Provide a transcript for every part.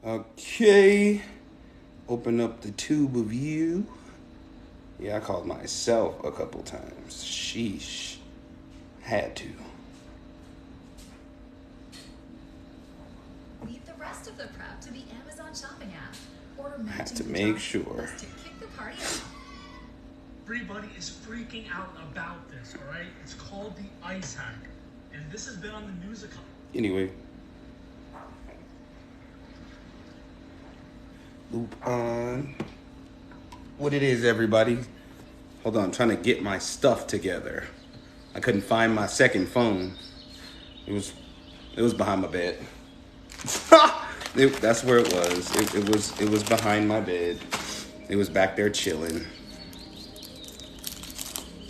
Okay. Open up the tube of you. Yeah, I called myself a couple times. Sheesh. Had to. Leave the rest of the prep to the Amazon shopping app. Or Have to make sure. To kick the party off. Everybody is freaking out about this, all right? It's called the ice hack. And this has been on the news a couple. Anyway. Loop on. What it is, everybody? Hold on, I'm trying to get my stuff together. I couldn't find my second phone. It was behind my bed. That's where it was. It was behind my bed. It was back there chilling.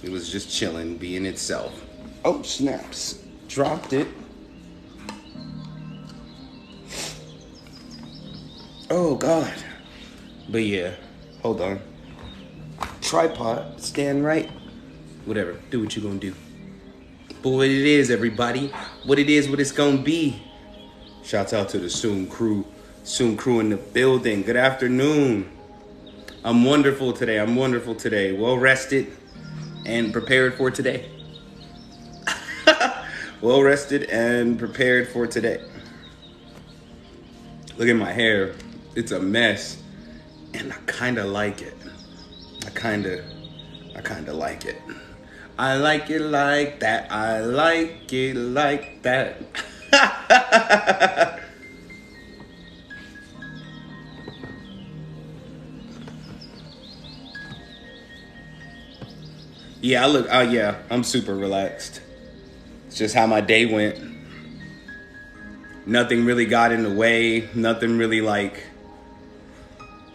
It was just chilling, being itself. Oh, snaps. Dropped it. Oh, God. But yeah, hold on. Tripod, stand right. Whatever, do what you gonna do. But what it is, everybody. What it is, what it's gonna be. Shouts out to the Soon crew. Soon crew in the building. Good afternoon. I'm wonderful today. Well rested and prepared for today. Well rested and prepared for today. Look at my hair. It's a mess. And I kind of like it. I kind of like it. I like it like that. I like it like that. Yeah, I'm super relaxed. It's just how my day went. Nothing really got in the way. Nothing really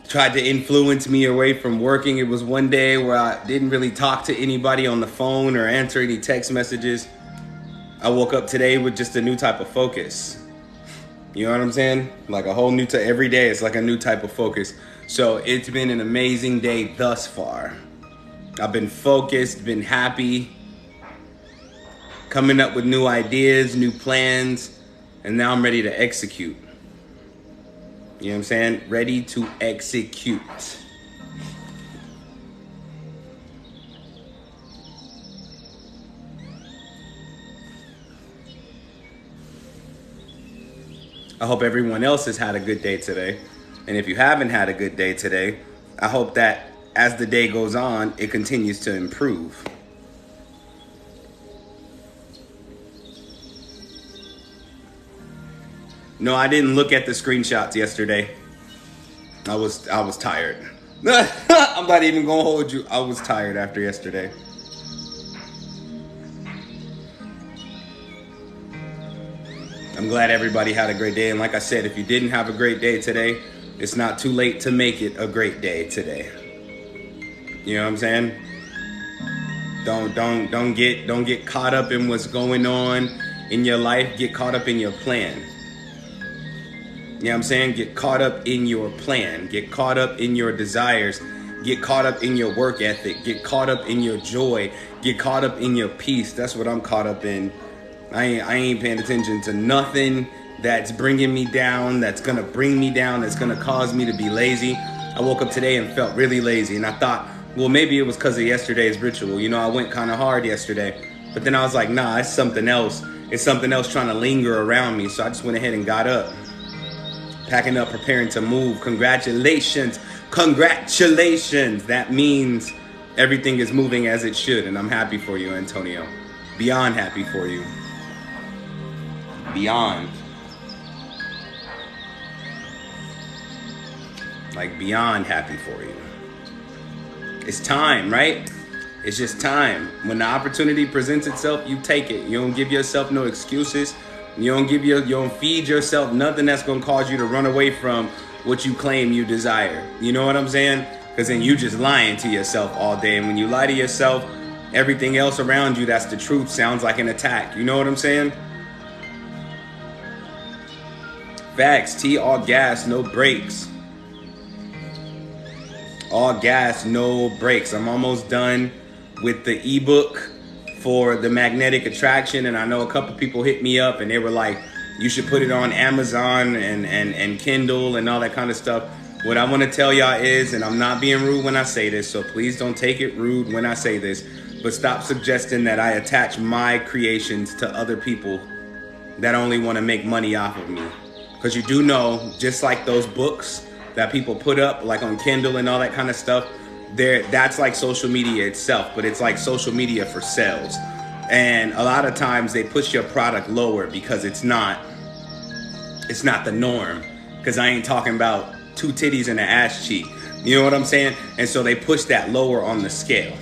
tried to influence me away from working. It was one day where I didn't really talk to anybody on the phone or answer any text messages. I woke up today with just a new type of focus. You know what I'm saying? Like a whole new every day it's like a new type of focus. So it's been an amazing day thus far. I've been focused, been happy, coming up with new ideas, new plans, and now I'm ready to execute. You know what I'm saying? Ready to execute. I hope everyone else has had a good day today. And if you haven't had a good day today, I hope that as the day goes on, it continues to improve. No, I didn't look at the screenshots yesterday. I was tired. I'm not even gonna hold you. I was tired after yesterday. I'm glad everybody had a great day. And like I said, if you didn't have a great day today, it's not too late to make it a great day today. You know what I'm saying? Don't get caught up in what's going on in your life. Get caught up in your plan. You know what I'm saying? Get caught up in your plan. Get caught up in your desires. Get caught up in your work ethic. Get caught up in your joy. Get caught up in your peace. That's what I'm caught up in. I ain't paying attention to nothing that's bringing me down, that's going to bring me down, that's going to cause me to be lazy. I woke up today and felt really lazy. And I thought, well, maybe it was because of yesterday's ritual. You know, I went kind of hard yesterday. But then I was like, nah, it's something else. It's something else trying to linger around me. So I just went ahead and got up. Packing up, preparing to move. Congratulations. Congratulations. That means everything is moving as it should. And I'm happy for you, Antonio. Beyond happy for you. Beyond. Like beyond happy for you. It's time, right? It's just time. When the opportunity presents itself, you take it. You don't give yourself no excuses. You don't feed yourself nothing that's gonna cause you to run away from what you claim you desire. You know what I'm saying? Because then you just lying to yourself all day. And when you lie to yourself, everything else around you that's the truth sounds like an attack. You know what I'm saying? Facts. T, all gas, no brakes. All gas, no brakes. I'm almost done with the ebook for the magnetic attraction, and I know a couple people hit me up and they were like, You should put it on Amazon and Kindle and all that kind of stuff. What I want to tell y'all is, and I'm not being rude when I say this, so please don't take it rude when I say this, but stop suggesting that I attach my creations to other people that only want to make money off of me. Because you do know, just like those books that people put up, like on Kindle and all that kind of stuff, that's like social media itself, but it's like social media for sales. And a lot of times they push your product lower because it's not the norm. Because I ain't talking about 2 titties and an ass cheek. You know what I'm saying? And so they push that lower on the scale.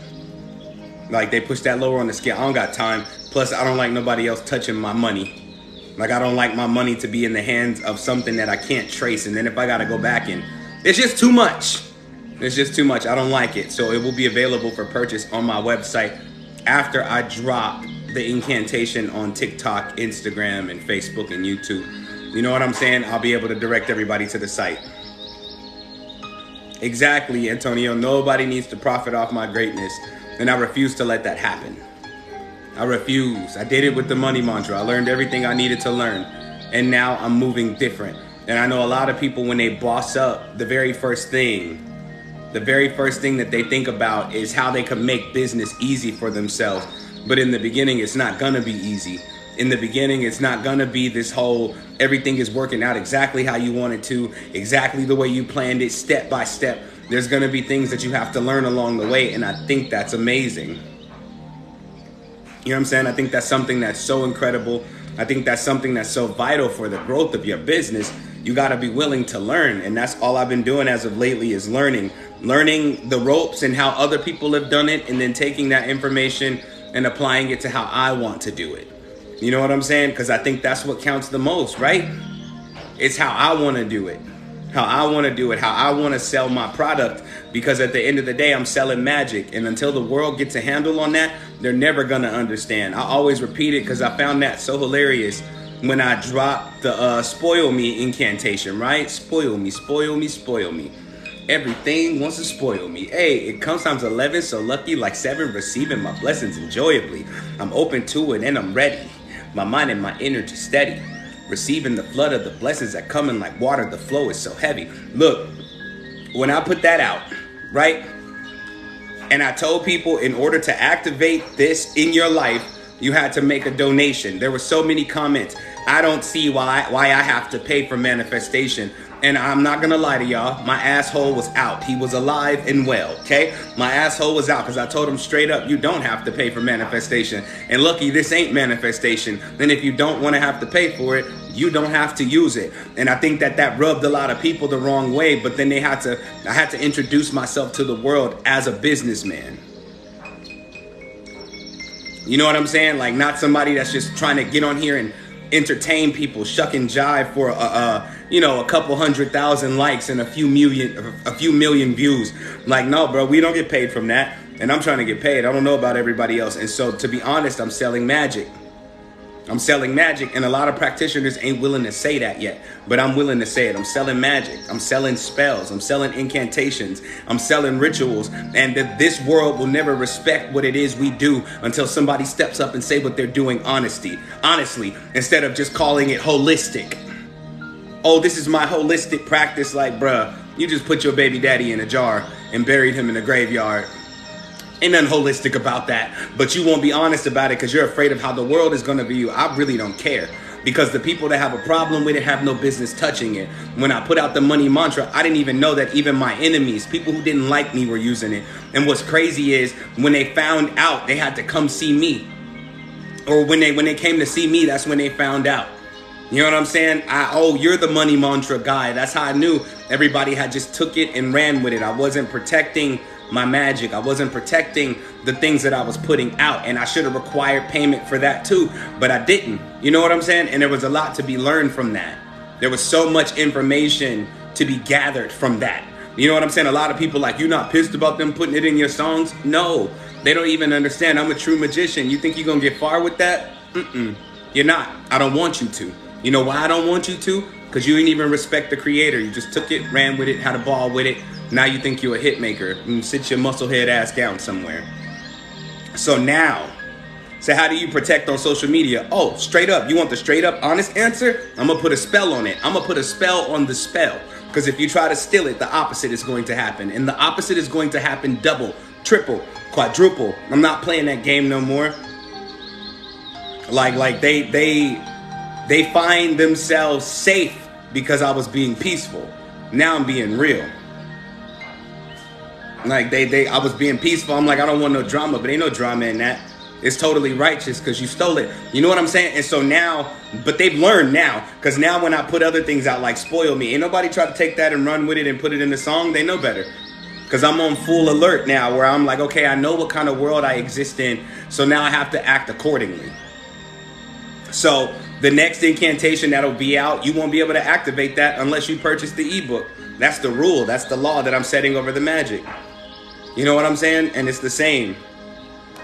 Like they push that lower on the scale. I don't got time. Plus, I don't like nobody else touching my money. Like I don't like my money to be in the hands of something that I can't trace. And then if I got to go back and it's just too much. It's just too much. I don't like it. So it will be available for purchase on my website after I drop the incantation on TikTok, Instagram, and Facebook and YouTube. You know what I'm saying? I'll be able to direct everybody to the site. Exactly, Antonio. Nobody needs to profit off my greatness. And I refuse to let that happen. I refuse. I did it with the money mantra. I learned everything I needed to learn. And now I'm moving different. And I know a lot of people, when they boss up, the very first thing that they think about is how they can make business easy for themselves. But in the beginning, it's not gonna be easy. In the beginning, it's not gonna be this whole, everything is working out exactly how you want it to, exactly the way you planned it, step by step. There's gonna be things that you have to learn along the way, and I think that's amazing. You know what I'm saying? I think that's something that's so incredible. I think that's something that's so vital for the growth of your business. You gotta be willing to learn, and that's all I've been doing as of lately is learning the ropes and how other people have done it, and then taking that information and applying it to how I want to do it. You know what I'm saying? Because I think that's what counts the most, right? It's how I want to do it. How I want to do it. How I want to sell my product. Because at the end of the day, I'm selling magic. And until the world gets a handle on that, they're never going to understand. I always repeat it because I found that so hilarious when I dropped the spoil me incantation, right? Spoil me, spoil me, spoil me. Everything wants to spoil me. Hey, it comes times 11, so lucky like 7, receiving my blessings enjoyably. I'm open to it and I'm ready. My mind and my energy steady. Receiving the flood of the blessings that come in like water. The flow is so heavy. Look, when I put that out, right? And I told people in order to activate this in your life, you had to make a donation. There were so many comments. I don't see why I have to pay for manifestation. And I'm not gonna lie to y'all, my asshole was out. He was alive and well, okay? My asshole was out because I told him straight up, you don't have to pay for manifestation. And lucky, this ain't manifestation. Then if you don't wanna have to pay for it, you don't have to use it. And I think that rubbed a lot of people the wrong way, but then I had to introduce myself to the world as a businessman. You know what I'm saying? Like not somebody that's just trying to get on here and entertain people, shuck and jive for a couple 100,000 likes and a few million views. Like, no, bro, we don't get paid from that. And I'm trying to get paid. I don't know about everybody else. And so to be honest, I'm selling magic. And a lot of practitioners ain't willing to say that yet, but I'm willing to say it. I'm selling magic. I'm selling spells. I'm selling incantations. I'm selling rituals. And this world will never respect what it is we do until somebody steps up and say what they're doing honestly, instead of just calling it holistic. Oh, this is my holistic practice. Like, bruh, you just put your baby daddy in a jar and buried him in a graveyard. Ain't nothing holistic about that, but you won't be honest about it because you're afraid of how the world is going to view you. I really don't care, because the people that have a problem with it have no business touching it. When I put out the money mantra, I didn't even know that even my enemies, people who didn't like me, were using it. And what's crazy is when they found out, they had to come see me. Or when they came to see me, that's when they found out. You know what I'm saying? You're the money mantra guy. That's how I knew everybody had just took it and ran with it. I wasn't protecting my magic. I wasn't protecting the things that I was putting out, and I should have required payment for that too, but I didn't. You know what I'm saying? And there was a lot to be learned from that. There was so much information to be gathered from that. You know what I'm saying? A lot of people like, you're not pissed about them putting it in your songs? No, they don't even understand. I'm a true magician. You think you're gonna get far with that? You're not. I don't want you to. You know why I don't want you to? Because you didn't even respect the creator. You just took it, ran with it, had a ball with it. Now you think you're a hit maker. Sit your musclehead ass down somewhere. So now, So how do you protect on social media? Oh, straight up. You want the straight up honest answer? I'm going to put a spell on it. I'm going to put a spell on the spell. Because if you try to steal it, the opposite is going to happen. And the opposite is going to happen double, triple, quadruple. I'm not playing that game no more. Like they find themselves safe because I was being peaceful. Now I'm being real. Like I was being peaceful. I'm like, I don't want no drama, but ain't no drama in that. It's totally righteous because you stole it. You know what I'm saying? And so now, but they've learned now, because now when I put other things out like Spoil Me, ain't nobody try to take that and run with it and put it in the song. They know better. Because I'm on full alert now where I'm like, okay, I know what kind of world I exist in. So now I have to act accordingly. So the next incantation that'll be out, you won't be able to activate that unless you purchase the ebook. That's the rule. That's the law that I'm setting over the magic. You know what I'm saying? And it's the same.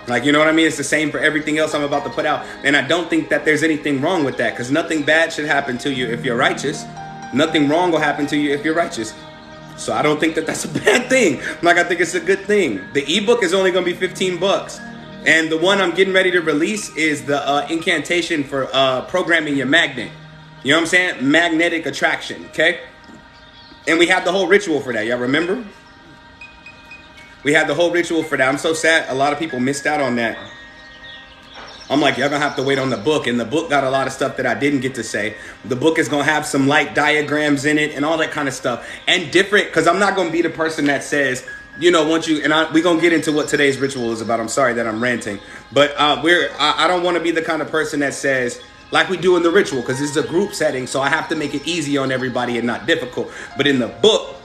Like, you know what I mean? It's the same for everything else I'm about to put out. And I don't think that there's anything wrong with that, because nothing bad should happen to you if you're righteous. Nothing wrong will happen to you if you're righteous. So I don't think that that's a bad thing. Like, I think it's a good thing. The ebook is only going to be $15. And the one I'm getting ready to release is the incantation for programming your magnet. You know what I'm saying? Magnetic attraction, okay? And we have the whole ritual for that. Y'all remember? We had the whole ritual for that. I'm so sad. A lot of people missed out on that. I'm like, y'all gonna have to wait on the book. And the book got a lot of stuff that I didn't get to say. The book is gonna have some light diagrams in it and all that kind of stuff. And different, because I'm not gonna be the person that says, you know, once you, and we're gonna get into what today's ritual is about. I'm sorry that I'm ranting. But I don't want to be the kind of person that says, like we do in the ritual, because this is a group setting, so I have to make it easy on everybody and not difficult. But in the book,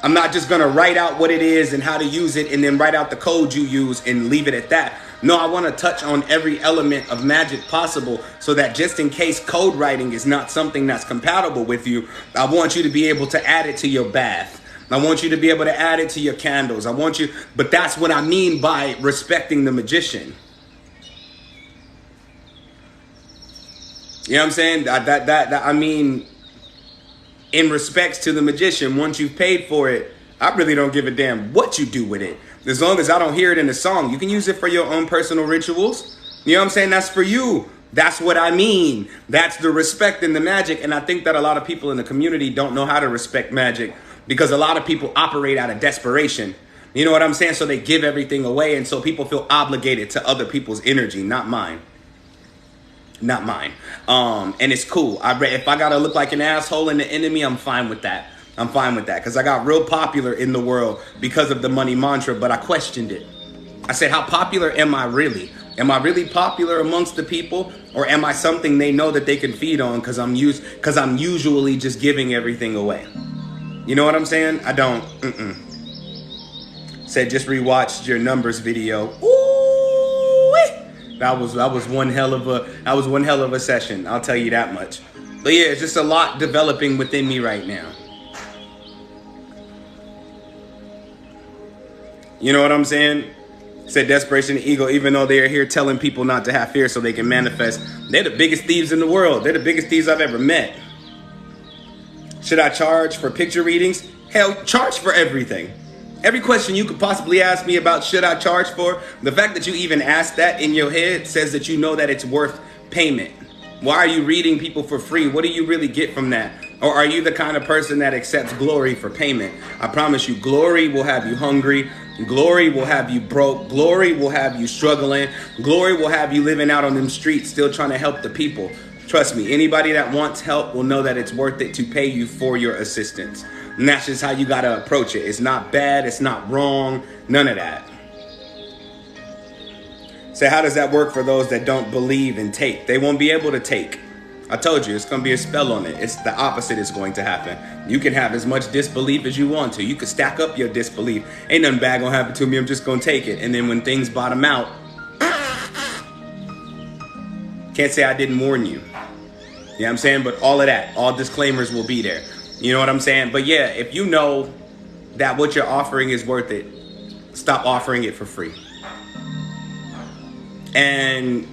I'm not just going to write out what it is and how to use it and then write out the code you use and leave it at that. No, I want to touch on every element of magic possible, so that just in case code writing is not something that's compatible with you, I want you to be able to add it to your bath. I want you to be able to add it to your candles. I want you, but that's what I mean by respecting the magician. You know what I'm saying? I mean, in respects to the magician, once you've paid for it, I really don't give a damn what you do with it. As long as I don't hear it in the song, you can use it for your own personal rituals. You know what I'm saying? That's for you. That's what I mean. That's the respect in the magic. And I think that a lot of people in the community don't know how to respect magic, because a lot of people operate out of desperation. You know what I'm saying? So they give everything away. And so people feel obligated to other people's energy, not mine. Not mine. And it's cool. If I gotta look like an asshole and the enemy, I'm fine with that. I'm fine with that, because I got real popular in the world because of the money mantra, but I questioned it. I said, how popular am I really? Am I really popular amongst the people, or am I something they know that they can feed on because I'm usually just giving everything away? You know what I'm saying? I don't. Said just rewatched your numbers video. That was one hell of a session. I'll tell you that much. But yeah, it's just a lot developing within me right now. You know what I'm saying? Said desperation and ego, even though they are here telling people not to have fear so they can manifest. They're the biggest thieves in the world. They're the biggest thieves I've ever met. Should I charge for picture readings? Hell, charge for everything. Every question you could possibly ask me about should I charge for, the fact that you even asked that in your head says that you know that it's worth payment. Why are you reading people for free? What do you really get from that? Or are you the kind of person that accepts glory for payment? I promise you, glory will have you hungry. Glory will have you broke. Glory will have you struggling. Glory will have you living out on them streets still trying to help the people. Trust me, anybody that wants help will know that it's worth it to pay you for your assistance. And that's just how you got to approach it. It's not bad. It's not wrong. None of that. So how does that work for those that don't believe and take? They won't be able to take. I told you, it's going to be a spell on it. It's the opposite is going to happen. You can have as much disbelief as you want to. You can stack up your disbelief. Ain't nothing bad going to happen to me. I'm just going to take it. And then when things bottom out, can't say I didn't warn you. You know what I'm saying? But all of that, all disclaimers will be there. You know what I'm saying? But yeah, if you know that what you're offering is worth it, stop offering it for free. And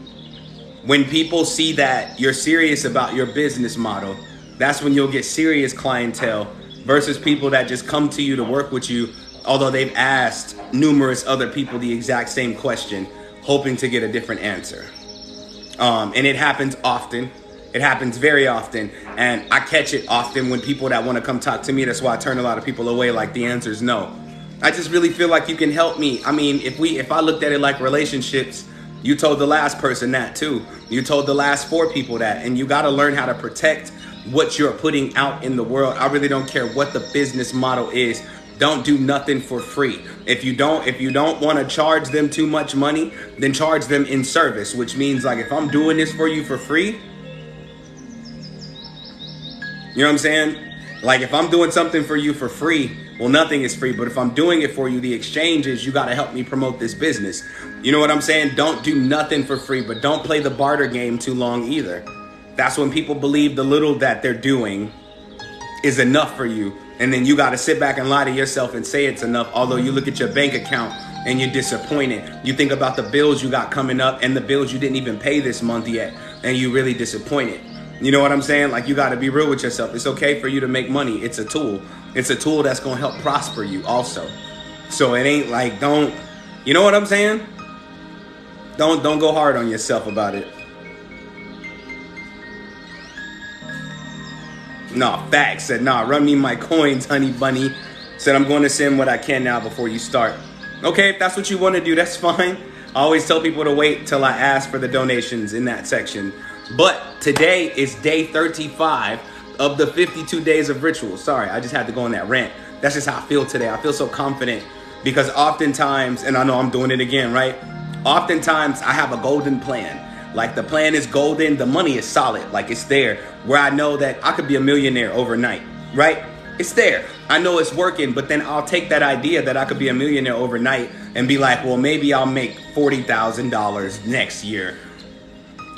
when people see that you're serious about your business model, that's when you'll get serious clientele versus people that just come to you to work with you, although they've asked numerous other people the exact same question, hoping to get a different answer. And it happens often. It happens very often. And I catch it often when people that want to come talk to me. That's why I turn a lot of people away. Like, the answer is no. I just really feel like you can help me. I mean, if I looked at it like relationships, you told the last person that too. You told the last 4 people that. And you got to learn how to protect what you're putting out in the world. I really don't care what the business model is. Don't do nothing for free. If you don't want to charge them too much money, then charge them in service, which means, like, if I'm doing this for you for free, you know what I'm saying? Like, if I'm doing something for you for free, well, nothing is free. But if I'm doing it for you, the exchange is you got to help me promote this business. You know what I'm saying? Don't do nothing for free, but don't play the barter game too long either. That's when people believe the little that they're doing is enough for you. And then you got to sit back and lie to yourself and say it's enough. Although you look at your bank account and you're disappointed. You think about the bills you got coming up and the bills you didn't even pay this month yet. And you really disappointed. You know what I'm saying? Like, you got to be real with yourself. It's okay for you to make money. It's a tool. It's a tool that's going to help prosper you also. So it ain't like, you know what I'm saying? Don't go hard on yourself about it. No, facts. Said, nah, run me my coins, honey bunny. Said, I'm going to send what I can now before you start. Okay, if that's what you want to do, that's fine. I always tell people to wait till I ask for the donations in that section. But today is day 35 of the 52 days of ritual. Sorry, I just had to go on that rant. That's just how I feel today. I feel so confident because oftentimes, and I know I'm doing it again, right? Oftentimes I have a golden plan. Like, the plan is golden, the money is solid, like it's there, where I know that I could be a millionaire overnight, right? It's there. I know it's working, but then I'll take that idea that I could be a millionaire overnight and be like, well, maybe I'll make $40,000 next year.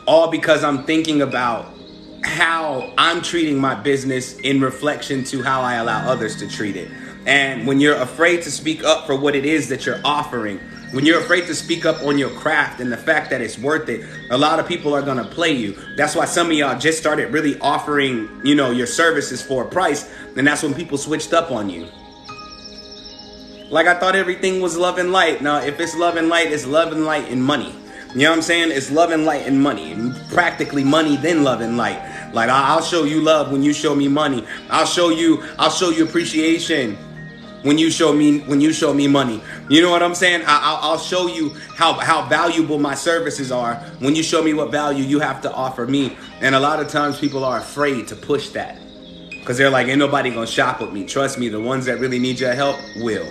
All because I'm thinking about how I'm treating my business in reflection to how I allow others to treat it. And when you're afraid to speak up for what it is that you're offering, when you're afraid to speak up on your craft and the fact that it's worth it, a lot of people are going to play you. That's why some of y'all just started really offering, you know, your services for a price. And that's when people switched up on you. Like, I thought everything was love and light. Now, if it's love and light, it's love and light and money. You know what I'm saying? It's love and light and money. Practically money, then love and light. Like, I'll show you love when you show me money. I'll show you appreciation when you show me money. You know what I'm saying? I'll show you how valuable my services are when you show me what value you have to offer me. And a lot of times people are afraid to push that because they're like, ain't nobody gonna shop with me. Trust me, the ones that really need your help will.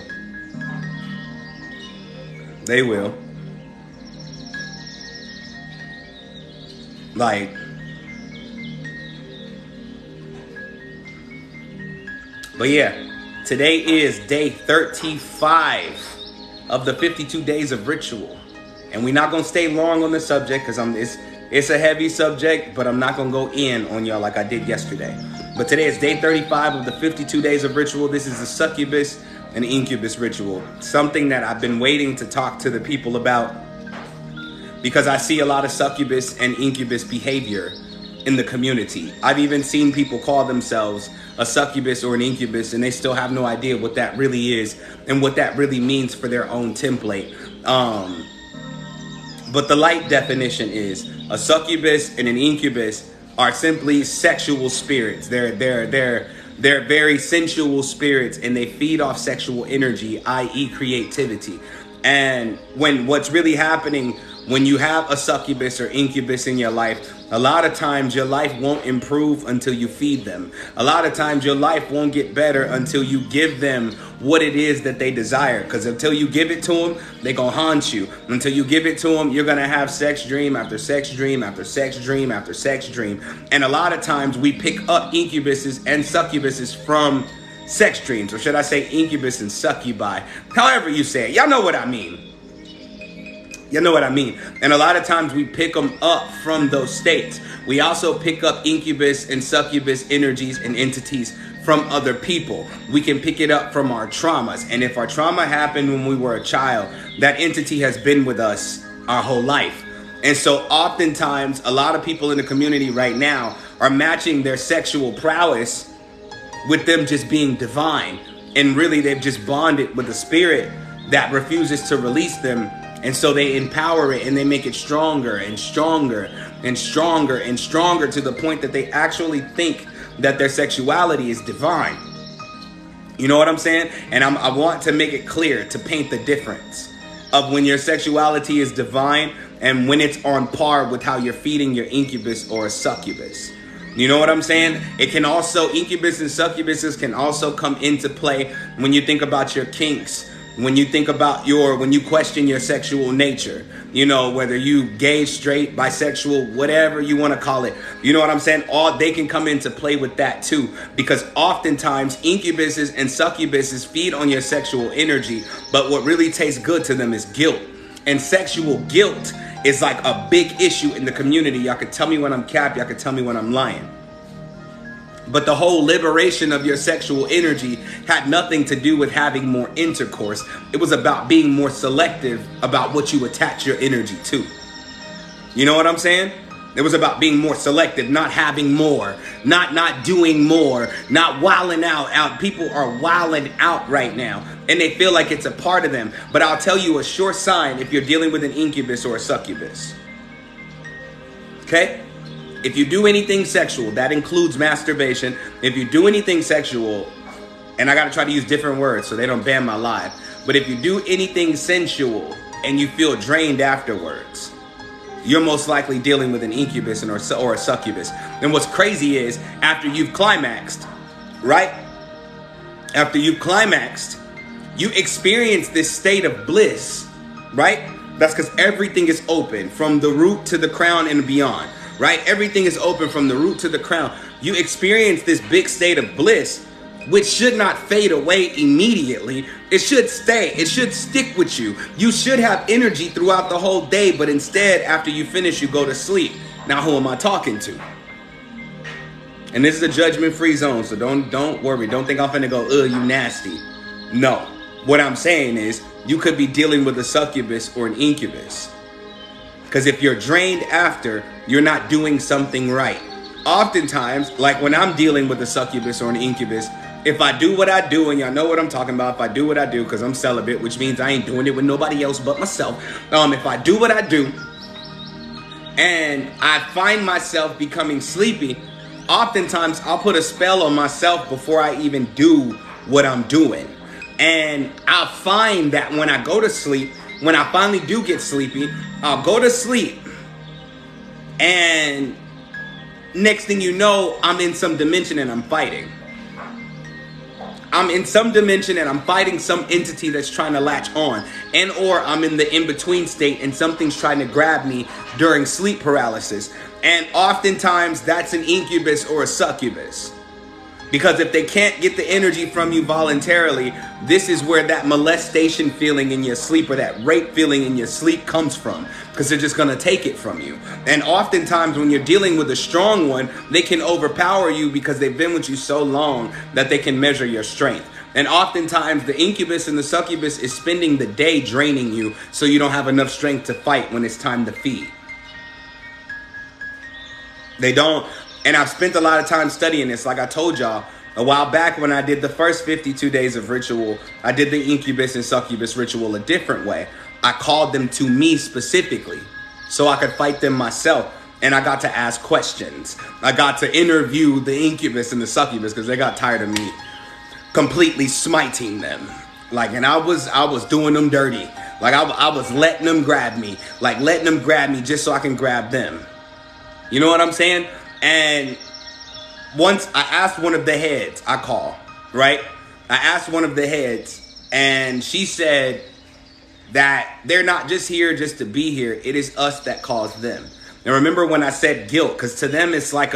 They will. Like, but yeah. Today is day 35 of the 52 days of ritual. And we're not going to stay long on the subject because it's a heavy subject, but I'm not going to go in on y'all like I did yesterday. But today is day 35 of the 52 days of ritual. This is the Succubus and Incubus ritual. Something that I've been waiting to talk to the people about because I see a lot of Succubus and Incubus behavior in the community. I've even seen people call themselves a succubus or an incubus and they still have no idea what that really is and what that really means for their own template. But the light definition is a succubus and an incubus are simply sexual spirits. They're very sensual spirits and they feed off sexual energy, i.e. creativity. And what's really happening when you have a succubus or incubus in your life, a lot of times your life won't improve until you feed them. A lot of times your life won't get better until you give them what it is that they desire. Because until you give it to them, they're going to haunt you. Until you give it to them, you're going to have sex dream after sex dream after sex dream after sex dream. And a lot of times we pick up incubuses and succubuses from sex dreams. Or should I say incubus and succubi? However you say it. Y'all know what I mean. You know what I mean? And a lot of times we pick them up from those states. We also pick up incubus and succubus energies and entities from other people. We can pick it up from our traumas. And if our trauma happened when we were a child, that entity has been with us our whole life. And so oftentimes a lot of people in the community right now are matching their sexual prowess with them just being divine. And really they've just bonded with a spirit that refuses to release them. And so they empower it and they make it stronger and stronger. and stronger to the point that they actually think that their sexuality is divine. You know what I'm saying? And I want to make it clear, to paint the difference of when your sexuality is divine and when it's on par with how you're feeding your incubus or a succubus. You know what I'm saying? It can also, incubus and succubuses can also come into play when you think about your kinks, when you think about when you question your sexual nature, you know, whether you gay, straight, bisexual, whatever you want to call it. You know what I'm saying? They can come into play with that too, because oftentimes incubuses and succubuses feed on your sexual energy, but what really tastes good to them is guilt. And sexual guilt is like a big issue in the community. Y'all can tell me when I'm capped, y'all can tell me when I'm lying. But the whole liberation of your sexual energy had nothing to do with having more intercourse. It was about being more selective about what you attach your energy to. You know what I'm saying? It was about being more selective, not having more, not doing more, not wilding out. People are wilding out right now, and they feel like it's a part of them. But I'll tell you a sure sign if you're dealing with an incubus or a succubus. Okay? If you do anything sexual, that includes masturbation. If you do anything sexual, and I got to try to use different words so they don't ban my live, but if you do anything sensual and you feel drained afterwards, you're most likely dealing with an incubus or a succubus. And what's crazy is after you've climaxed, right? After you've climaxed, you experience this state of bliss, right? That's because everything is open from the root to the crown and beyond. Right? Everything is open from the root to the crown. You experience this big state of bliss, which should not fade away immediately. It should stay. It should stick with you. You should have energy throughout the whole day, but instead, after you finish, you go to sleep. Now, who am I talking to? And this is a judgment-free zone, so don't worry. Don't think I'm finna go, ugh, you nasty. No. What I'm saying is, you could be dealing with a succubus or an incubus. Because if you're drained after, you're not doing something right. Oftentimes, like when I'm dealing with a succubus or an incubus, if I do what I do, and y'all know what I'm talking about, if I do what I do, because I'm celibate, which means I ain't doing it with nobody else but myself. If I do what I do, and I find myself becoming sleepy, oftentimes I'll put a spell on myself before I even do what I'm doing. And I'll find that when I go to sleep, when I finally do get sleepy, I'll go to sleep, and next thing you know, I'm in some dimension and I'm fighting. I'm in some dimension and I'm fighting some entity that's trying to latch on. And or I'm in the in-between state and something's trying to grab me during sleep paralysis. And oftentimes that's an incubus or a succubus. Because if they can't get the energy from you voluntarily, this is where that molestation feeling in your sleep or that rape feeling in your sleep comes from. Because they're just going to take it from you. And oftentimes when you're dealing with a strong one, they can overpower you because they've been with you so long that they can measure your strength. And oftentimes the incubus and the succubus is spending the day draining you so you don't have enough strength to fight when it's time to feed. They don't. And I've spent a lot of time studying this. Like I told y'all a while back when I did the first 52 days of ritual, I did the incubus and succubus ritual a different way. I called them to me specifically so I could fight them myself. And I got to ask questions. I got to interview the incubus and the succubus because they got tired of me completely smiting them. Like, and I was doing them dirty. Like I was letting them grab me. Like letting them grab me just so I can grab them. You know what I'm saying? And once I asked one of the heads, I asked one of the heads, and she said that they're not just here just to be here. It is us that caused them. And remember when I said guilt, because to them it's like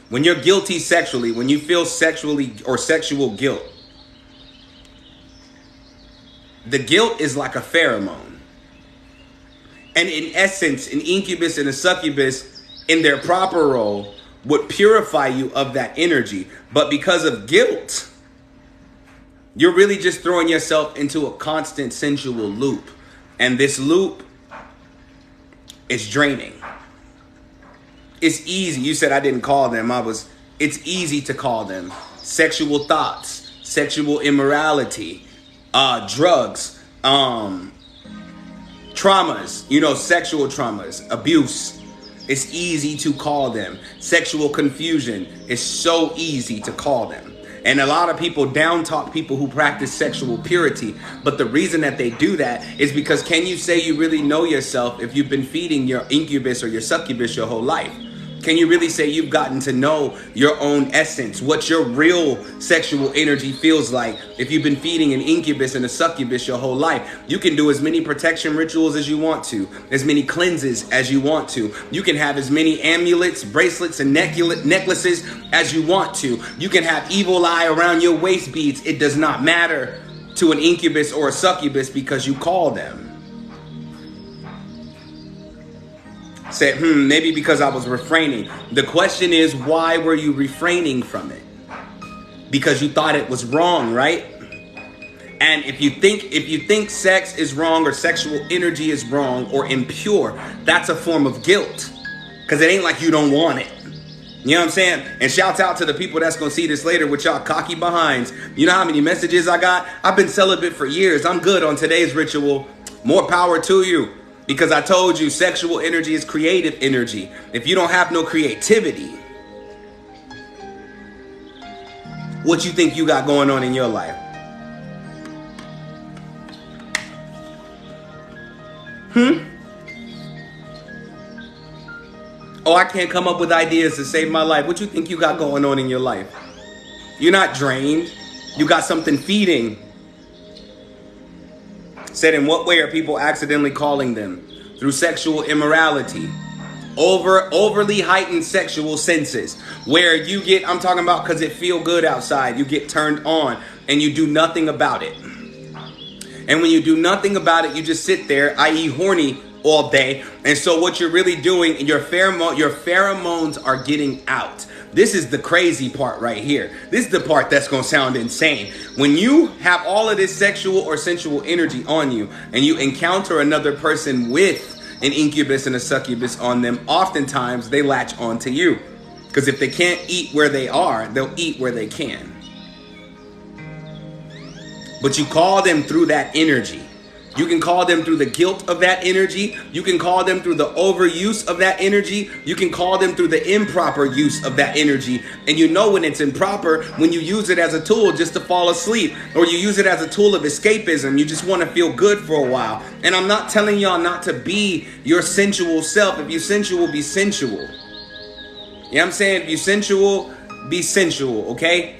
when you're guilty sexually, when you feel sexually or sexual guilt, the guilt is like a pheromone. And in essence, an incubus and a succubus in their proper role would purify you of that energy. But because of guilt, you're really just throwing yourself into a constant sensual loop. And this loop is draining. It's easy. You said I didn't call them. It's easy to call them. Sexual thoughts, sexual immorality, drugs, traumas, sexual traumas, abuse, It's easy to call them. Sexual confusion is so easy to call them. And a lot of people down talk people who practice sexual purity. But the reason that they do that is because can you say you really know yourself if you've been feeding your incubus or your succubus your whole life? Can you really say you've gotten to know your own essence, what your real sexual energy feels like if you've been feeding an incubus and a succubus your whole life? You can do as many protection rituals as you want to, as many cleanses as you want to. You can have as many amulets, bracelets, and necklaces as you want to. You can have evil eye around your waist beads. It does not matter to an incubus or a succubus because you call them. Say, maybe because I was refraining. The question is, why were you refraining from it? Because you thought it was wrong, right? And if you think sex is wrong or sexual energy is wrong or impure, that's a form of guilt. Because it ain't like you don't want it. You know what I'm saying? And shouts out to the people that's going to see this later with y'all cocky behinds. You know how many messages I got? I've been celibate for years. I'm good on today's ritual. More power to you. Because I told you sexual energy is creative energy. If you don't have no creativity, what you think you got going on in your life? Oh, I can't come up with ideas to save my life. What you think you got going on in your life? You're not drained. You got something feeding. Said, in what way are people accidentally calling them? Through sexual immorality. Overly heightened sexual senses. Where you get, I'm talking about because it feel good outside. You get turned on and you do nothing about it. And when you do nothing about it, you just sit there, i.e. horny, all day. And so what you're really doing, your pheromones are getting out. This is the crazy part right here. This is the part that's going to sound insane. When you have all of this sexual or sensual energy on you and you encounter another person with an incubus and a succubus on them, oftentimes they latch onto you. Because if they can't eat where they are, they'll eat where they can. But you call them through that energy. You can call them through the guilt of that energy. You can call them through the overuse of that energy. You can call them through the improper use of that energy. And you know when it's improper, when you use it as a tool just to fall asleep, or you use it as a tool of escapism. You just want to feel good for a while. And I'm not telling y'all not to be your sensual self. If you're sensual, be sensual. You know what I'm saying? If you're sensual, be sensual, okay?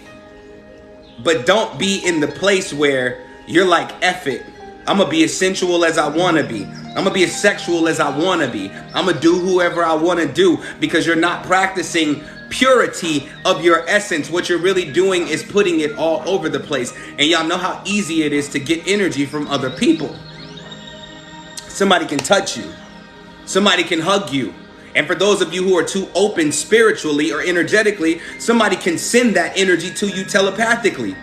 But don't be in the place where you're like, F it. I'm going to be as sensual as I want to be. I'm going to be as sexual as I want to be. I'm going to do whoever I want to do, because you're not practicing purity of your essence. What you're really doing is putting it all over the place. And y'all know how easy it is to get energy from other people. Somebody can touch you. Somebody can hug you. And for those of you who are too open spiritually or energetically, somebody can send that energy to you telepathically.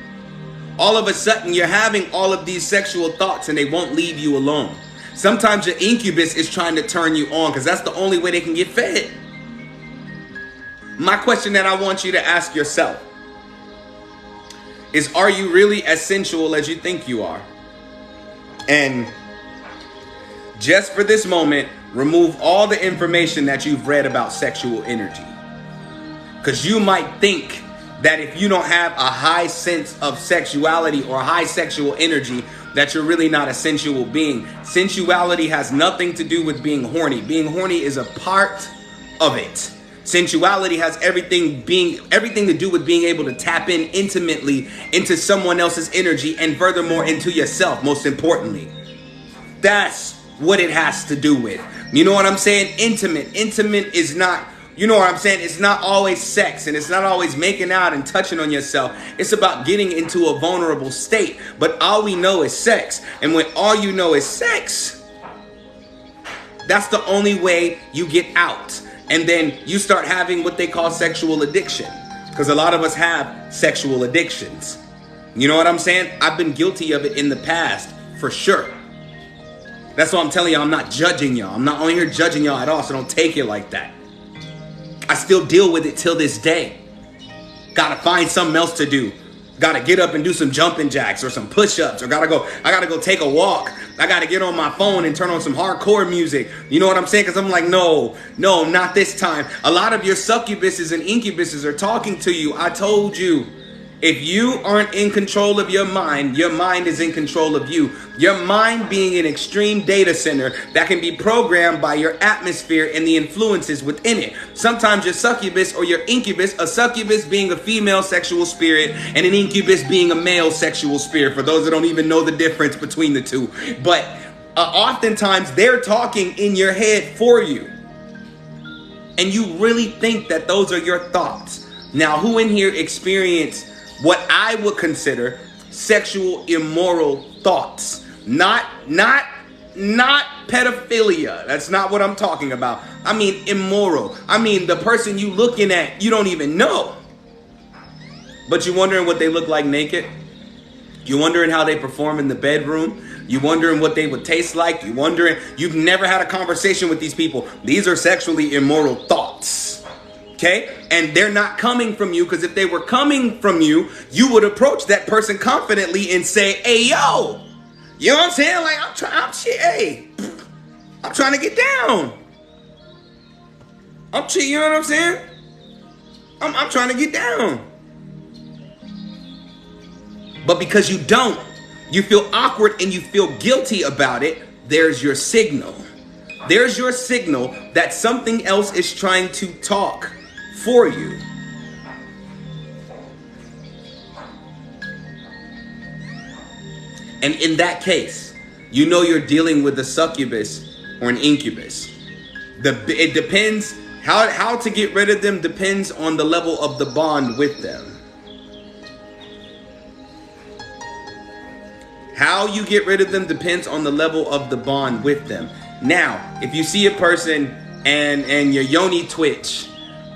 All of a sudden, you're having all of these sexual thoughts and they won't leave you alone. Sometimes your incubus is trying to turn you on because that's the only way they can get fed. My question that I want you to ask yourself is, are you really as sensual as you think you are? And just for this moment, remove all the information that you've read about sexual energy. Because you might think that if you don't have a high sense of sexuality or high sexual energy, that you're really not a sensual being. Sensuality has nothing to do with being horny. Being horny is a part of it. Sensuality has everything to do with being able to tap in intimately into someone else's energy, and furthermore into yourself, most importantly. That's what it has to do with. You know what I'm saying? Intimate is not, you know what I'm saying? It's not always sex, and it's not always making out and touching on yourself. It's about getting into a vulnerable state. But all we know is sex. And when all you know is sex, that's the only way you get out. And then you start having what they call sexual addiction. Because a lot of us have sexual addictions. You know what I'm saying? I've been guilty of it in the past, for sure. That's why I'm telling y'all, I'm not judging y'all. I'm not on here judging y'all at all, so don't take it like that. I still deal with it till this day. Gotta find something else to do. Gotta get up and do some jumping jacks or some push-ups, or I gotta go take a walk. I gotta get on my phone and turn on some hardcore music. You know what I'm saying? Because I'm like, no, not this time. A lot of your succubuses and incubuses are talking to you. I told you, if you aren't in control of your mind is in control of you. Your mind being an extreme data center that can be programmed by your atmosphere and the influences within it. Sometimes your succubus or your incubus, a succubus being a female sexual spirit and an incubus being a male sexual spirit, for those that don't even know the difference between the two. But oftentimes they're talking in your head for you. And you really think that those are your thoughts. Now, who in here experienced what I would consider sexual immoral thoughts? Not pedophilia. That's not what I'm talking about. I mean immoral. I mean the person you looking at, you don't even know. But you wondering what they look like naked? You wondering how they perform in the bedroom? You wondering what they would taste like? You wondering, you've never had a conversation with these people. These are sexually immoral thoughts. Okay? And they're not coming from you, because if they were coming from you, you would approach that person confidently and say, hey, yo, you know what I'm saying? Like, I'm trying to get down. You know what I'm saying? I'm trying to get down. But because you don't, you feel awkward and you feel guilty about it, there's your signal. There's your signal that something else is trying to talk for you. And in that case, you know you're dealing with a succubus or an incubus. It depends, how to get rid of them depends on the level of the bond with them. How you get rid of them depends on the level of the bond with them. Now, if you see a person and your yoni twitch,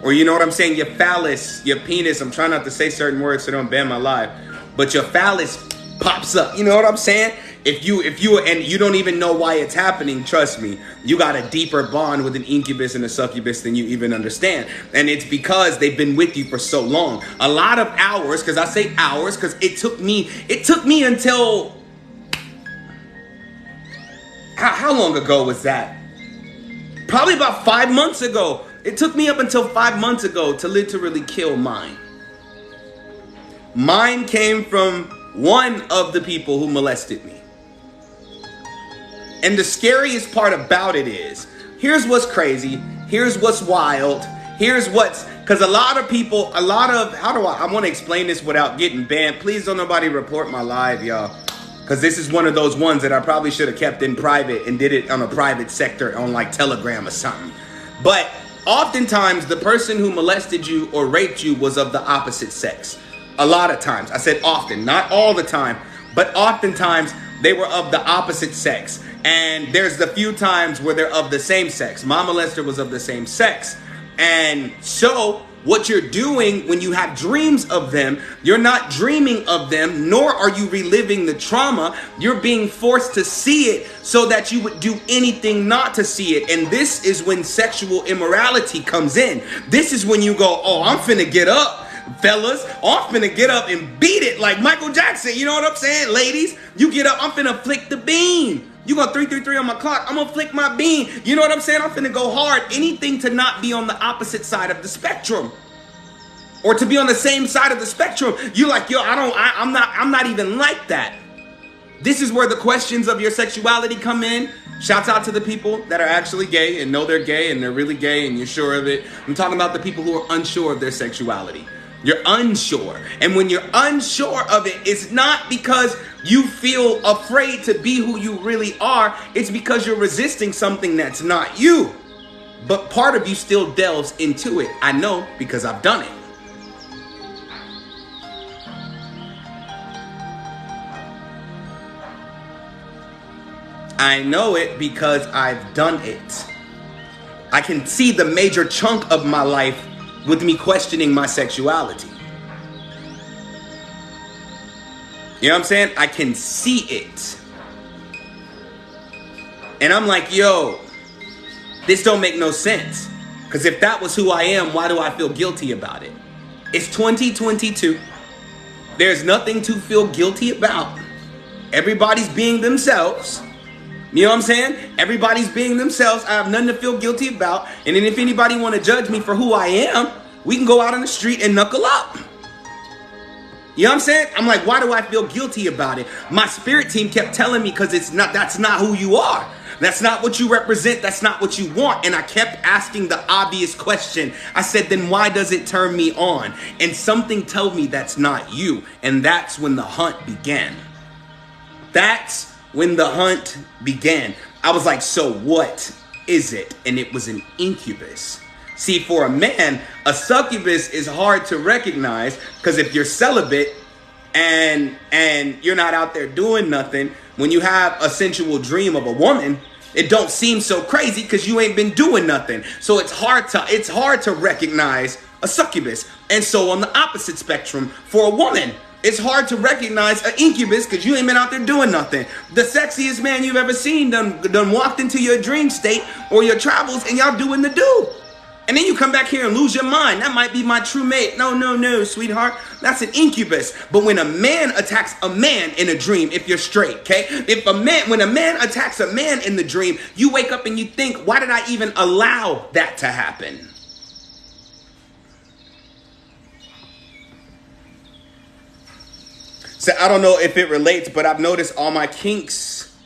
or you know what I'm saying, your phallus, your penis, I'm trying not to say certain words so don't ban my life, but your phallus pops up, you know what I'm saying? If you and you don't even know why it's happening, trust me, you got a deeper bond with an incubus and a succubus than you even understand. And it's because they've been with you for so long. A lot of hours, because I say hours, because it took me until, how long ago was that? Probably about 5 months ago. It took me up until 5 months ago to literally kill mine. Mine came from one of the people who molested me. And the scariest part about it is, here's what's crazy, here's what's wild, because a lot of people, I want to explain this without getting banned. Please don't nobody report my live, y'all. Because this is one of those ones that I probably should have kept in private and did it on a private sector on like Telegram or something. But oftentimes, the person who molested you or raped you was of the opposite sex. A lot of times. I said often, not all the time, but oftentimes they were of the opposite sex. And there's the few times where they're of the same sex. My molester was of the same sex. And so what you're doing when you have dreams of them, you're not dreaming of them, nor are you reliving the trauma. You're being forced to see it so that you would do anything not to see it. And this is when sexual immorality comes in. This is when you go, oh, I'm finna get up, fellas. Oh, I'm finna get up and beat it like Michael Jackson. You know what I'm saying? Ladies, you get up, I'm finna flick the bean. You got 333 on my clock, I'm gonna flick my bean. You know what I'm saying? I'm finna go hard. Anything to not be on the opposite side of the spectrum. Or to be on the same side of the spectrum. You like, yo, I'm not even like that. This is where the questions of your sexuality come in. Shouts out to the people that are actually gay and know they're gay and they're really gay and you're sure of it. I'm talking about the people who are unsure of their sexuality. You're unsure. And when you're unsure of it, it's not because you feel afraid to be who you really are. It's because you're resisting something that's not you. But part of you still delves into it. I know because I've done it. I know it because I've done it. I can see the major chunk of my life with me questioning my sexuality. You know what I'm saying? I can see it. And I'm like, yo, this don't make no sense. Because if that was who I am, why do I feel guilty about it? It's 2022. There's nothing to feel guilty about. Everybody's being themselves. You know what I'm saying? Everybody's being themselves. I have nothing to feel guilty about. And then if anybody want to judge me for who I am, we can go out on the street and knuckle up. You know what I'm saying? I'm like, why do I feel guilty about it? My spirit team kept telling me because that's not who you are. That's not what you represent. That's not what you want. And I kept asking the obvious question. I said, then why does it turn me on? And something told me that's not you. And that's when the hunt began. That's when the hunt began. I was like, so what is it? And it was an incubus. See, for a man, a succubus is hard to recognize because if you're celibate and you're not out there doing nothing, when you have a sensual dream of a woman, it don't seem so crazy because you ain't been doing nothing. So it's hard to recognize a succubus. And so on the opposite spectrum, for a woman, it's hard to recognize an incubus because you ain't been out there doing nothing. The sexiest man you've ever seen done walked into your dream state or your travels and y'all doing the do. And then you come back here and lose your mind. That might be my true mate. No, sweetheart. That's an incubus. But when a man attacks a man in a dream, if you're straight, okay? When a man attacks a man in the dream, you wake up and you think, why did I even allow that to happen? So I don't know if it relates, but I've noticed all my kinks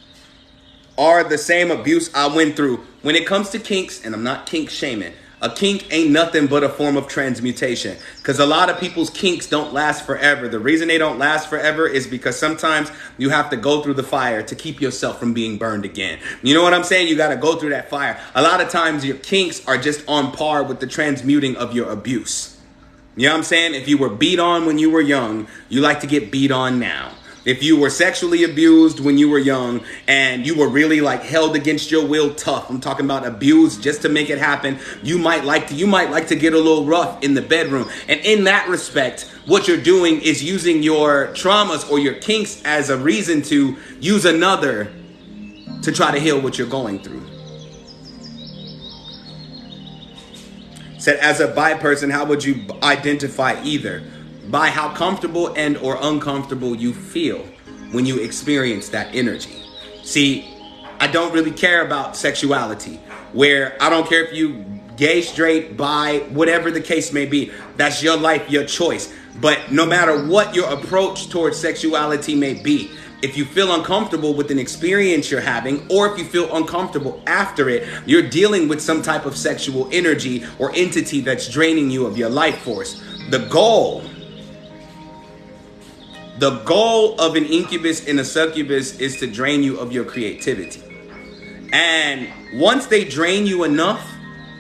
are the same abuse I went through. When it comes to kinks, and I'm not kink shaming, a kink ain't nothing but a form of transmutation. Because a lot of people's kinks don't last forever. The reason they don't last forever is because sometimes you have to go through the fire to keep yourself from being burned again. You know what I'm saying? You got to go through that fire. A lot of times your kinks are just on par with the transmuting of your abuse. You know what I'm saying? If you were beat on when you were young, you like to get beat on now. If you were sexually abused when you were young and you were really like held against your will tough, I'm talking about abused just to make it happen, you might like to get a little rough in the bedroom. And in that respect, what you're doing is using your traumas or your kinks as a reason to use another to try to heal what you're going through. Said, as a bi person, how would you identify either? By how comfortable and or uncomfortable you feel when you experience that energy. See, I don't really care about sexuality, where I don't care if you gay, straight, bi, whatever the case may be. That's your life, your choice. But no matter what your approach towards sexuality may be, if you feel uncomfortable with an experience you're having, or if you feel uncomfortable after it, you're dealing with some type of sexual energy or entity that's draining you of your life force. The goal of an incubus and a succubus is to drain you of your creativity. And once they drain you enough,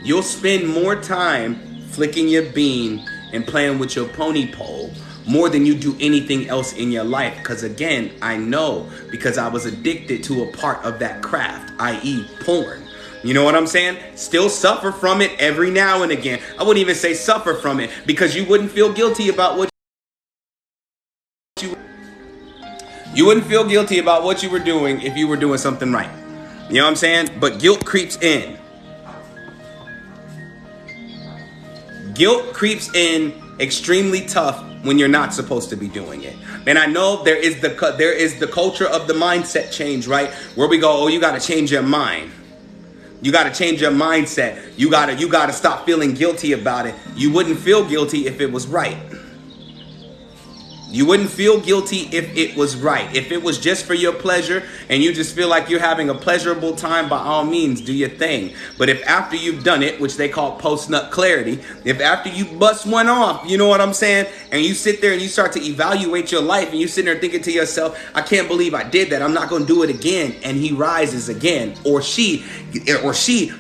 you'll spend more time flicking your bean and playing with your pony pole more than you do anything else in your life. Because again, I know because I was addicted to a part of that craft, i.e. porn. You know what I'm saying? Still suffer from it every now and again. I wouldn't even say suffer from it because you wouldn't feel guilty about what you wouldn't feel guilty about what you were doing if you were doing something right. You know what I'm saying? But guilt creeps in. Guilt creeps in extremely tough when you're not supposed to be doing it. And I know there is the culture of the mindset change, right? Where we go, oh, you got to change your mind. You got to change your mindset. You got to stop feeling guilty about it. You wouldn't feel guilty if it was right. You wouldn't feel guilty if it was right. If it was just for your pleasure and you just feel like you're having a pleasurable time, by all means, do your thing. But if after you've done it, which they call post-nut clarity, if after you bust one off, you know what I'm saying, and you sit there and you start to evaluate your life and you sit there thinking to yourself, I can't believe I did that. I'm not going to do it again. And he rises again, or she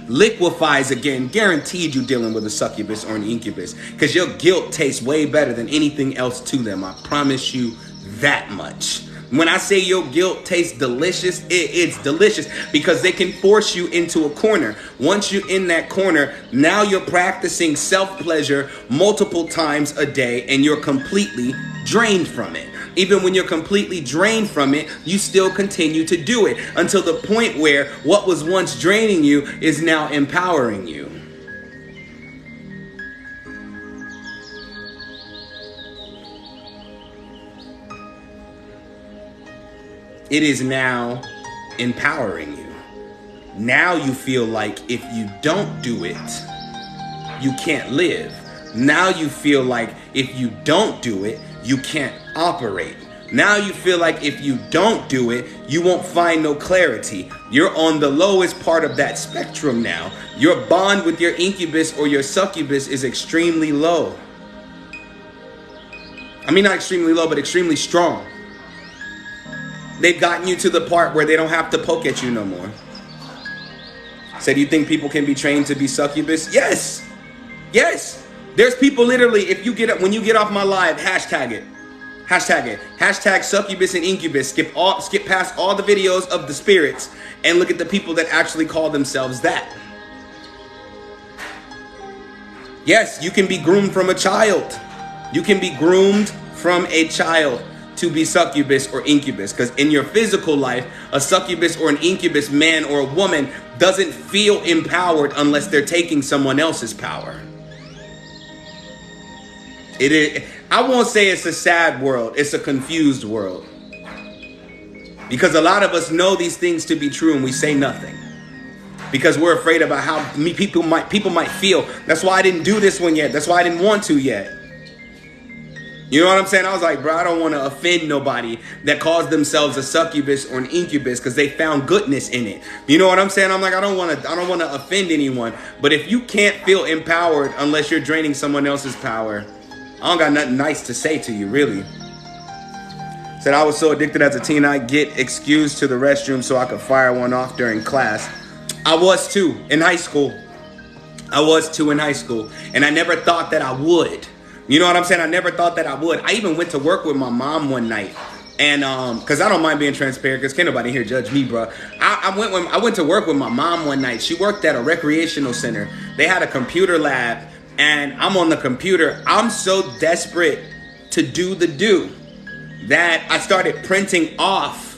liquefies again. Guaranteed you dealing with a succubus or an incubus, because your guilt tastes way better than anything else to them. I promise you that much. When I say your guilt tastes delicious, it's delicious because they can force you into a corner. Once you're in that corner, now you're practicing self-pleasure multiple times a day and you're completely drained from it. Even when you're completely drained from it, you still continue to do it until the point where what was once draining you is now empowering you. It is now empowering you. Now you feel like if you don't do it, you can't live. Now you feel like if you don't do it, you can't operate. Now you feel like if you don't do it, you won't find no clarity. You're on the lowest part of that spectrum now. Your bond with your incubus or your succubus is extremely low. I mean, not extremely low, but extremely strong. They've gotten you to the part where they don't have to poke at you no more. So do you think people can be trained to be succubus? Yes. Yes. There's people literally, if you get up, when you get off my live, hashtag it. Hashtag it. Hashtag succubus and incubus. Skip past all the videos of the spirits and look at the people that actually call themselves that. Yes, you can be groomed from a child. You can be groomed from a child to be succubus or incubus, because in your physical life, a succubus or an incubus man or a woman doesn't feel empowered unless they're taking someone else's power. It is, I won't say it's a sad world, it's a confused world. Because a lot of us know these things to be true and we say nothing. Because we're afraid about how people might feel. That's why I didn't do this one yet. That's why I didn't want to yet. You know what I'm saying? I was like, bro, I don't want to offend nobody that calls themselves a succubus or an incubus because they found goodness in it. You know what I'm saying? I'm like, I don't want to offend anyone. But if you can't feel empowered unless you're draining someone else's power, I don't got nothing nice to say to you, really. Said I was so addicted as a teen, I'd get excused to the restroom so I could fire one off during class. I was too in high school. And I never thought that I would. You know what I'm saying? I never thought that I would. I even went to work with my mom one night. And because I don't mind being transparent, because can't nobody here judge me, bro. I went to work with my mom one night. She worked at a recreational center. They had a computer lab, and I'm on the computer. I'm so desperate to do that I started printing off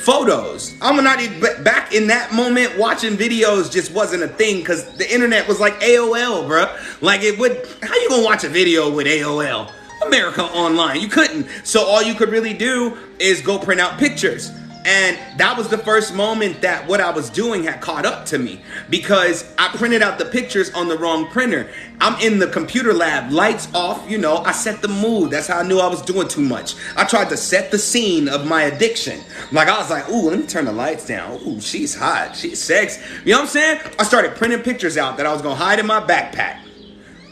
photos. I'm not even back in that moment. Watching videos just wasn't a thing because the internet was like AOL, bro. Like how you gonna watch a video with AOL? America Online. You couldn't. So all you could really do is go print out pictures. And that was the first moment that what I was doing had caught up to me, because I printed out the pictures on the wrong printer. I'm in the computer lab, lights off, I set the mood. That's how I knew I was doing too much. I tried to set the scene of my addiction. Like I was like, ooh, let me turn the lights down. Ooh, she's hot. She's sexy. You know what I'm saying? I started printing pictures out that I was going to hide in my backpack.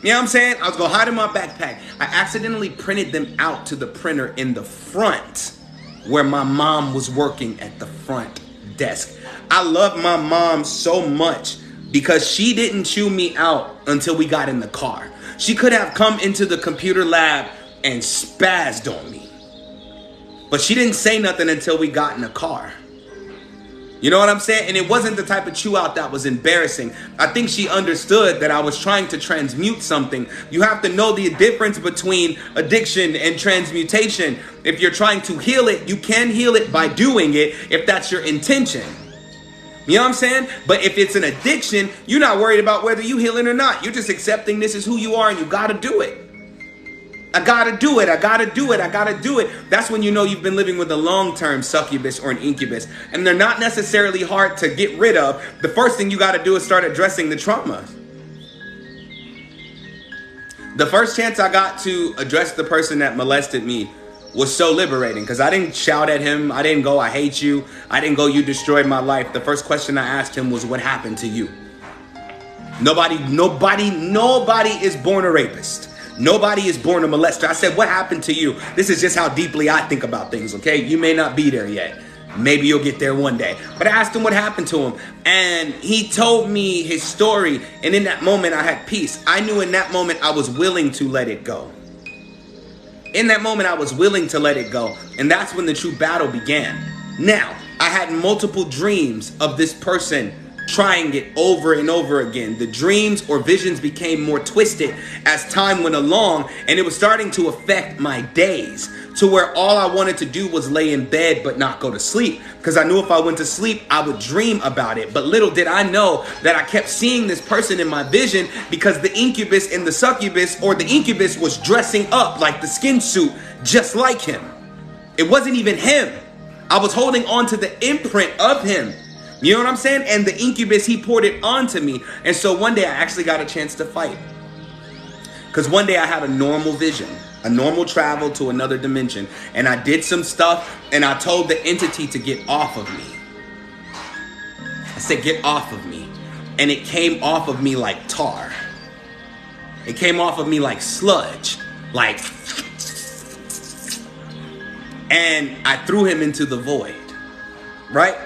You know what I'm saying? I was going to hide in my backpack. I accidentally printed them out to the printer in the front, where my mom was working at the front desk. I love my mom so much because she didn't chew me out until we got in the car. She could have come into the computer lab and spazzed on me, but she didn't say nothing until we got in the car. You know what I'm saying? And it wasn't the type of chew out that was embarrassing. I think she understood that I was trying to transmute something. You have to know the difference between addiction and transmutation. If you're trying to heal it, you can heal it by doing it if that's your intention. You know what I'm saying? But if it's an addiction, you're not worried about whether you heal it or not. You're just accepting this is who you are and you got to do it. I gotta do it. That's when you know you've been living with a long-term succubus or an incubus. And they're not necessarily hard to get rid of. The first thing you gotta do is start addressing the trauma. The first chance I got to address the person that molested me was so liberating, because I didn't shout at him. I didn't go, I hate you. I didn't go, you destroyed my life. The first question I asked him was, what happened to you? Nobody is born a rapist. Nobody is born a molester. I said, what happened to you? This is just how deeply I think about things, okay? You may not be there yet. Maybe you'll get there one day. But I asked him what happened to him. And he told me his story. And in that moment, I had peace. I knew in that moment I was willing to let it go. In that moment, I was willing to let it go. And that's when the true battle began. Now, I had multiple dreams of this person trying it over and over again. The dreams or visions became more twisted as time went along, and it was starting to affect my days, to where all I wanted to do was lay in bed but not go to sleep, because I knew if I went to sleep I would dream about it. But little did I know that I kept seeing this person in my vision because the incubus and the succubus, or the incubus, was dressing up like the skin suit just like him. It wasn't even him. I was holding on to the imprint of him. You know what I'm saying? And the incubus, he poured it onto me. And so one day I actually got a chance to fight. Because one day I had a normal vision, a normal travel to another dimension. And I did some stuff and I told the entity to get off of me. I said, get off of me. And it came off of me like tar. It came off of me like sludge. Like, and I threw him into the void. Right?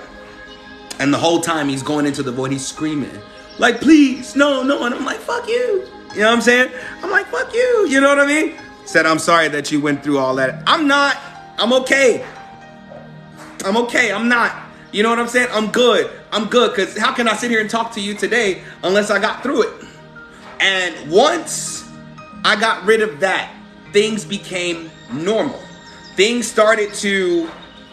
And the whole time he's going into the void, he's screaming, like, please, no, no. And I'm like, fuck you. You know what I'm saying? I'm like, fuck you. You know what I mean? Said, I'm sorry that you went through all that. I'm not. I'm okay. I'm okay. I'm not. You know what I'm saying? I'm good. I'm good. Because how can I sit here and talk to you today unless I got through it? And once I got rid of that, things became normal. Things started to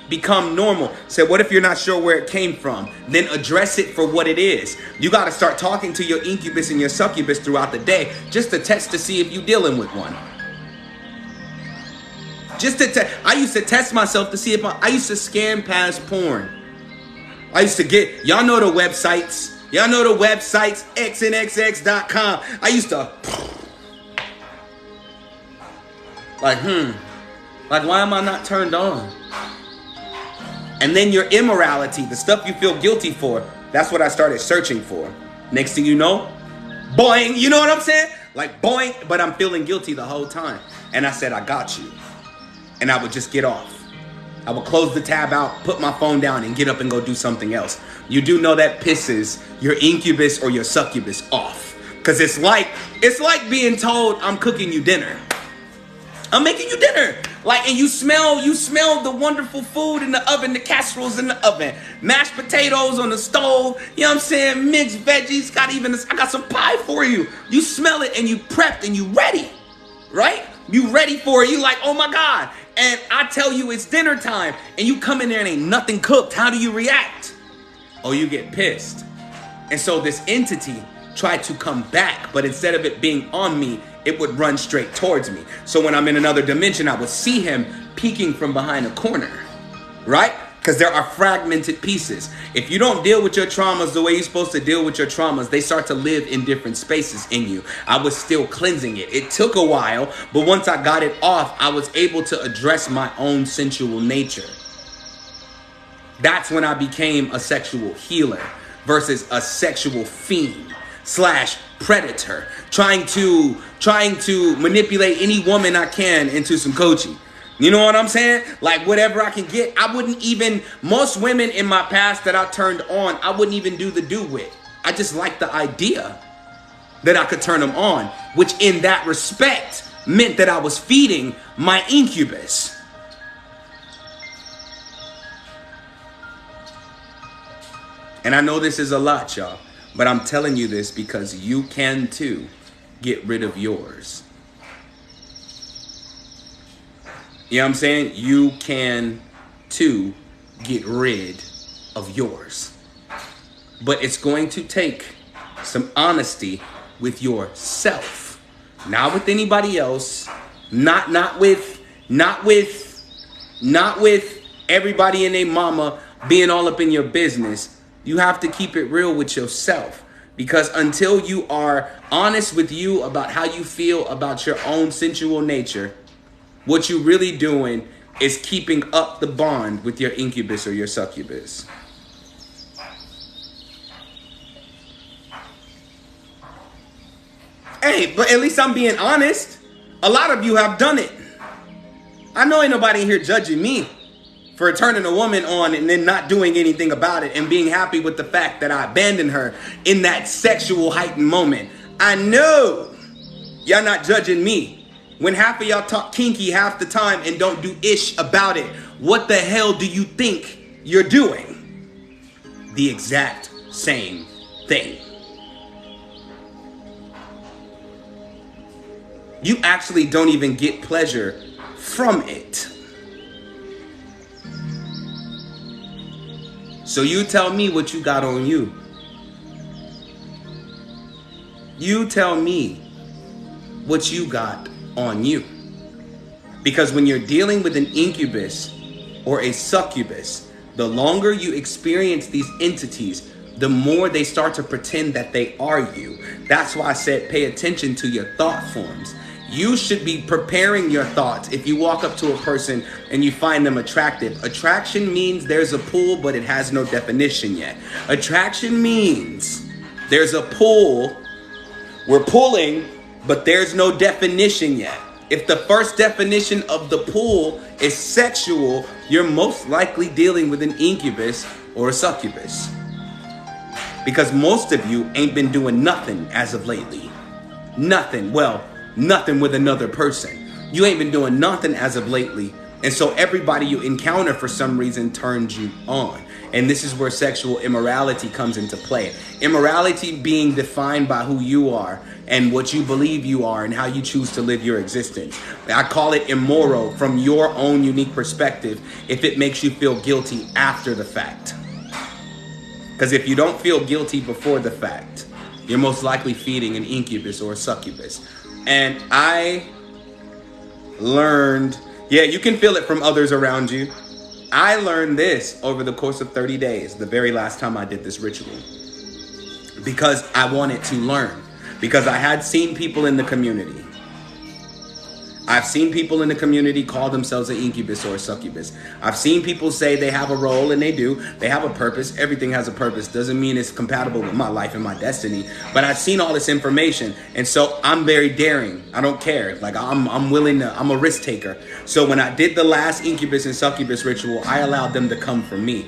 become normal. Said, what if you're not sure where it came from? Then address it for what it is. You got to start talking to your incubus and your succubus throughout the day just to test to see if you're dealing with one. Just to test. I used to test myself to see if I used to scan past porn. I used to get, y'all know the websites. Y'all know the websites, xnxx.com. I used to, like, like, why am I not turned on? And then your immorality, the stuff you feel guilty for, that's what I started searching for. Next thing you know, boing, you know what I'm saying? Like boing, but I'm feeling guilty the whole time. And I said, I got you. And I would just get off. I would close the tab out, put my phone down, and get up and go do something else. You do know that pisses your incubus or your succubus off. Because it's like being told, I'm cooking you dinner. I'm making you dinner. Like, and you smell the wonderful food in the oven, the casseroles in the oven, mashed potatoes on the stove, you know what I'm saying? Mixed veggies, I got some pie for you. You smell it and you prepped and you ready, right? You ready for it. You like, oh my God. And I tell you it's dinner time and you come in there and ain't nothing cooked. How do you react? Oh, you get pissed. And so this entity tried to come back, but instead of it being on me, it would run straight towards me. So when I'm in another dimension, I would see him peeking from behind a corner, right? Because there are fragmented pieces. If you don't deal with your traumas the way you're supposed to deal with your traumas, they start to live in different spaces in you. I was still cleansing it. It took a while, but once I got it off, I was able to address my own sensual nature. That's when I became a sexual healer versus a sexual fiend / predator, trying to manipulate any woman I can into some coaching. You know what I'm saying? Like whatever I can get. I wouldn't even, most women in my past that I turned on, I wouldn't even do the do with. I just liked the idea that I could turn them on, which in that respect meant that I was feeding my incubus. And I know this is a lot, y'all. But I'm telling you this because you can too get rid of yours. You know what I'm saying? You can too get rid of yours. But it's going to take some honesty with yourself. Not with anybody else. Not with everybody and their mama being all up in your business. You have to keep it real with yourself, because until you are honest with you about how you feel about your own sensual nature, what you're really doing is keeping up the bond with your incubus or your succubus. Hey, but at least I'm being honest. A lot of you have done it. I know ain't nobody here judging me for turning a woman on and then not doing anything about it and being happy with the fact that I abandoned her in that sexual heightened moment. I know y'all not judging me. When half of y'all talk kinky half the time and don't do ish about it, what the hell do you think you're doing? The exact same thing. You actually don't even get pleasure from it. So you tell me what you got on you. You tell me what you got on you. Because when you're dealing with an incubus or a succubus, the longer you experience these entities, the more they start to pretend that they are you. That's why I said pay attention to your thought forms. You should be preparing your thoughts if you walk up to a person and you find them attractive. Attraction means there's a pull, but it has no definition yet. Attraction means there's a pull, we're pulling, but there's no definition yet. If the first definition of the pull is sexual, you're most likely dealing with an incubus or a succubus. Because most of you ain't been doing nothing as of lately. Nothing. Well, nothing with another person. You ain't been doing nothing as of lately. And so everybody you encounter for some reason turns you on. And this is where sexual immorality comes into play. Immorality being defined by who you are and what you believe you are and how you choose to live your existence. I call it immoral from your own unique perspective if it makes you feel guilty after the fact. Because if you don't feel guilty before the fact, you're most likely feeding an incubus or a succubus. And I learned, yeah, you can feel it from others around you. I learned this over the course of 30 days, the very last time I did this ritual. Because I wanted to learn. Because I had seen people in the community. I've seen people in the community call themselves an incubus or a succubus. I've seen people say they have a role, and they do. They have a purpose. Everything has a purpose. Doesn't mean it's compatible with my life and my destiny. But I've seen all this information, and so I'm very daring. I don't care. Like I'm willing to. I'm a risk taker. So when I did the last incubus and succubus ritual, I allowed them to come for me.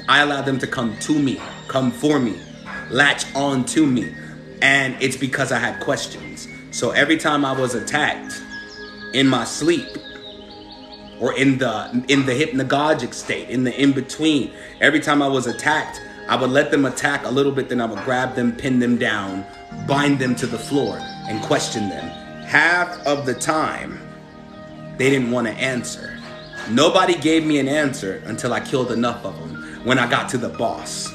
I allowed them to come to me, come for me, latch on to me, and it's because I had questions. So every time I was attacked in my sleep or in the hypnagogic state, in the in-between, every time I was attacked, I would let them attack a little bit, then I would grab them, pin them down, bind them to the floor, and question them. Half of the time, they didn't want to answer. Nobody gave me an answer until I killed enough of them when I got to the boss.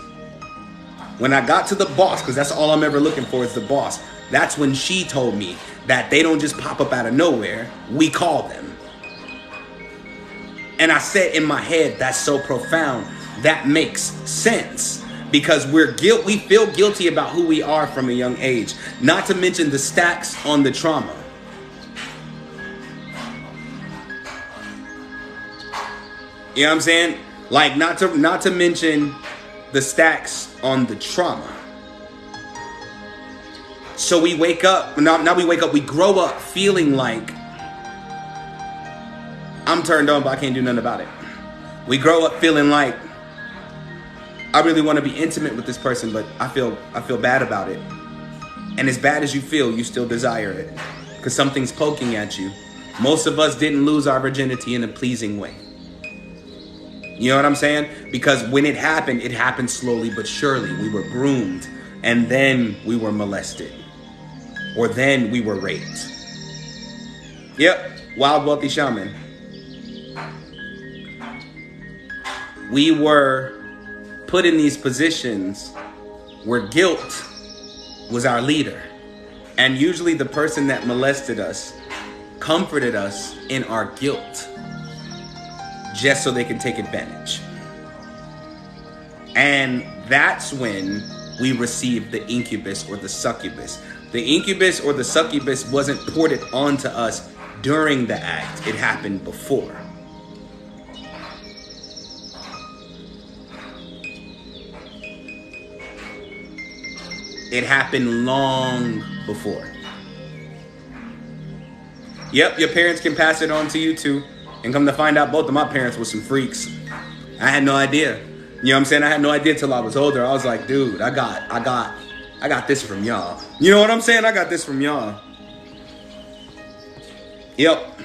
When I got to the boss, because that's all I'm ever looking for is the boss. That's when she told me that they don't just pop up out of nowhere. We call them. And I said in my head, that's so profound. That makes sense. Because we feel guilty about who we are from a young age. Not to mention the stacks on the trauma. You know what I'm saying? Like not to mention the stacks on the trauma. So we wake up, now we wake up, we grow up feeling like I'm turned on, but I can't do nothing about it. We grow up feeling like I really want to be intimate with this person, but I feel bad about it. And as bad as you feel, you still desire it because something's poking at you. Most of us didn't lose our virginity in a pleasing way. You know what I'm saying? Because when it happened slowly but surely. We were groomed, and then we were molested. Or then we were raped. Yep, wild, wealthy shaman. We were put in these positions where guilt was our leader. And usually the person that molested us comforted us in our guilt just so they can take advantage. And that's when we received the incubus or the succubus. The incubus or the succubus wasn't ported onto us during the act. It happened before. It happened long before. Yep, your parents can pass it on to you too. And come to find out, both of my parents were some freaks. I had no idea. You know what I'm saying? I had no idea till I was older. I was like, dude, I got this from y'all. You know what I'm saying? I got this from y'all. Yep.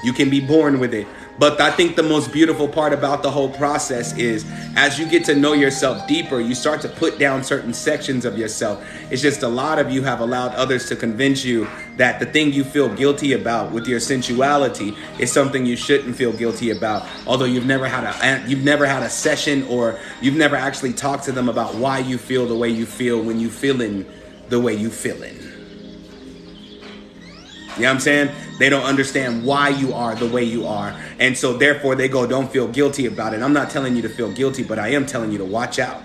You can be born with it. But I think the most beautiful part about the whole process is as you get to know yourself deeper, you start to put down certain sections of yourself. It's just a lot of you have allowed others to convince you that the thing you feel guilty about with your sensuality is something you shouldn't feel guilty about. Although you've never had a session, or you've never actually talked to them about why you feel the way you feel when you feeling the way you feeling. You know what I'm saying? They don't understand why you are the way you are. And so therefore they go, don't feel guilty about it. I'm not telling you to feel guilty, but I am telling you to watch out.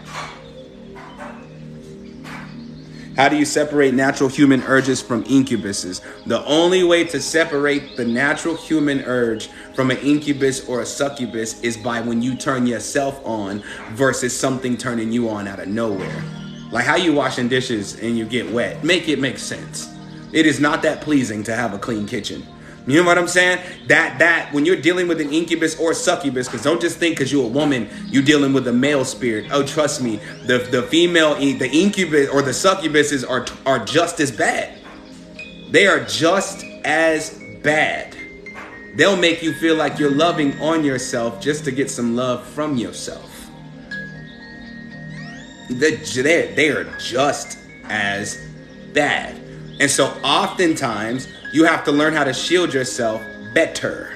How do you separate natural human urges from incubuses? The only way to separate the natural human urge from an incubus or a succubus is by when you turn yourself on versus something turning you on out of nowhere. Like how you washing dishes and you get wet. Make it make sense. It is not that pleasing to have a clean kitchen. You know what I'm saying? That when you're dealing with an incubus or succubus, because don't just think because you're a woman, you're dealing with a male spirit. Oh, trust me, the female, the incubus or the succubuses are just as bad. They are just as bad. They'll make you feel like you're loving on yourself just to get some love from yourself. They are just as bad. And so oftentimes you have to learn how to shield yourself better.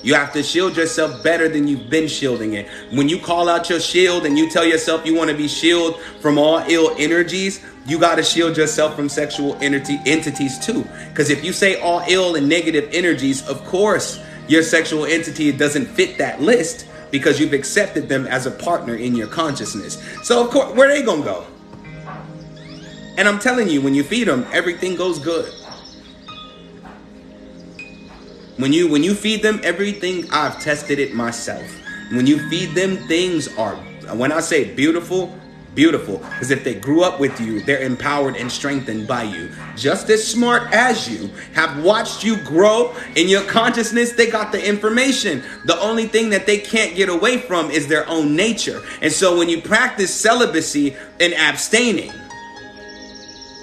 You have to shield yourself better than you've been shielding it. When you call out your shield and you tell yourself you want to be shielded from all ill energies, you got to shield yourself from sexual entities too. Because if you say all ill and negative energies, of course, your sexual entity doesn't fit that list because you've accepted them as a partner in your consciousness. So of course, where are they going to go? And I'm telling you, when you feed them, everything goes good. When you feed them everything, I've tested it myself. When you feed them, things are, when I say beautiful, beautiful. Because if they grew up with you, they're empowered and strengthened by you. Just as smart as you, have watched you grow in your consciousness, they got the information. The only thing that they can't get away from is their own nature. And so when you practice celibacy and abstaining,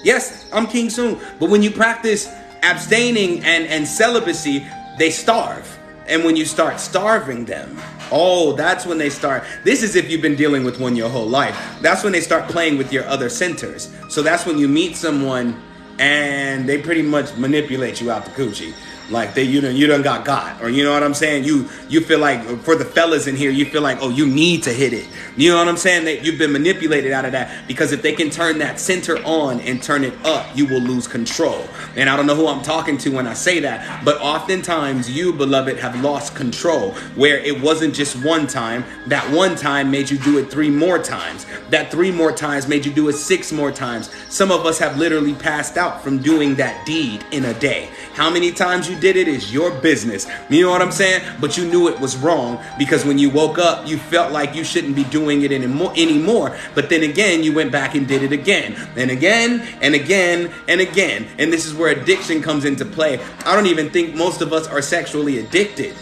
yes, I'm King Soon. But when you practice abstaining and celibacy, they starve. And when you start starving them, oh, that's when they start. This is if you've been dealing with one your whole life. That's when they start playing with your other centers. So that's when you meet someone and they pretty much manipulate you out the coochie. Like you done got, or you know what I'm saying? You feel like, for the fellas in here, you feel like, oh, you need to hit it. You know what I'm saying? That you've been manipulated out of that, because if they can turn that center on and turn it up, you will lose control. And I don't know who I'm talking to when I say that, but oftentimes you, beloved, have lost control, where it wasn't just one time. That one time made you do it 3 more times. That 3 more times made you do it 6 more times. Some of us have literally passed out from doing that deed in a day. How many times you did it is your business. You know what I'm saying? But you knew it was wrong, because when you woke up, you felt like you shouldn't be doing it anymore. But then again, you went back and did it again and again and again and again. And this is where addiction comes into play. I don't even think most of us are sexually addicted.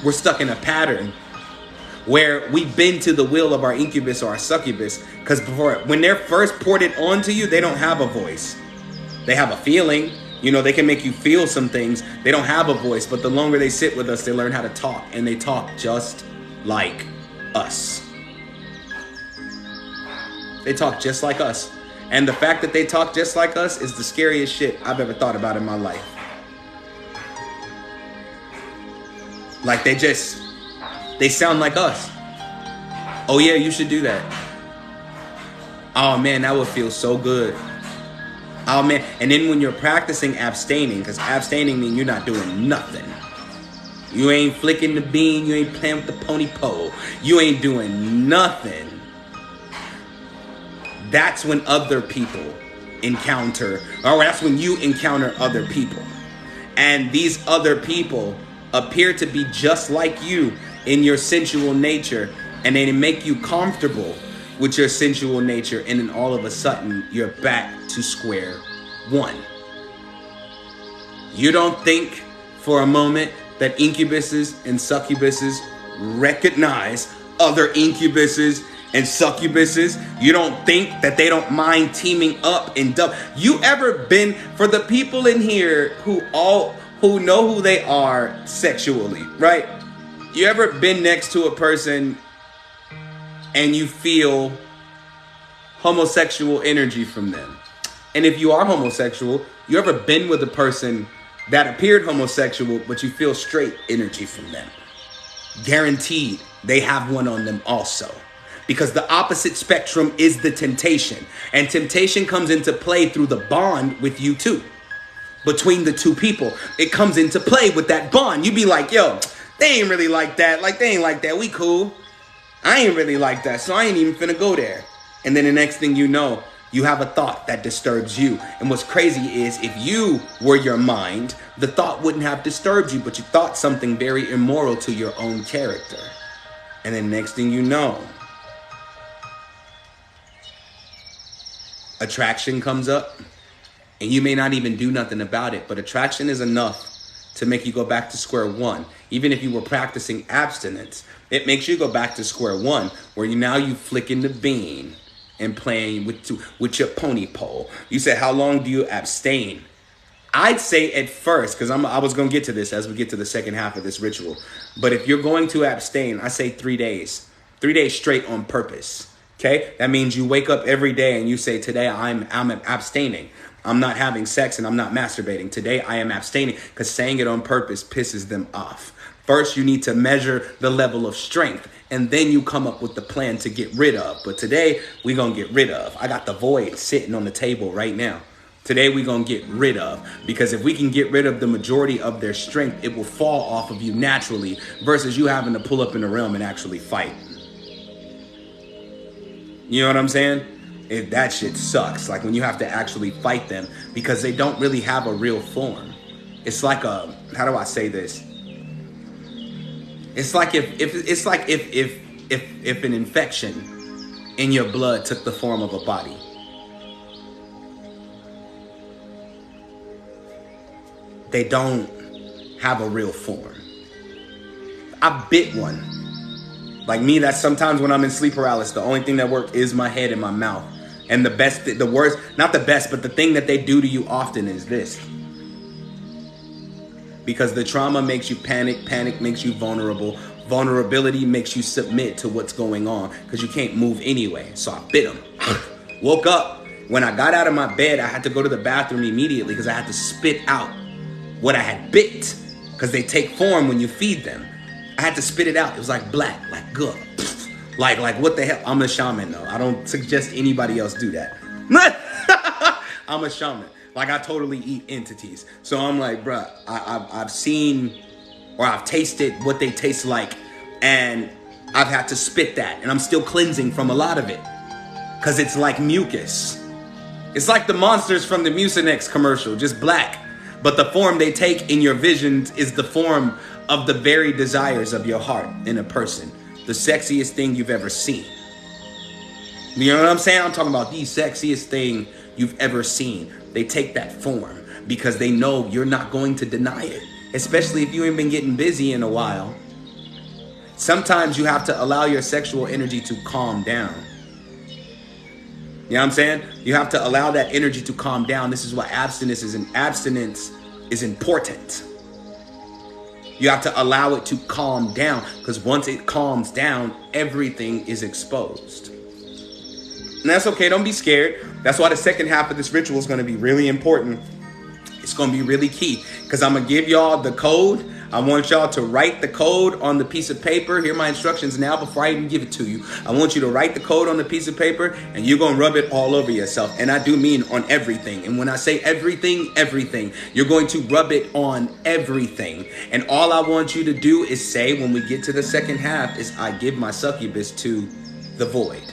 We're stuck in a pattern where we've been to the will of our incubus or our succubus, because when they're first ported onto you, they don't have a voice. They have a feeling. You know, they can make you feel some things. They don't have a voice, but the longer they sit with us, they learn how to talk, and they talk just like us. They talk just like us. And the fact that they talk just like us is the scariest shit I've ever thought about in my life. Like they sound like us. Oh yeah, you should do that. Oh man, that would feel so good. Oh man, and then when you're practicing abstaining, because abstaining means you're not doing nothing. You ain't flicking the bean, you ain't playing with the pony pole, you ain't doing nothing. That's when other people encounter, or that's when you encounter other people. And these other people appear to be just like you in your sensual nature, and they make you comfortable with your sensual nature, and then all of a sudden you're back to square one. You don't think for a moment that incubuses and succubuses recognize other incubuses and succubuses? You don't think that they don't mind teaming up and You ever been, for the people in here who know who they are sexually, right? You ever been next to a person and you feel homosexual energy from them? And if you are homosexual, you ever been with a person that appeared homosexual, but you feel straight energy from them? Guaranteed they have one on them also. Because the opposite spectrum is the temptation. And temptation comes into play through the bond with you too. between the two people. It comes into play with that bond. You be like, yo, they ain't really like that. Like, they ain't like that. We cool. I ain't really like that, so I ain't even finna go there. And then the next thing you know, you have a thought that disturbs you. And what's crazy is if you were your mind, the thought wouldn't have disturbed you, but you thought something very immoral to your own character. And then next thing you know, attraction comes up, and you may not even do nothing about it, but attraction is enough to make you go back to square one. Even if you were practicing abstinence, it makes you go back to square one, where now you flicking the bean and playing with your pony pole. You said, how long do you abstain? I'd say at first, because I was going to get to this as we get to the second half of this ritual, but if you're going to abstain, I say 3 days. 3 days straight on purpose. Okay? That means you wake up every day and you say, today I'm abstaining. I'm not having sex and I'm not masturbating. Today I am abstaining, because saying it on purpose pisses them off. First, you need to measure the level of strength, and then you come up with the plan to get rid of. But today, we're going to get rid of. I got the void sitting on the table right now. Today, we're going to get rid of. Because if we can get rid of the majority of their strength, it will fall off of you naturally, versus you having to pull up in the realm and actually fight. You know what I'm saying? That shit sucks. Like when you have to actually fight them, because they don't really have a real form. It's like how do I say this? It's like if an infection in your blood took the form of a body. They don't have a real form. I bit one. Like me, that's sometimes when I'm in sleep paralysis, the only thing that works is my head and my mouth. And the worst, not the best, but the thing that they do to you often is this. Because the trauma makes you panic. Panic makes you vulnerable. Vulnerability makes you submit to what's going on, because you can't move anyway. So I bit him. Woke up. When I got out of my bed, I had to go to the bathroom immediately, because I had to spit out what I had bit, because they take form when you feed them. I had to spit it out. It was like black, like good. Like what the hell? I'm a shaman though. I don't suggest anybody else do that. I'm a shaman. Like I totally eat entities. So I'm like, bruh, I've seen or I've tasted what they taste like, and I've had to spit that, and I'm still cleansing from a lot of it, because it's like mucus. It's like the monsters from the Mucinex commercial, just black. But the form they take in your visions is the form of the very desires of your heart in a person. The sexiest thing you've ever seen. You know what I'm saying? I'm talking about the sexiest thing you've ever seen. They take that form because they know you're not going to deny it. Especially if you ain't been getting busy in a while. Sometimes you have to allow your sexual energy to calm down. You know what I'm saying? You have to allow that energy to calm down. This is why abstinence is important. You have to allow it to calm down, because once it calms down, everything is exposed. And that's okay. Don't be scared. That's why the second half of this ritual is going to be really important. It's going to be really key, because I'm going to give y'all the code. I want y'all to write the code on the piece of paper. Here are my instructions now before I even give it to you. I want you to write the code on the piece of paper, and you're going to rub it all over yourself. And I do mean on everything. And when I say everything, you're going to rub it on everything. And all I want you to do is say, when we get to the second half, is I give my succubus to the void.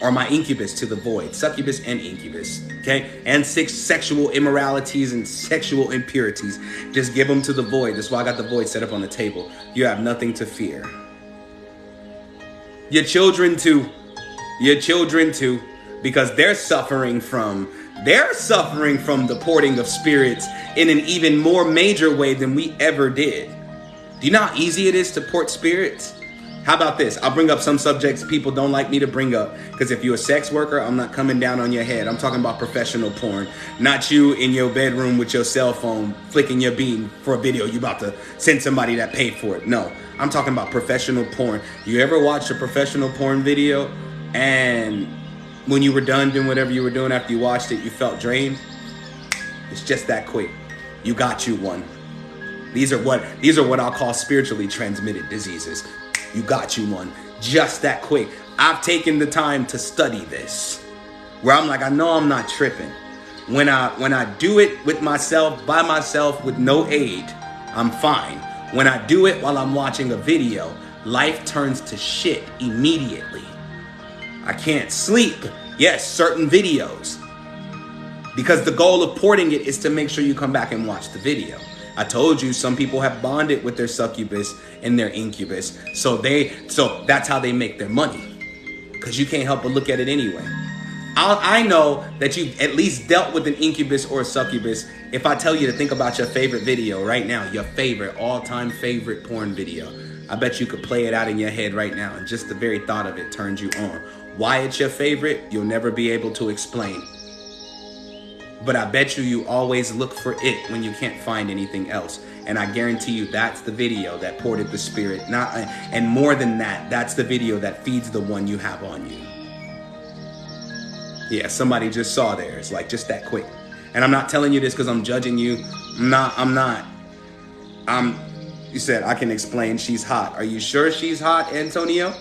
Or my incubus to the void. Succubus and incubus. Okay? And 6 sexual immoralities and sexual impurities. Just give them to the void. That's why I got the void set up on the table. You have nothing to fear. Your children too. Because they're suffering from the porting of spirits in an even more major way than we ever did. Do you know how easy it is to port spirits? How about this? I'll bring up some subjects people don't like me to bring up, because if you're a sex worker, I'm not coming down on your head. I'm talking about professional porn, not you in your bedroom with your cell phone flicking your bean for a video you about to send somebody that paid for it. No, I'm talking about professional porn. You ever watch a professional porn video and when you were done doing whatever you were doing after you watched it, you felt drained? It's just that quick. You got you one. These are what I'll call spiritually transmitted diseases. You got you one. Just that quick. I've taken the time to study this, where I'm like, I know I'm not tripping. When I do it with myself, by myself, with no aid, I'm fine. When I do it while I'm watching a video, life turns to shit immediately. I can't sleep. Yes, certain videos. Because the goal of porting it is to make sure you come back and watch the video. I told you some people have bonded with their succubus and their incubus. So that's how they make their money. Because you can't help but look at it anyway. I know that you've at least dealt with an incubus or a succubus if I tell you to think about your favorite video right now, your favorite, all-time favorite porn video. I bet you could play it out in your head right now, and just the very thought of it turns you on. Why it's your favorite, you'll never be able to explain. But I bet you always look for it when you can't find anything else. And I guarantee you that's the video that ported the spirit. And more than that, that's the video that feeds the one you have on you. Yeah, somebody just saw theirs, like just that quick. And I'm not telling you this because I'm judging you. I'm not. You said I can explain she's hot. Are you sure she's hot, Antonio?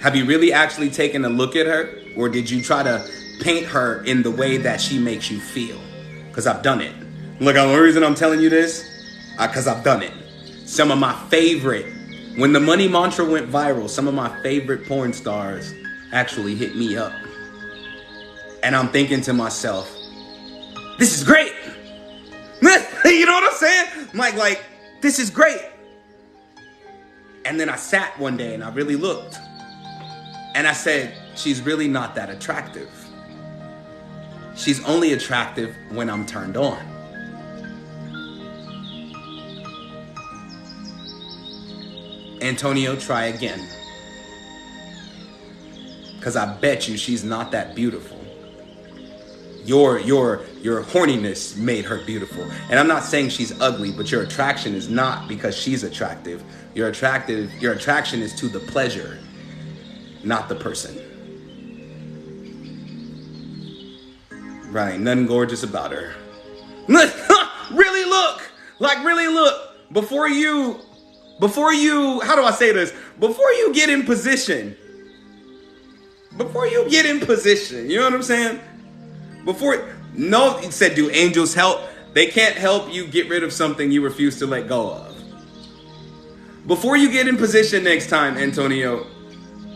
Have you really actually taken a look at her? Or did you try to paint her in the way that she makes you feel? Because I've done it. Look, the only reason I'm telling you this, because I've done it. Some of my favorite, when the money mantra went viral, some of my favorite porn stars actually hit me up. And I'm thinking to myself, this is great. You know what I'm saying? I'm like, this is great. And then I sat one day and I really looked. And I said, she's really not that attractive. She's only attractive when I'm turned on. Antonio, try again. Because I bet you she's not that beautiful. Your horniness made her beautiful. And I'm not saying she's ugly, but your attraction is not because she's attractive. Your attraction is to the pleasure, not the person. Right, nothing gorgeous about her. Really look. Like really look. Before you, how do I say this? Before you get in position. You know what I'm saying? It said, do angels help? They can't help you get rid of something you refuse to let go of. Before you get in position next time, Antonio,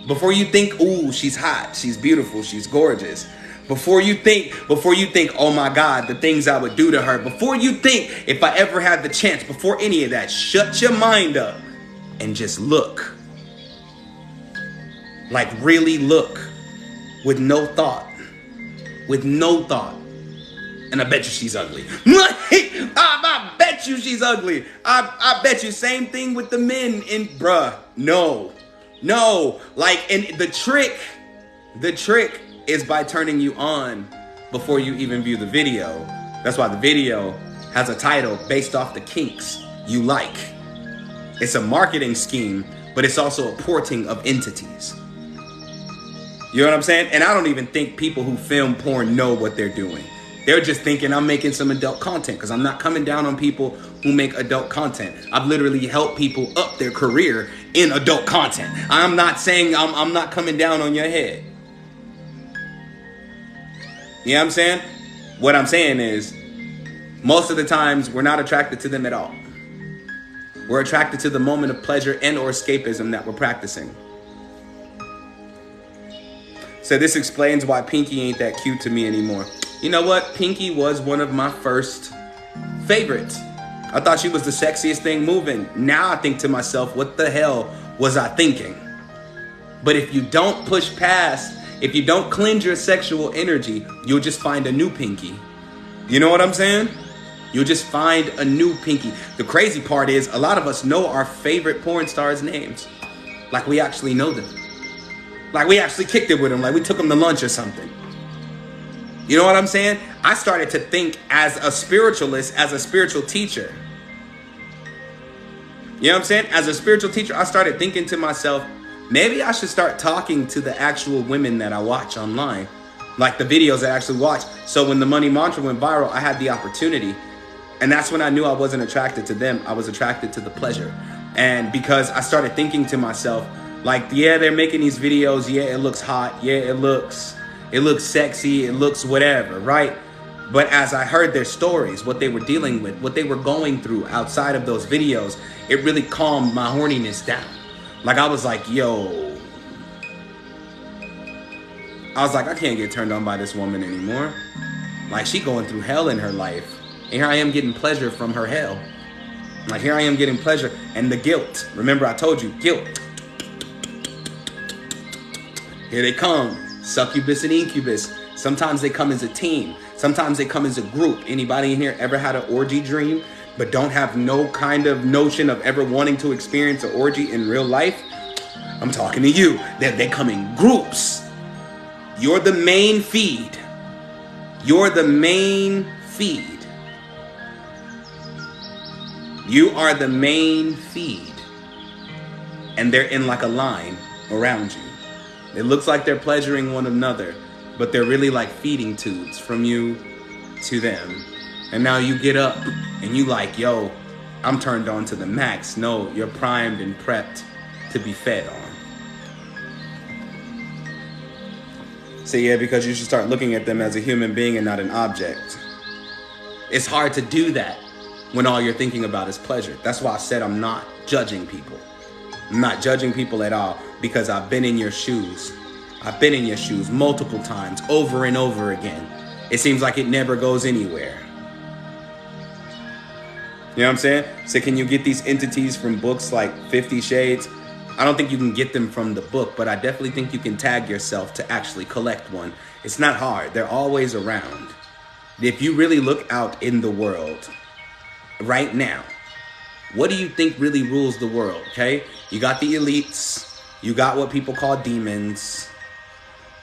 before you think, ooh, she's hot, she's beautiful, she's gorgeous. Before you think, oh my God, the things I would do to her. Before you think, if I ever had the chance, before any of that, shut your mind up and just look. Like really look with no thought. And I bet you she's ugly. I bet you she's ugly. I bet you same thing with the men in bruh. No. Like, and the trick is by turning you on before you even view the video. That's why the video has a title based off the kinks you like. It's a marketing scheme, but it's also a porting of entities. You know what I'm saying? And I don't even think people who film porn know what they're doing. They're just thinking I'm making some adult content, because I'm not coming down on people who make adult content. I've literally helped people up their career in adult content. I'm not saying I'm not coming down on your head. You know what I'm saying? What I'm saying is, most of the times we're not attracted to them at all. We're attracted to the moment of pleasure and or escapism that we're practicing. So this explains why Pinky ain't that cute to me anymore. You know what? Pinky was one of my first favorites. I thought she was the sexiest thing moving. Now I think to myself, what the hell was I thinking? But if you don't push past, if you don't cleanse your sexual energy, you'll just find a new Pinky. You know what I'm saying? You'll just find a new Pinky. The crazy part is, a lot of us know our favorite porn stars' names. Like we actually know them. Like we actually kicked it with them. Like we took them to lunch or something. You know what I'm saying? I started to think as a spiritualist, as a spiritual teacher. You know what I'm saying? As a spiritual teacher, I started thinking to myself, maybe I should start talking to the actual women that I watch online. Like the videos I actually watch. So when the money mantra went viral, I had the opportunity. And that's when I knew I wasn't attracted to them. I was attracted to the pleasure. And because I started thinking to myself, like, yeah, they're making these videos. Yeah, it looks hot. Yeah, it looks It looks sexy. It looks whatever, right? But as I heard their stories, what they were dealing with, what they were going through outside of those videos, it really calmed my horniness down. Like, I was like, yo. I was like, I can't get turned on by this woman anymore. Like, she going through hell in her life. And here I am getting pleasure from her hell. Like, here I am getting pleasure. And the guilt. Remember, I told you, guilt. Here they come. Succubus and Incubus. Sometimes they come as a team. Sometimes they come as a group. Anybody in here ever had an orgy dream but don't have no kind of notion of ever wanting to experience an orgy in real life? I'm talking to you. They come in groups. You're the main feed. You're the main feed. You are the main feed. And they're in like a line around you. It looks like they're pleasuring one another, but they're really like feeding tubes from you to them. And now you get up and you like, yo, I'm turned on to the max. No, you're primed and prepped to be fed on. So yeah, because you should start looking at them as a human being and not an object. It's hard to do that when all you're thinking about is pleasure. That's why I said I'm not judging people. I'm not judging people at all, because I've been in your shoes. I've been in your shoes multiple times, over and over again. It seems like it never goes anywhere. You know what I'm saying? So can you get these entities from books like 50 Shades? I don't think you can get them from the book, but I definitely think you can tag yourself to actually collect one. It's not hard. They're always around. If you really look out in the world right now, what do you think really rules the world, okay? You got the elites. You got what people call demons.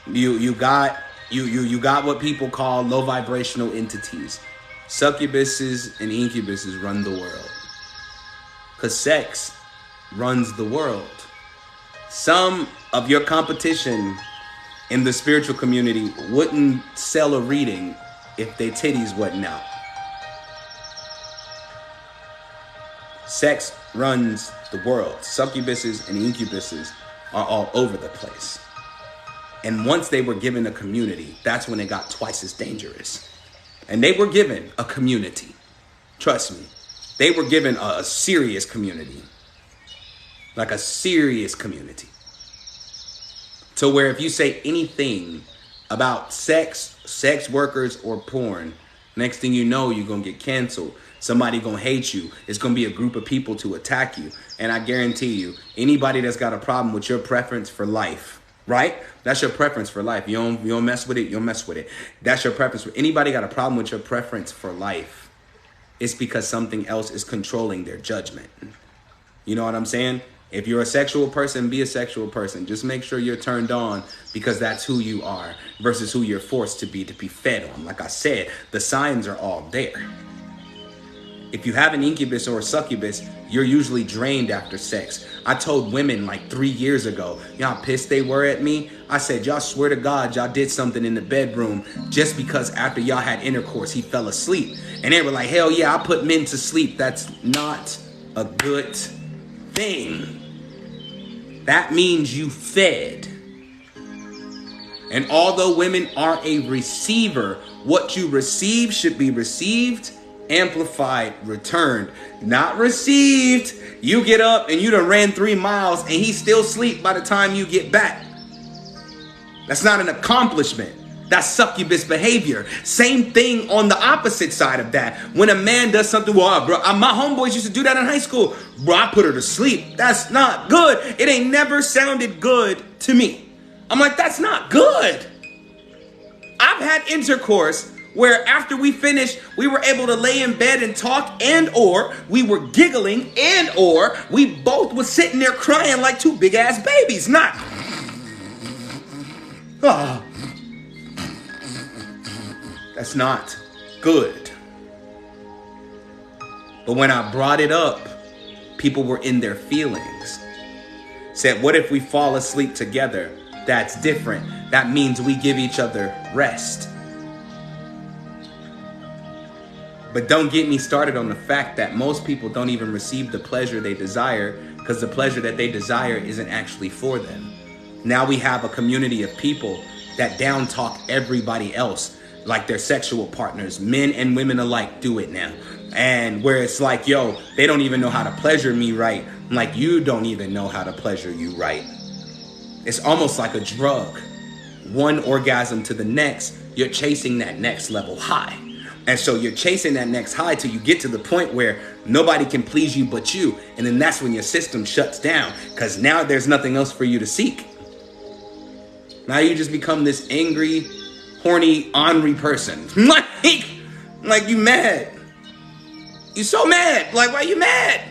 You got what people call low vibrational entities. Succubuses and incubuses run the world. Because sex runs the world. Some of your competition in the spiritual community wouldn't sell a reading if their titties wasn't out. Sex runs the world. Succubuses and incubuses are all over the place. And once they were given a community, that's when it got twice as dangerous. And they were given a community. Trust me. They were given a serious community. Like a serious community. To where if you say anything about sex workers, or porn, next thing you know, you're going to get canceled. Somebody going to hate you. It's going to be a group of people to attack you. And I guarantee you, anybody that's got a problem with your preference for life, right? That's your preference for life. You don't mess with it, you'll mess with it. That's your preference. For anybody got a problem with your preference for life, it's because something else is controlling their judgment. You know what I'm saying? If you're a sexual person, be a sexual person. Just make sure you're turned on because that's who you are versus who you're forced to be fed on. Like I said, the signs are all there. If you have an incubus or a succubus, you're usually drained after sex. I told women like 3 years ago, y'all pissed they were at me. I said, y'all swear to God, y'all did something in the bedroom just because after y'all had intercourse, he fell asleep. And they were like, hell yeah, I put men to sleep. That's not a good thing. That means you fed. And although women are a receiver, what you receive should be received, amplified, returned. Not received. You get up and you done ran 3 miles and he still asleep by the time you get back. That's not an accomplishment. That's succubus behavior. Same thing on the opposite side of that. When a man does something, well, bro, my homeboys used to do that in high school. Bro, I put her to sleep. That's not good. It ain't never sounded good to me. I'm like, that's not good. I've had intercourse where after we finished, we were able to lay in bed and talk, and or we were giggling, and or we both was sitting there crying like 2 big ass babies. Not, oh. That's not good. But when I brought it up, people were in their feelings. Said, what if we fall asleep together? That's different. That means we give each other rest. But don't get me started on the fact that most people don't even receive the pleasure they desire because the pleasure that they desire isn't actually for them. Now we have a community of people that down talk everybody else like their sexual partners. Men and women alike do it now. And where it's like, yo, they don't even know how to pleasure me right. I'm like, you don't even know how to pleasure you right. It's almost like a drug. One orgasm to the next, you're chasing that next level high. And so you're chasing that next high till you get to the point where nobody can please you but you. And then that's when your system shuts down, because now there's nothing else for you to seek. Now you just become this angry, horny, ornery person. like you mad. You so mad. Like, why you mad?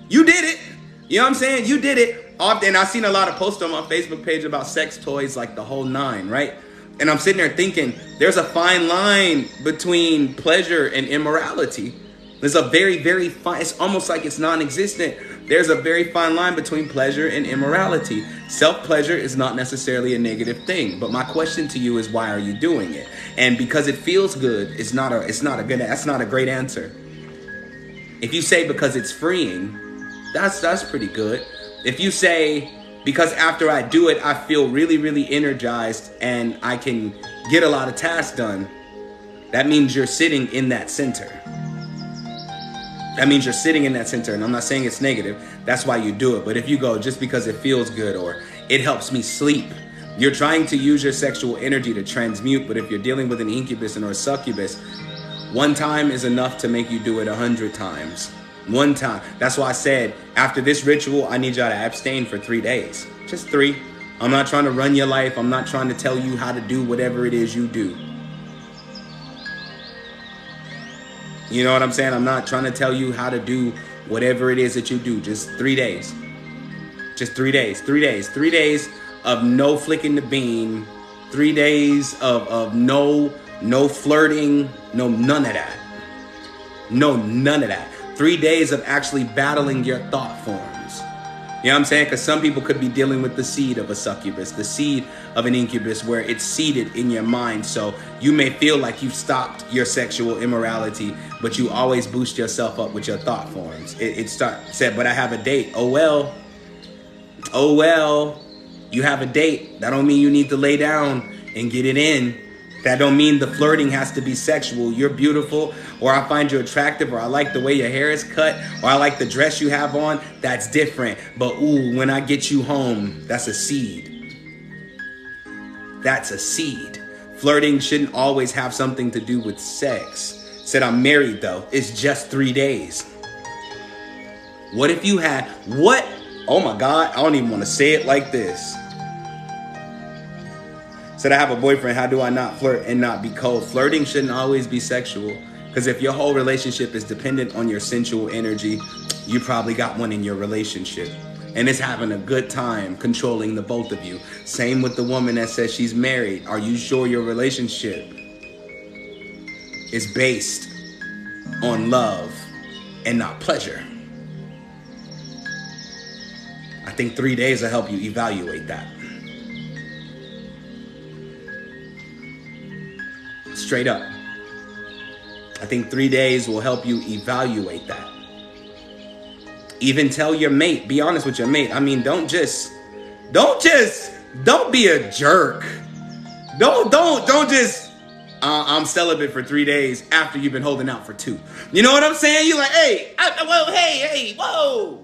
You did it. You know what I'm saying? You did it. Often I've seen a lot of posts on my Facebook page about sex toys, like the whole nine, right? And I'm sitting there thinking, there's a fine line between pleasure and immorality. There's a very, very fine, it's almost like it's non-existent. There's a very fine line between pleasure and immorality. Self-pleasure is not necessarily a negative thing. But my question to you is, why are you doing it? And because it feels good, that's not a great answer. If you say because it's freeing, that's pretty good. If you say, because after I do it, I feel really, really energized and I can get a lot of tasks done, that means you're sitting in that center. That means you're sitting in that center. And I'm not saying it's negative. That's why you do it. But if you go just because it feels good or it helps me sleep, you're trying to use your sexual energy to transmute. But if you're dealing with an incubus or a succubus, one time is enough to make you do it 100 times. One time. That's why I said, after this ritual, I need y'all to abstain for 3 days. Just 3. I'm not trying to run your life. I'm not trying to tell you how to do whatever it is you do. You know what I'm saying? I'm not trying to tell you how to do whatever it is that you do. Just 3 days. Just 3 days. 3 days. 3 days of no flicking the bean. 3 days of no flirting. No, none of that. No, none of that. 3 days of actually battling your thought forms. You know what I'm saying? Because some people could be dealing with the seed of a succubus, the seed of an incubus, where it's seeded in your mind. So you may feel like you've stopped your sexual immorality, but you always boost yourself up with your thought forms. It said, but I have a date. Oh, well. Oh, well. You have a date. That don't mean you need to lay down and get it in. That don't mean the flirting has to be sexual. You're beautiful, or I find you attractive, or I like the way your hair is cut, or I like the dress you have on. That's different. But ooh, when I get you home, that's a seed. That's a seed. Flirting shouldn't always have something to do with sex. Said I'm married though. It's just 3 days. What if you had, what? Oh my God, I don't even want to say it like this. Said I have a boyfriend, how do I not flirt and not be cold? Flirting shouldn't always be sexual. Because if your whole relationship is dependent on your sensual energy, you probably got one in your relationship. And it's having a good time controlling the both of you. Same with the woman that says she's married. Are you sure your relationship is based on love and not pleasure? I think 3 days will help you evaluate that. Straight up. I think 3 days will help you evaluate that. Even tell your mate, be honest with your mate. I mean, don't be a jerk. Don't just, I'm celibate for 3 days after you've been holding out for 2. You know what I'm saying? You're like, hey, whoa.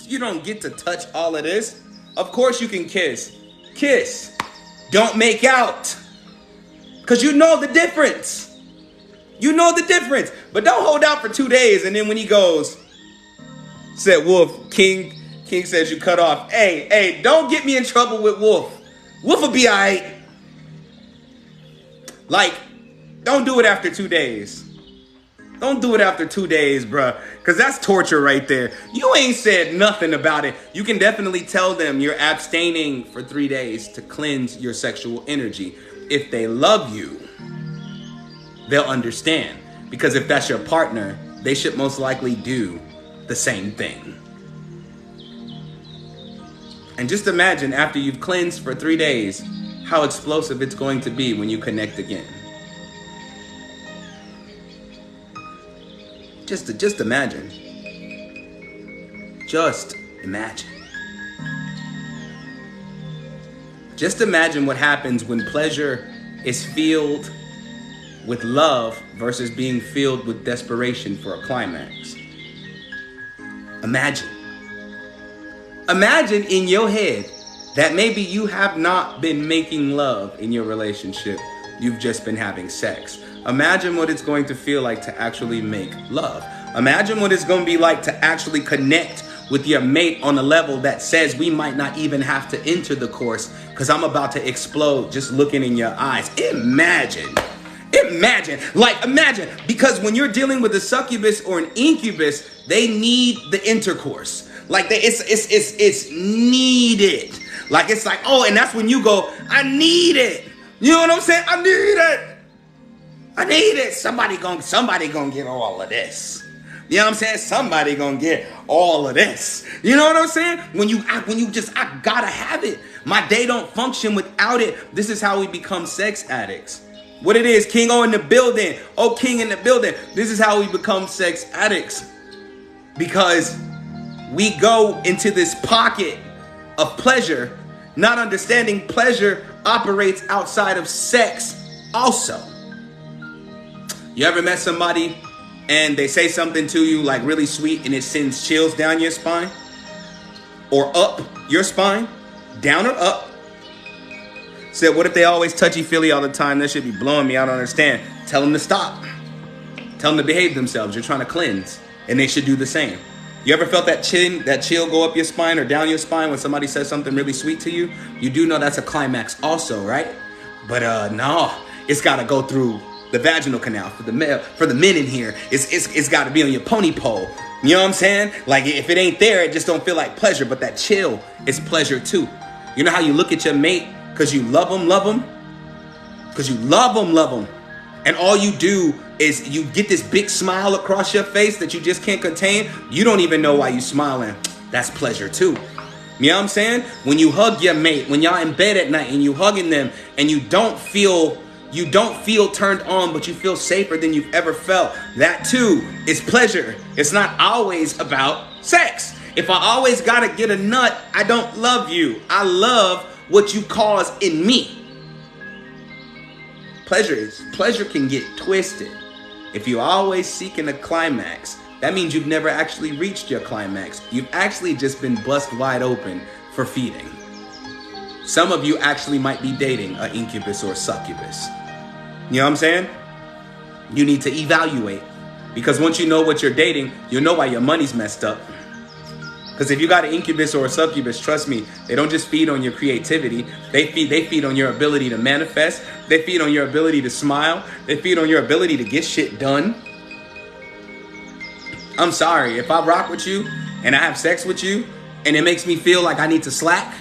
You don't get to touch all of this. Of course you can kiss. Kiss. Don't make out. Because you know the difference. You know the difference. But don't hold out for 2 days. And then when he goes, said Wolf, King says you cut off. Hey, don't get me in trouble with Wolf. Wolf will be all right. Like, don't do it after 2 days. Don't do it after 2 days, bruh. Because that's torture right there. You ain't said nothing about it. You can definitely tell them you're abstaining for 3 days to cleanse your sexual energy. If they love you, they'll understand. Because if that's your partner, they should most likely do the same thing. And just imagine after you've cleansed for 3 days, how explosive it's going to be when you connect again. Just imagine. Just imagine. Just imagine what happens when pleasure is filled with love versus being filled with desperation for a climax. Imagine. Imagine in your head that maybe you have not been making love in your relationship. You've just been having sex. Imagine what it's going to feel like to actually make love. Imagine what it's going to be like to actually connect with your mate on a level that says we might not even have to enter the course because I'm about to explode just looking in your eyes. Imagine, because when you're dealing with a succubus or an incubus, they need the intercourse. Like it's needed. Like it's like, oh, and that's when you go, I need it. You know what I'm saying? I need it. Somebody gonna get all of this. You know what I'm saying? Somebody gonna get all of this. You know what I'm saying? I gotta have it. My day don't function without it. This is how we become sex addicts. What it is, King O in the building. Oh, King in the building. This is how we become sex addicts. Because we go into this pocket of pleasure, not understanding pleasure operates outside of sex also. You ever met somebody and they say something to you like really sweet and it sends chills down your spine? Or up your spine? Down or up? Said, what if they always touchy-feely all the time? That should be blowing me. I don't understand. Tell them to stop. Tell them to behave themselves. You're trying to cleanse. And they should do the same. You ever felt that chill go up your spine or down your spine when somebody says something really sweet to you? You do know that's a climax also, right? But no, it's got to go through the vaginal canal for the men in here. It's got to be on your pony pole. You know what I'm saying? Like if it ain't there, it just don't feel like pleasure. But that chill is pleasure too. You know how you look at your mate because you love them? Because you love them. And all you do is you get this big smile across your face that you just can't contain. You don't even know why you smiling. That's pleasure too. You know what I'm saying? When you hug your mate, when y'all in bed at night and you hugging them and you don't feel turned on, but you feel safer than you've ever felt. That too is pleasure. It's not always about sex. If I always gotta get a nut, I don't love you. I love what you cause in me. Pleasure can get twisted. If you're always seeking a climax, that means you've never actually reached your climax. You've actually just been bust wide open for feeding. Some of you actually might be dating an incubus or a succubus. You know what I'm saying? You need to evaluate. Because once you know what you're dating, you'll know why your money's messed up. Because if you got an incubus or a succubus, trust me, they don't just feed on your creativity. They feed on your ability to manifest. They feed on your ability to smile. They feed on your ability to get shit done. I'm sorry, if I rock with you and I have sex with you and it makes me feel like I need to slack,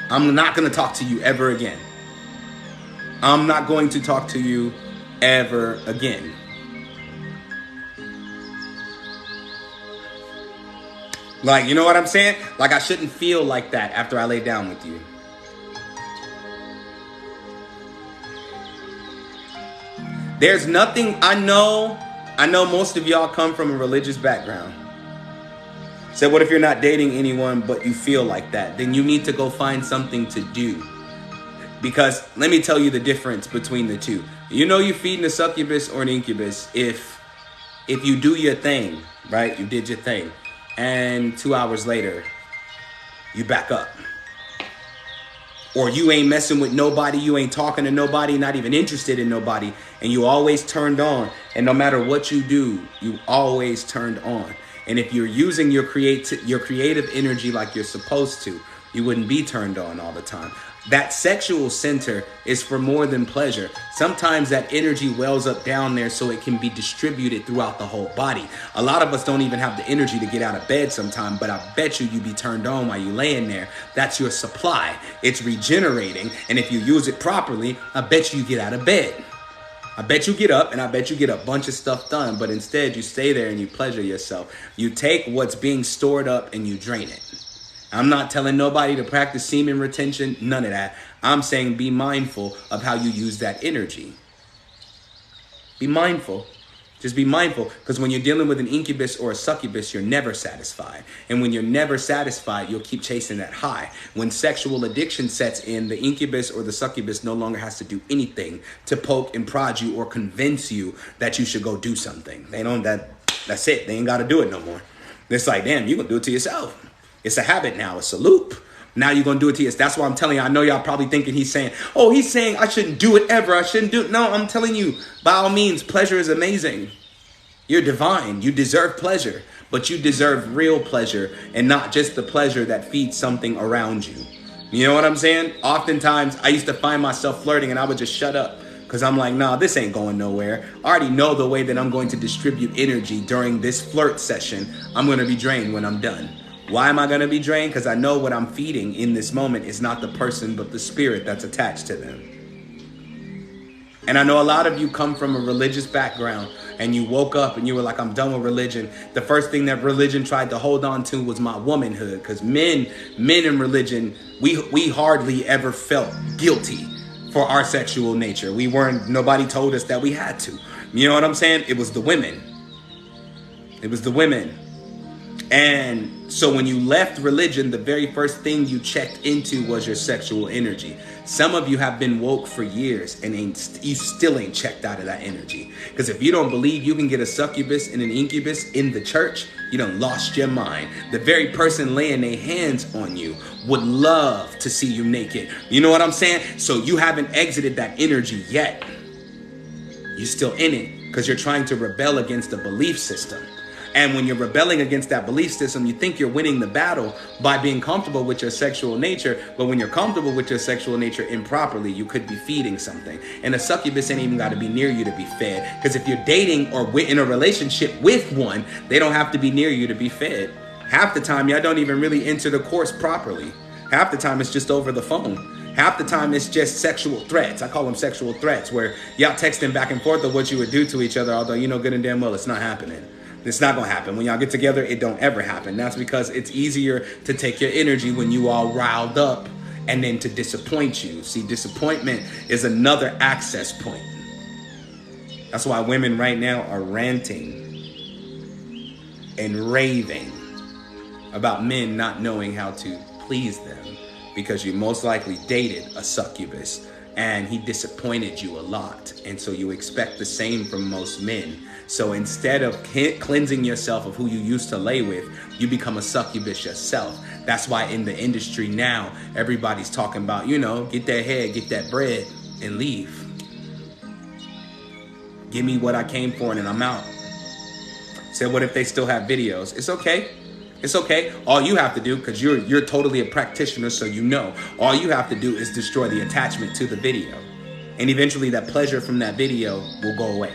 I'm not going to talk to you ever again. I'm not going to talk to you ever again. Like, you know what I'm saying? Like, I shouldn't feel like that after I lay down with you. There's nothing, I know most of y'all come from a religious background. So what if you're not dating anyone, but you feel like that? Then you need to go find something to do. Because let me tell you the difference between the two. You know you're feeding a succubus or an incubus if you do your thing, right? You did your thing. And 2 hours later, you back up. Or you ain't messing with nobody, you ain't talking to nobody, not even interested in nobody, and you always turned on. And no matter what you do, you always turned on. And if you're using your creative energy like you're supposed to, you wouldn't be turned on all the time. That sexual center is for more than pleasure. Sometimes that energy wells up down there so it can be distributed throughout the whole body. A lot of us don't even have the energy to get out of bed sometime, but I bet you be turned on while you're laying there. That's your supply. It's regenerating, and if you use it properly, I bet you get out of bed. I bet you get up, and I bet you get a bunch of stuff done, but instead you stay there and you pleasure yourself. You take what's being stored up and you drain it. I'm not telling nobody to practice semen retention, none of that. I'm saying be mindful of how you use that energy. Be mindful. Just be mindful, because when you're dealing with an incubus or a succubus, you're never satisfied. And when you're never satisfied, you'll keep chasing that high. When sexual addiction sets in, the incubus or the succubus no longer has to do anything to poke and prod you or convince you that you should go do something. That's it. They ain't got to do it no more. It's like, damn, you're going to do it to yourself. It's a habit now. It's a loop. Now you're going to do it to yourself. That's why I'm telling you. I know y'all probably thinking he's saying I shouldn't do it ever. I shouldn't do it. No, I'm telling you, by all means, pleasure is amazing. You're divine. You deserve pleasure, but you deserve real pleasure and not just the pleasure that feeds something around you. You know what I'm saying? Oftentimes I used to find myself flirting and I would just shut up because I'm like, nah, this ain't going nowhere. I already know the way that I'm going to distribute energy during this flirt session. I'm going to be drained when I'm done. Why am I going to be drained? Because I know what I'm feeding in this moment is not the person, but the spirit that's attached to them. And I know a lot of you come from a religious background and you woke up and you were like, I'm done with religion. The first thing that religion tried to hold on to was my womanhood. Because men in religion, we hardly ever felt guilty for our sexual nature. Nobody told us that we had to. You know what I'm saying? It was the women. It was the women. And so when you left religion, the very first thing you checked into was your sexual energy. Some of you have been woke for years and you still ain't checked out of that energy. Because if you don't believe you can get a succubus and an incubus in the church, you done lost your mind. The very person laying their hands on you would love to see you naked. You know what I'm saying? So you haven't exited that energy yet. You're still in it because you're trying to rebel against a belief system. And when you're rebelling against that belief system, you think you're winning the battle by being comfortable with your sexual nature. But when you're comfortable with your sexual nature improperly, you could be feeding something. And a succubus ain't even got to be near you to be fed. Because if you're dating or in a relationship with one, they don't have to be near you to be fed. Half the time, y'all don't even really enter the course properly. Half the time, it's just over the phone. Half the time, it's just sexual threats. I call them sexual threats, where y'all texting back and forth of what you would do to each other, although you know good and damn well it's not happening. It's not going to happen. When y'all get together, it don't ever happen. That's because it's easier to take your energy when you all riled up and then to disappoint you. See, disappointment is another access point. That's why women right now are ranting and raving about men not knowing how to please them because you most likely dated a succubus and he disappointed you a lot. And so you expect the same from most men. So instead of cleansing yourself of who you used to lay with, you become a succubus yourself. That's why in the industry now, everybody's talking about, get that head, get that bread, and leave. Give me what I came for and then I'm out. Said, what if they still have videos? It's okay. It's okay. All you have to do, because you're totally a practitioner, so you know, all you have to do is destroy the attachment to the video. And eventually that pleasure from that video will go away.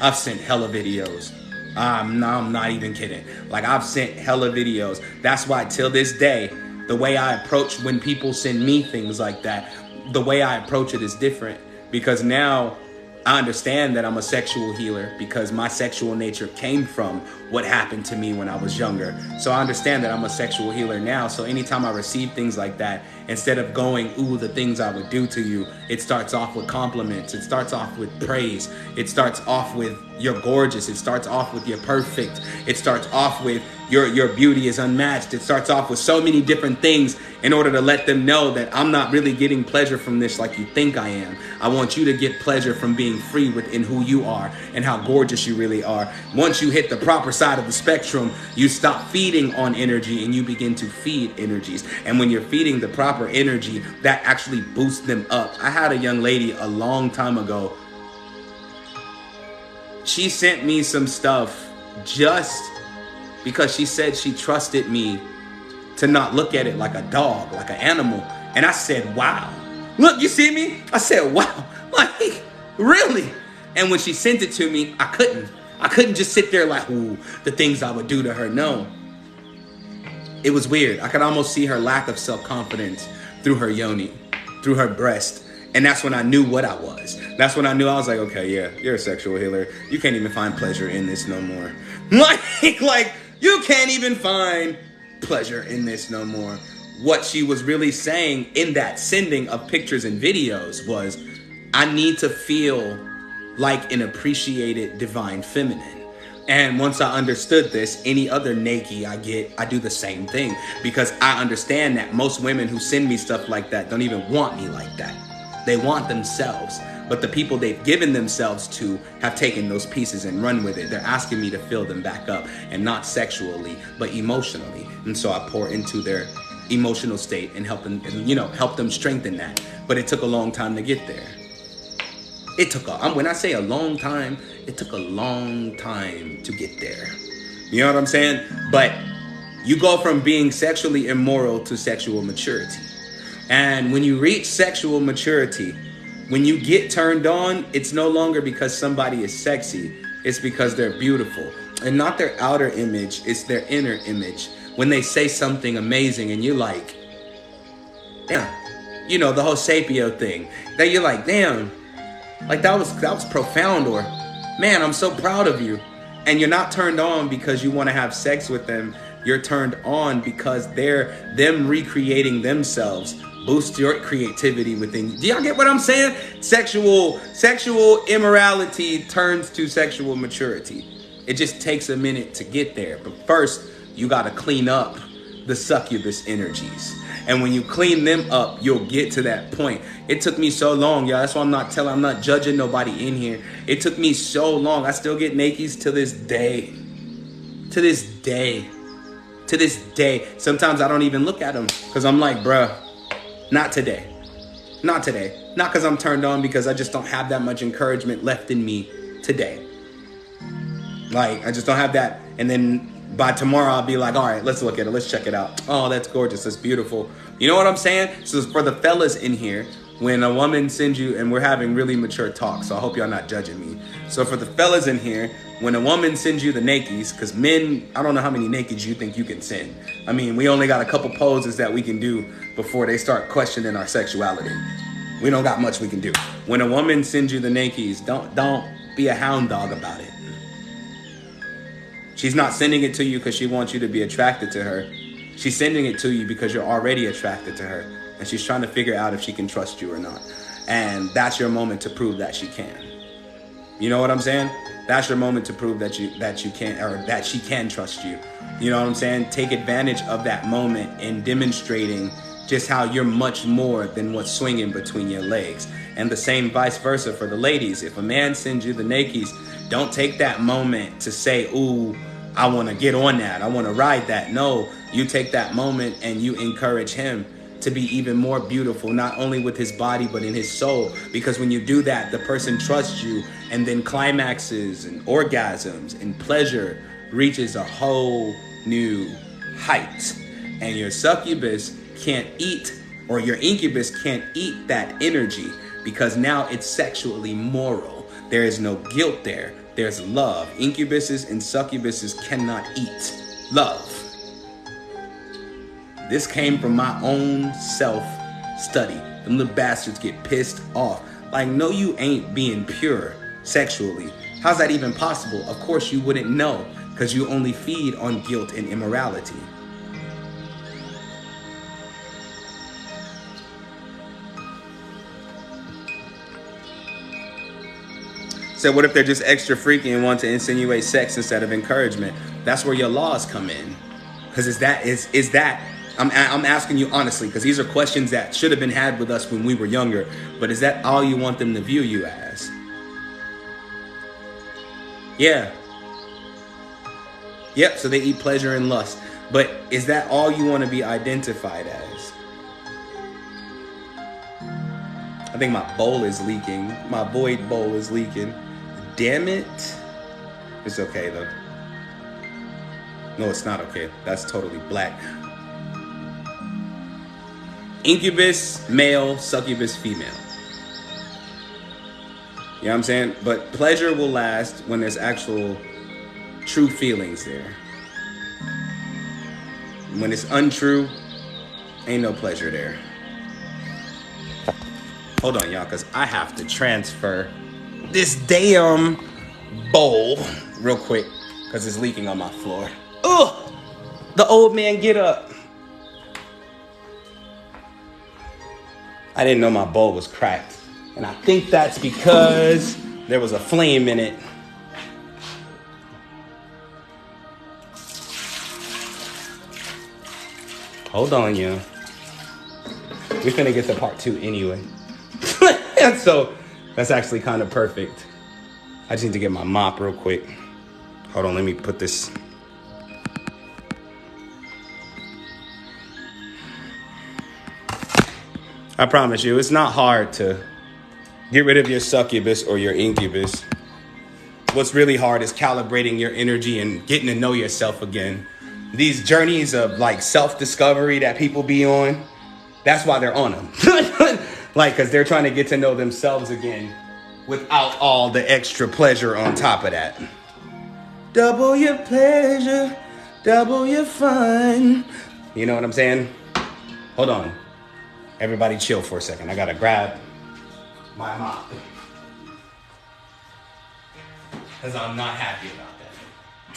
I've sent hella videos. I'm not even kidding. Like, I've sent hella videos. That's why till this day, the way I approach when people send me things like that, the way I approach it is different. Because now I understand that I'm a sexual healer because my sexual nature came from what happened to me when I was younger. So I understand that I'm a sexual healer now. So anytime I receive things like that, instead of going, ooh, the things I would do to you, it starts off with compliments. It starts off with praise. It starts off with you're gorgeous. It starts off with you're perfect. It starts off with your beauty is unmatched. It starts off with so many different things in order to let them know that I'm not really getting pleasure from this like you think I am. I want you to get pleasure from being free within who you are and how gorgeous you really are. Once you hit the proper side of the spectrum, you stop feeding on energy and you begin to feed energies. And when you're feeding the proper energy, that actually boosts them up. I had a young lady a long time ago. She sent me some stuff just because she said she trusted me to not look at it like a dog, like an animal. And I said, wow. Look, you see me? I said, wow. Like, really? And when she sent it to me, I couldn't just sit there like, ooh, the things I would do to her. No. It was weird. I could almost see her lack of self-confidence through her yoni, through her breast. And that's when I knew what I was. That's when I knew I was like, okay, yeah, you're a sexual healer. You can't even find pleasure in this no more. Like, you can't even find pleasure in this no more. What she was really saying in that sending of pictures and videos was, I need to feel like an appreciated divine feminine. And once I understood this, any other naked I get, I do the same thing, because I understand that most women who send me stuff like that don't even want me like that. They want themselves. But the people they've given themselves to have taken those pieces and run with it. They're asking me to fill them back up, and not sexually, but emotionally. And so I pour into their emotional state and help them, help them strengthen that. But it took a long time to get there. When I say a long time, it took a long time to get there. You know what I'm saying? But you go from being sexually immoral to sexual maturity. And when you reach sexual maturity, when you get turned on, it's no longer because somebody is sexy. It's because they're beautiful. And not their outer image, it's their inner image. When they say something amazing and you're like, damn, the whole sapio thing. That you're like, damn, like that was profound, or man, I'm so proud of you. And you're not turned on because you want to have sex with them. You're turned on because them recreating themselves boost your creativity within. Do y'all get what I'm saying? Sexual immorality turns to sexual maturity. It just takes a minute to get there. But first, you got to clean up the succubus energies. And when you clean them up, you'll get to that point. It took me so long, y'all. That's why I'm not judging nobody in here. It took me so long. I still get nakies to this day. To this day. Sometimes I don't even look at them because I'm like, bruh, not today. Not because I'm turned on, because I just don't have that much encouragement left in me today. Like, I just don't have that. And then by tomorrow, I'll be like, all right, let's look at it. Let's check it out. Oh, that's gorgeous. That's beautiful. You know what I'm saying? So for the fellas in here, when a woman sends you, and we're having really mature talk, so I hope y'all not judging me. So for the fellas in here, when a woman sends you the nakies, because men, I don't know how many nakies you think you can send. I mean, we only got a couple poses that we can do before they start questioning our sexuality. We don't got much we can do. When a woman sends you the nakies, don't be a hound dog about it. She's not sending it to you because she wants you to be attracted to her. She's sending it to you because you're already attracted to her. And she's trying to figure out if she can trust you or not. And that's your moment to prove that she can. You know what I'm saying? That's your moment to prove that you can, or that she can trust you. You know what I'm saying? Take advantage of that moment in demonstrating just how you're much more than what's swinging between your legs. And the same vice versa for the ladies. If a man sends you the nakies, don't take that moment to say, ooh, I want to get on that. I want to ride that. No, you take that moment and you encourage him to be even more beautiful, not only with his body, but in his soul. Because when you do that, the person trusts you, and then climaxes and orgasms and pleasure reaches a whole new height. And your succubus can't eat, or your incubus can't eat that energy, because now it's sexually moral. There is no guilt there. There's love. Incubuses and succubuses cannot eat love. This came from my own self-study. Them little bastards get pissed off. Like, no, you ain't being pure sexually. How's that even possible? Of course you wouldn't know, because you only feed on guilt and immorality. So what if they're just extra freaky and want to insinuate sex instead of encouragement? That's where your laws come in. Because is that I'm asking you honestly, because these are questions that should have been had with us when we were younger. But is that all you want them to view you as? Yeah. Yep, so they eat pleasure and lust. But is that all you want to be identified as? I think my bowl is leaking. My void bowl is leaking. Damn it. It's okay though. No, it's not okay. That's totally black. Incubus, male, succubus, female. You know what I'm saying? But pleasure will last when there's actual true feelings there. When it's untrue, ain't no pleasure there. Hold on, y'all, because I have to transfer this damn bowl real quick because it's leaking on my floor. Ugh! The old man get up. I didn't know my bowl was cracked. And I think that's because there was a flame in it. Hold on, you. We finna get to part 2 anyway. And so that's actually kind of perfect. I just need to get my mop real quick. Hold on, let me put this. I promise you, it's not hard to get rid of your succubus or your incubus. What's really hard is calibrating your energy and getting to know yourself again. These journeys of like self-discovery that people be on, that's why they're on them. Like, because they're trying to get to know themselves again without all the extra pleasure on top of that. Double your pleasure, double your fun. You know what I'm saying? Hold on. Everybody chill for a second. I gotta grab my mop. Because I'm not happy about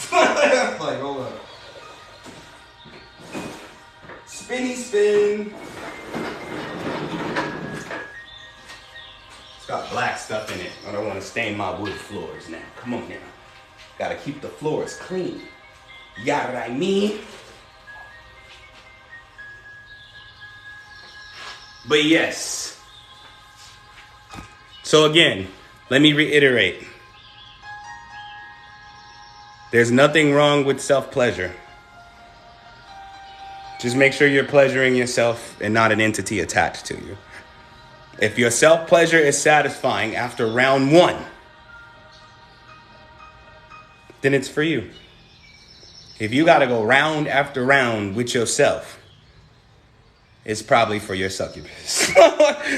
that. Like, hold on. Spinny spin. It's got black stuff in it. I don't want to stain my wood floors now. Come on now. Gotta keep the floors clean. You got what I mean? But yes. So again, let me reiterate. There's nothing wrong with self-pleasure. Just make sure you're pleasuring yourself and not an entity attached to you. If your self-pleasure is satisfying after round 1, then it's for you. If you got to go round after round with yourself, it's probably for your succubus.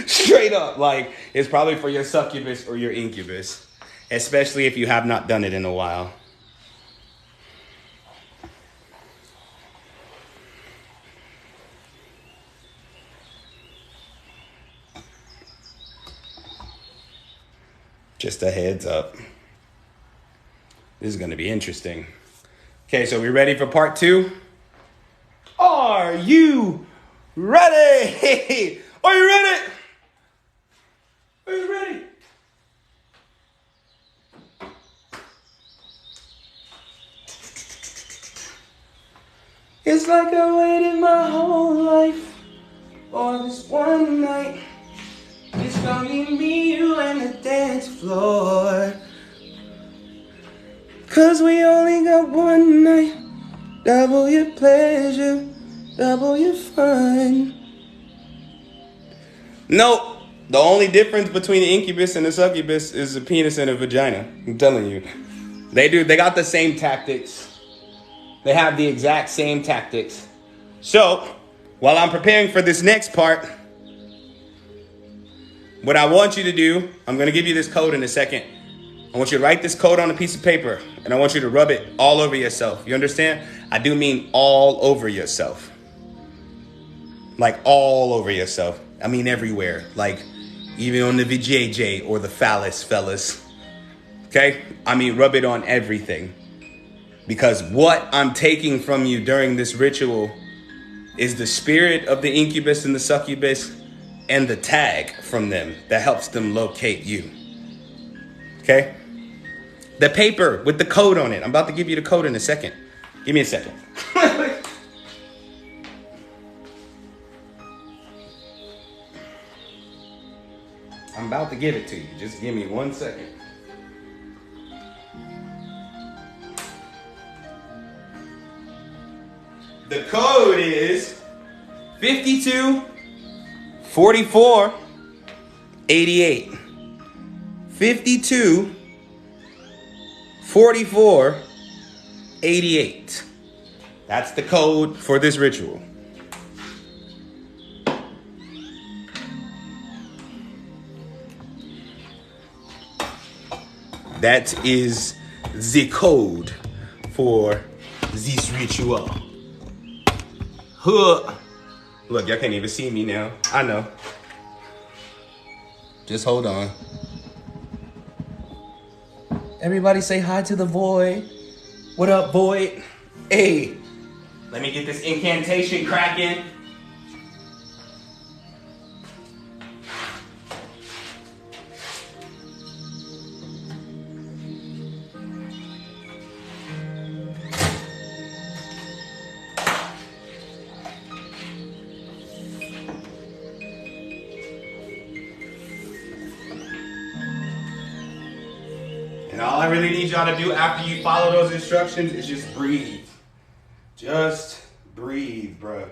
Straight up, like, it's probably for your succubus or your incubus, especially if you have not done it in a while. Just a heads up. This is going to be interesting. Okay, so we ready for part 2? Are you ready? Are you ready? Are you ready? It's like I waited my whole life for this one night. It's gonna be me, you, and the dance floor. 'Cause we only got one night. Double your pleasure, double your fun. No, the only difference between the incubus and the succubus is a penis and a vagina. I'm telling you. They got the same tactics. They have the exact same tactics. So, while I'm preparing for this next part, what I want you to do, I'm going to give you this code in a second. I want you to write this code on a piece of paper, and I want you to rub it all over yourself. You understand? I do mean all over yourself. Like all over yourself. I mean everywhere. Like even on the VJJ or the phallus, fellas. Okay? I mean rub it on everything. Because what I'm taking from you during this ritual is the spirit of the incubus and the succubus and the tag from them that helps them locate you. Okay? The paper with the code on it. I'm about to give you the code in a second. Give me a second. I'm about to give it to you. Just give me 1 second. The code is 52 44 88. 52 44 88. That's the code for this ritual. That is the code for this ritual. Huh. Look, y'all can't even see me now. I know. Just hold on. Everybody say hi to the void. What up, void? Hey, let me get this incantation cracking. And all I really need y'all to do after you follow those instructions is just breathe. Just breathe, bruh.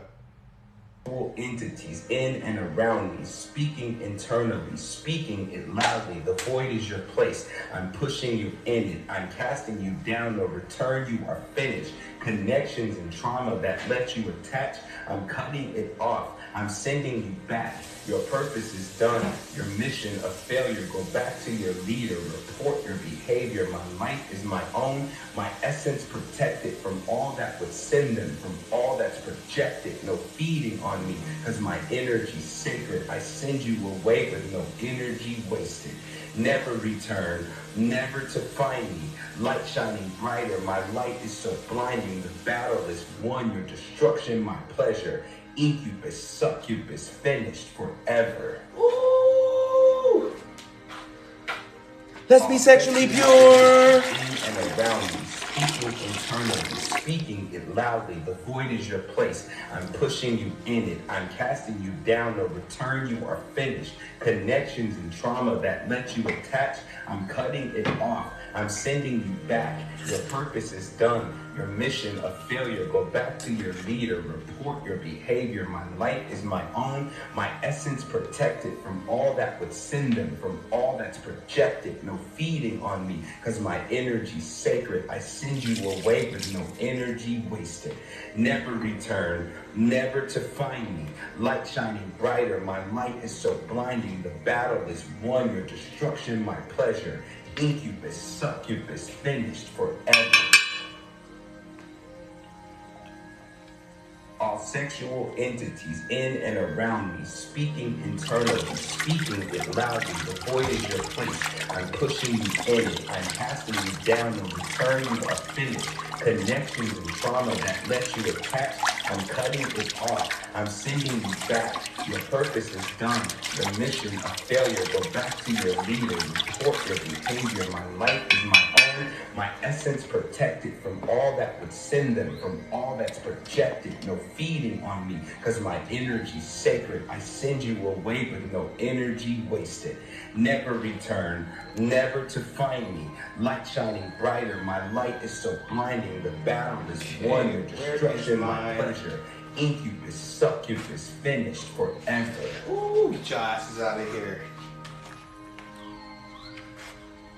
Entities in and around me, speaking internally, speaking it loudly. The void is your place. I'm pushing you in it. I'm casting you down. No return. You are finished. Connections and trauma that let you attach, I'm cutting it off. I'm sending you back. Your purpose is done. Your mission of failure. Go back to your leader. Report your behavior. My life is my own. My essence protected from all that would send them, from all that's projected. No feeding on me, because my energy's sacred. I send you away with no energy wasted. Never return, never to find me. Light shining brighter. My light is so blinding. The battle is won. Your destruction, my pleasure. Incubus, succubus, finished forever. Ooh. Let's be sexually pure. In and around me, speaking internally, speaking it loudly. The void is your place. I'm pushing you in it. I'm casting you down. No return. You are finished. Connections and trauma that let you attach, I'm cutting it off. I'm sending you back. Your purpose is done. Your mission of failure. Go back to your leader. Report your behavior. My light is my own. My essence protected from all that would send them, from all that's projected. No feeding on me, because my energy's sacred. I send you away with no energy wasted. Never return, never to find me. Light shining brighter. My light is so blinding. The battle is won. Your destruction, my pleasure. Incubus, succubus, finished forever. All sexual entities in and around me, speaking internally, speaking it loudly. The void is your place. I'm pushing you in it. I'm casting you down. In return, you are finished. Connections and trauma that let you attach, I'm cutting it off. I'm sending you back. Your purpose is done. The mission of failure. Go back to your leader. Report your behavior. My life is my own. My essence protected from all that would send them, from all that's projected. No feeding on me, because my energy's sacred. I send you away with no energy wasted. Never return, never to find me. Light shining brighter. My light is so blinding. The battle is won. Your destruction, my pleasure. Incubus, succubus, finished forever. Ooh, get your asses out of here.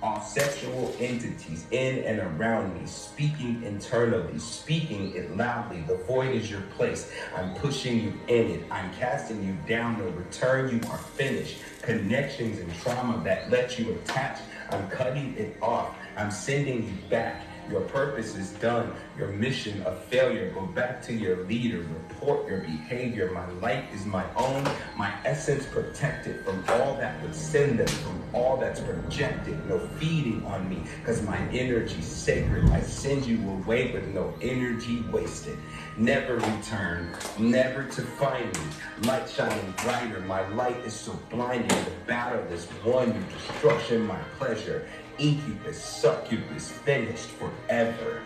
All sexual entities in and around me, speaking internally, speaking it loudly. The void is your place. I'm pushing you in it. I'm casting you down. No return. You are finished. Connections and trauma that let you attach, I'm cutting it off. I'm sending you back. Your purpose is done. Your mission of failure. Go back to your leader. Report your behavior. My light is my own. My essence protected from all that would send them, from all that's projected. No feeding on me, because my energy's sacred. I send you away with no energy wasted. Never return, never to find me. Light shining brighter. My light is so blinding. The battle is won. Your destruction, my pleasure. Incubus, succubus, finished forever.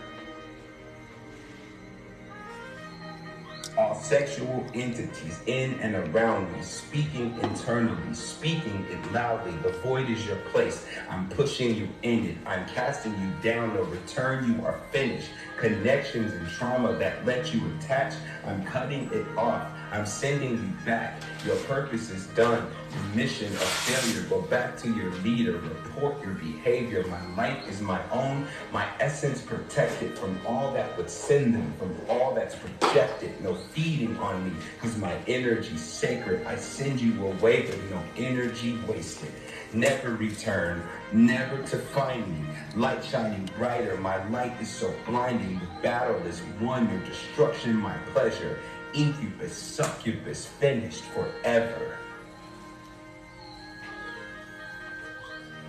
All sexual entities in and around me, speaking internally, speaking it loudly. The void is your place. I'm pushing you in it. I'm casting you down. No return. You are finished. Connections and trauma that let you attach, I'm cutting it off. I'm sending you back. Your purpose is done. Your mission of failure. Go back to your leader. Report your behavior. My life is my own. My essence protected from all that would send them, from all that's projected. No feeding on me, because my energy's sacred. I send you away with no energy wasted. Never return, never to find me. Light shining brighter. My light is so blinding. The battle is won. Your destruction, my pleasure. Incubus, succubus, finished forever.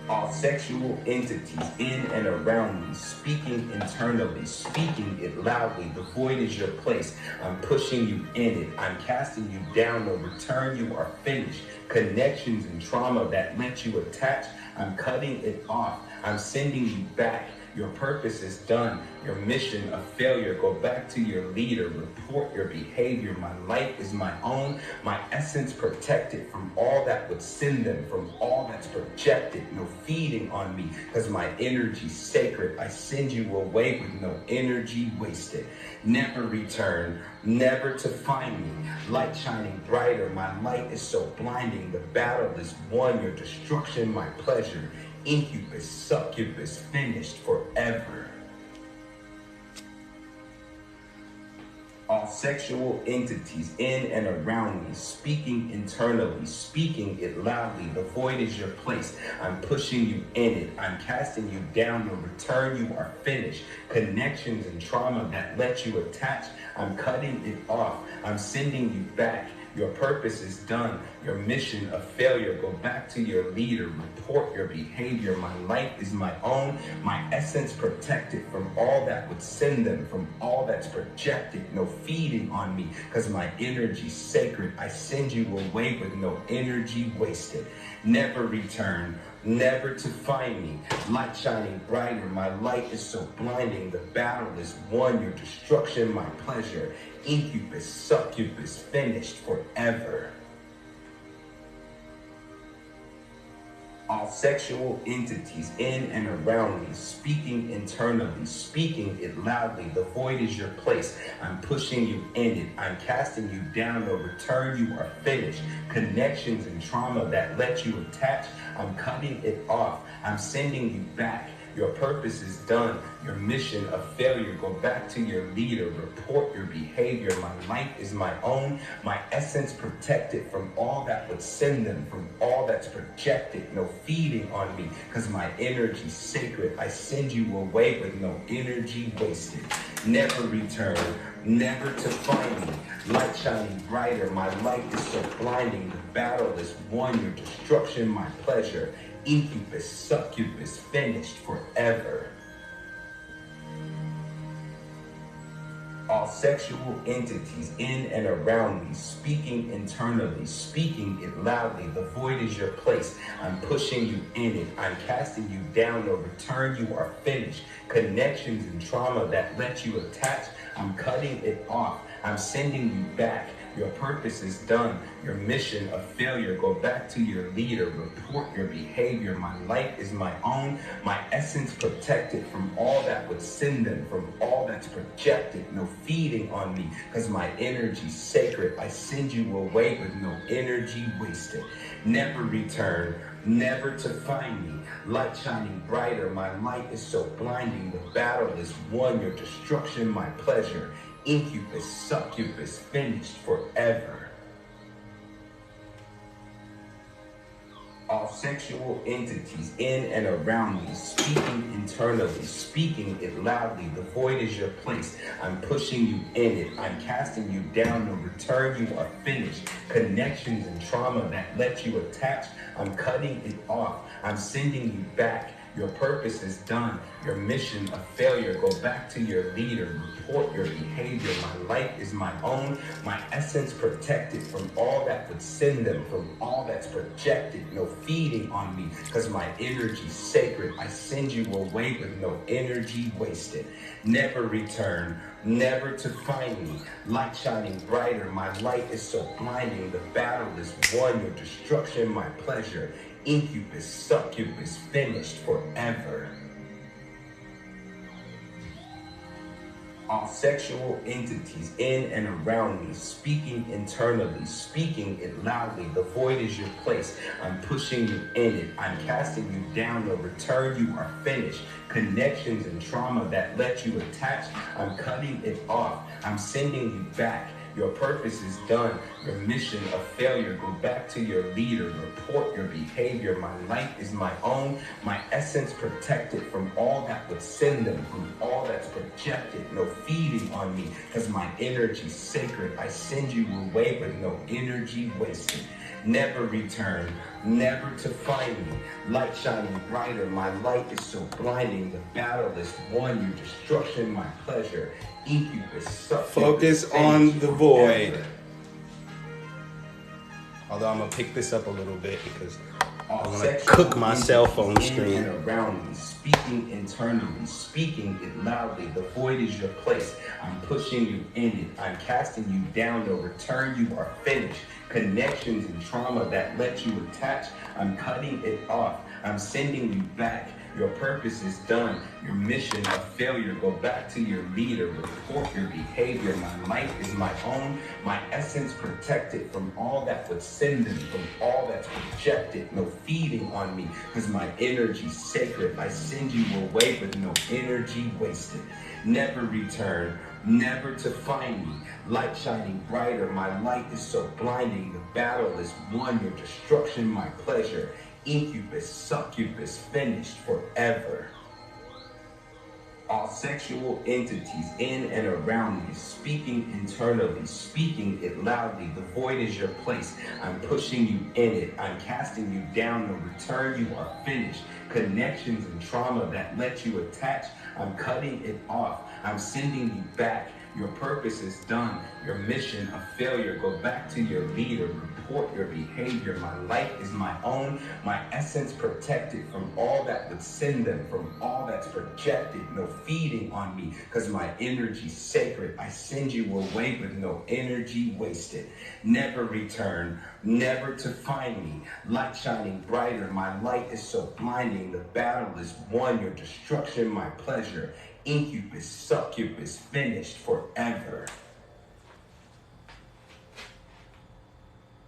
All sexual entities in and around me, speaking internally, speaking it loudly. The void is your place. I'm pushing you in it. I'm casting you down. No return. You are finished. Connections and trauma that let you attach, I'm cutting it off. I'm sending you back. Your purpose is done. Your mission a failure. Go back to your leader. Report your behavior. My life is my own. My essence protected from all that would send them, from all that's projected. No feeding on me, because my energy's sacred. I send you away with no energy wasted. Never return, never to find me. Light shining brighter. My light is so blinding. The battle is won. Your destruction, my pleasure. Incubus, succubus, finished forever. All sexual entities in and around me, speaking internally, speaking it loudly. The void is your place. I'm pushing you in it. I'm casting you down. Your return, you are finished. Connections and trauma that let you attach, I'm cutting it off. I'm sending you back. Your purpose is done. Your mission a failure. Go back to your leader. Report your behavior. My life is my own. My essence protected from all that would send them, from all that's projected. No feeding on me, because my energy's sacred. I send you away with no energy wasted. Never return, never to find me. Light shining brighter. My light is so blinding. The battle is won. Your destruction, my pleasure. Incubus, succubus, finished forever. All sexual entities in and around me, speaking internally, speaking it loudly. The void is your place. I'm pushing you in it. I'm casting you down. No return, you are finished. Connections and trauma that let you attach, I'm cutting it off. I'm sending you back. Your purpose is done. Your mission a failure. Go back to your leader. Report your behavior. My life is my own. My essence protected from all that would send them, from all that's projected. No feeding on me, because my energy's sacred. I send you away with no energy wasted. Never return, never to find me. Light shining brighter. My light is so blinding. The battle is won. Your destruction, my pleasure. Incubus, succubus, finished forever. All sexual entities in and around me, speaking internally, speaking it loudly. The void is your place. I'm pushing you in it. I'm casting you down. No return, you are finished. Connections and trauma that let you attach, I'm cutting it off. I'm sending you back. Your purpose is done. Your mission a failure. Go back to your leader. Report your behavior. My life is my own. My essence protected from all that would send them, from all that's projected. No feeding on me, because my energy's sacred. I send you away with no energy wasted. Never return, never to find me. Light shining brighter. My light is so blinding. The battle is won. Your destruction, my pleasure. Incubus, succubus, finished forever. All sexual entities in and around me, speaking internally, speaking it loudly. The void is your place. I'm pushing you in it. I'm casting you down. No return, you are finished. Connections and trauma that let you attach, I'm cutting it off. I'm sending you back. Your purpose is done. Your mission a failure. Go back to your leader. Report your behavior. My life is my own. My essence protected from all that would send them, from all that's projected. No feeding on me, because my energy's sacred. I send you away with no energy wasted. Never return, never to find me. Light shining brighter. My light is so blinding. The battle is won. Your destruction, my pleasure. Incubus, succubus, finished forever. All sexual entities in and around me, speaking internally, speaking it loudly. The void is your place. I'm pushing you in it. I'm casting you down. No return, you are finished. Connections and trauma that let you attach, I'm cutting it off. I'm sending you back. Your purpose is done. Your mission a failure. Go back to your leader. Report your behavior. My life is my own. My essence protected from all that would send them, from all that's projected. No feeding on me, because my energy's sacred. I send you away with no energy wasted. Never return, never to find me. Light shining brighter. My light is so blinding. The battle is won. Your destruction, my pleasure. Incubus, succubus, focus on the void. Although I'm gonna pick this up a little bit because I want to cook my cell phone screen. And around me, speaking internally, speaking it loudly. The void is your place. I'm pushing you in it. I'm casting you down. No return. You are finished. Connections and trauma that let you attach, I'm cutting it off. I'm sending you back. Your purpose is done. Your mission of failure. Go back to your leader. Report your behavior. My life is my own. My essence protected from all that would send them, from all that's projected. No feeding on me, because my energy's sacred. I send you away with no energy wasted. Never return, never to find me. Light shining brighter. My light is so blinding. The battle is won. Your destruction, my pleasure. Incubus, succubus, finished forever. All sexual entities in and around me, speaking internally, speaking it loudly. The void is your place. I'm pushing you in it. I'm casting you down. No return. You are finished. Connections and trauma that let you attach, I'm cutting it off. I'm sending you back. Your purpose is done. Your mission a failure. Go back to your leader. Report your behavior. My life is my own. My essence protected from all that would send them, from all that's projected. No feeding on me, because my energy's sacred. I send you away with no energy wasted. Never return, never to find me. Light shining brighter. My light is so blinding. The battle is won. Your destruction, my pleasure. Incubus, succubus, finished forever.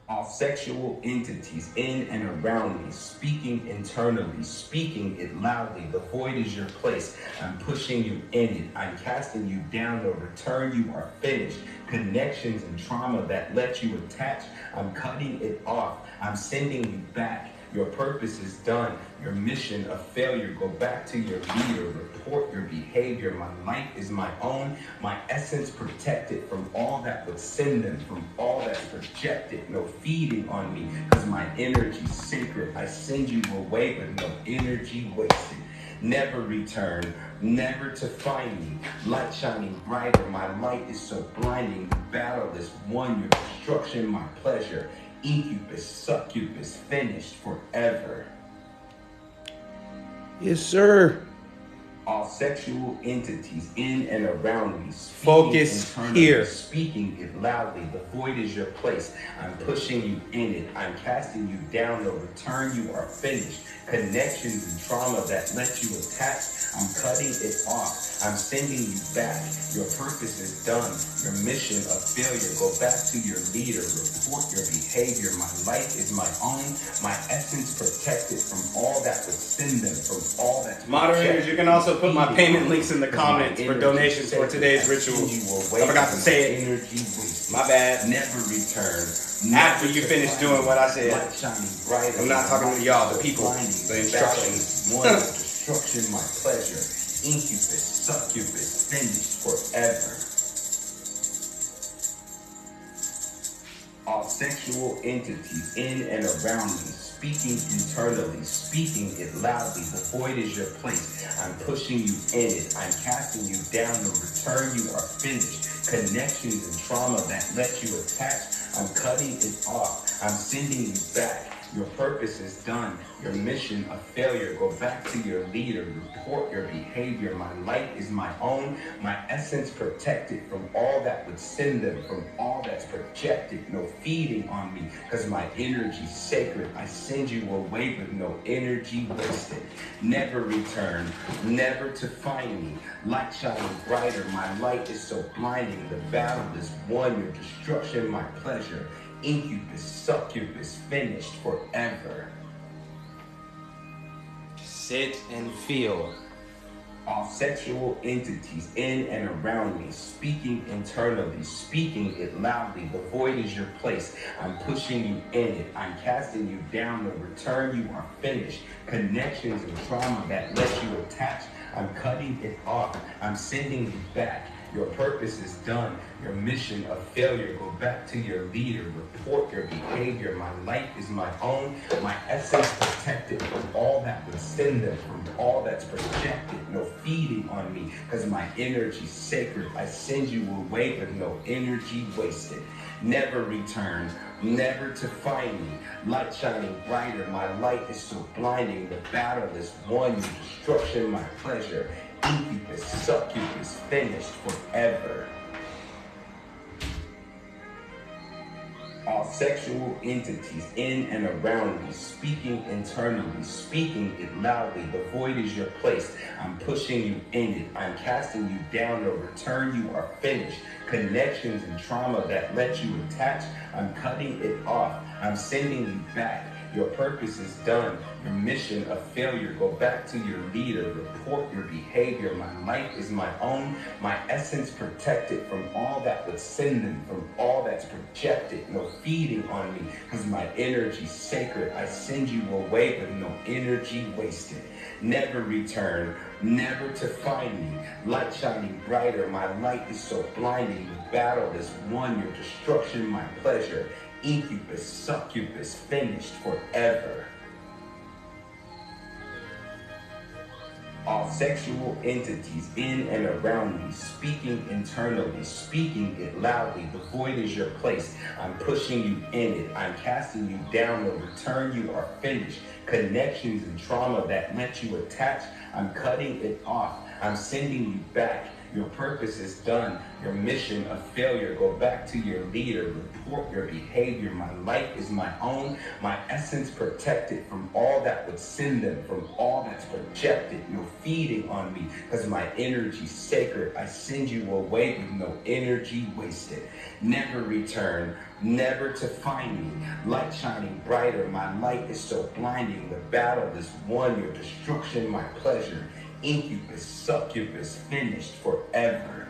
All sexual entities in and around me, speaking internally, speaking it loudly. The void is your place. I'm pushing you in it. I'm casting you down. No return. You are finished. Connections and trauma that let you attach, I'm cutting it off. I'm sending you back. Your purpose is done. Your mission a failure. Go back to your leader. Report your behavior. My life is my own. My essence protected from all that would send them, from all that's projected. No feeding on me, because my energy's sacred. I send you away with no energy wasted. Never return, never to find me. Light shining brighter. My light is so blinding. The battle is won. Your destruction, my pleasure. Incubus, succubus, finished forever. Yes, sir. All sexual entities in and around me. Focus here. Speaking it loudly. The void is your place. I'm pushing you in it. I'm casting you down. No return. You are finished. Connections and trauma that let you attach, I'm cutting it off. I'm sending you back. Your purpose is done. Your mission a failure. Go back to your leader. Report your behavior. My life is my own. My essence protected from all that would send them, from all that's moderators, you can also put my payment links in the comments for donations for today's ritual. I forgot to say it. My bad. Never return. After you finish doing what I said. I'm not talking to y'all, the people, the instructions. One destruction, my pleasure. Incubus, succubus, finished forever. All sexual entities in and around me, speaking internally, speaking it loudly. The void is your place. I'm pushing you in it. I'm casting you down. No return. You are finished. Connections and trauma that let you attach, I'm cutting it off. I'm sending you back. Your purpose is done. Your mission a failure. Go back to your leader. Report your behavior. My light is my own. My essence protected from all that would send them, from all that's projected. No feeding on me, because my energy's sacred. I send you away with no energy wasted. Never return, never to find me. Light shining brighter. My light is so blinding. The battle is won. Your destruction, my pleasure. Incubus, succubus, finished forever. Sit and feel. All sexual entities in and around me, speaking internally, speaking it loudly. The void is your place. I'm pushing you in it. I'm casting you down. No return. You are finished. Connections and trauma that let you attach, I'm cutting it off. I'm sending you back. Your purpose is done. Your mission of failure. Go back to your leader. Report your behavior. My life is my own. My essence protected from all that would send them, from all that's projected. No feeding on me, because my energy sacred. I send you away with no energy wasted. Never return, never to find me. Light shining brighter, my light is so blinding. The battle is won, your destruction my pleasure. Incubus, succubus, finished forever. All sexual entities in and around me, speaking internally, speaking it loudly. The void is your place. I'm pushing you in it. I'm casting you down. No return. You are finished. Connections and trauma that let you attach, I'm cutting it off. I'm sending you back. Your purpose is done. Your mission of failure. Go back to your leader. Report your behavior. My life is my own. My essence protected from all that would send them, from all that's projected. No feeding on me, because my energy sacred. I send you away with no energy wasted. Never return, never to find me. Light shining brighter. My light is so blinding. The battle is won. Your destruction my pleasure. Incubus, succubus, finished forever. All sexual entities in and around me, speaking internally, speaking it loudly. The void is your place. I'm pushing you in it. I'm casting you down. No return. You are finished. Connections and trauma that let you attach, I'm cutting it off. I'm sending you back. Your purpose is done. Your mission of failure. Go back to your leader. Report your behavior. My life is my own. My essence protected from all that would send them, from all that's projected. No feeding on me, because my energy sacred. I send you away with no energy wasted. Never return, never to find me. Light shining brighter. My light is so blinding. The battle is won. Your destruction my pleasure. Incubus, succubus, finished forever.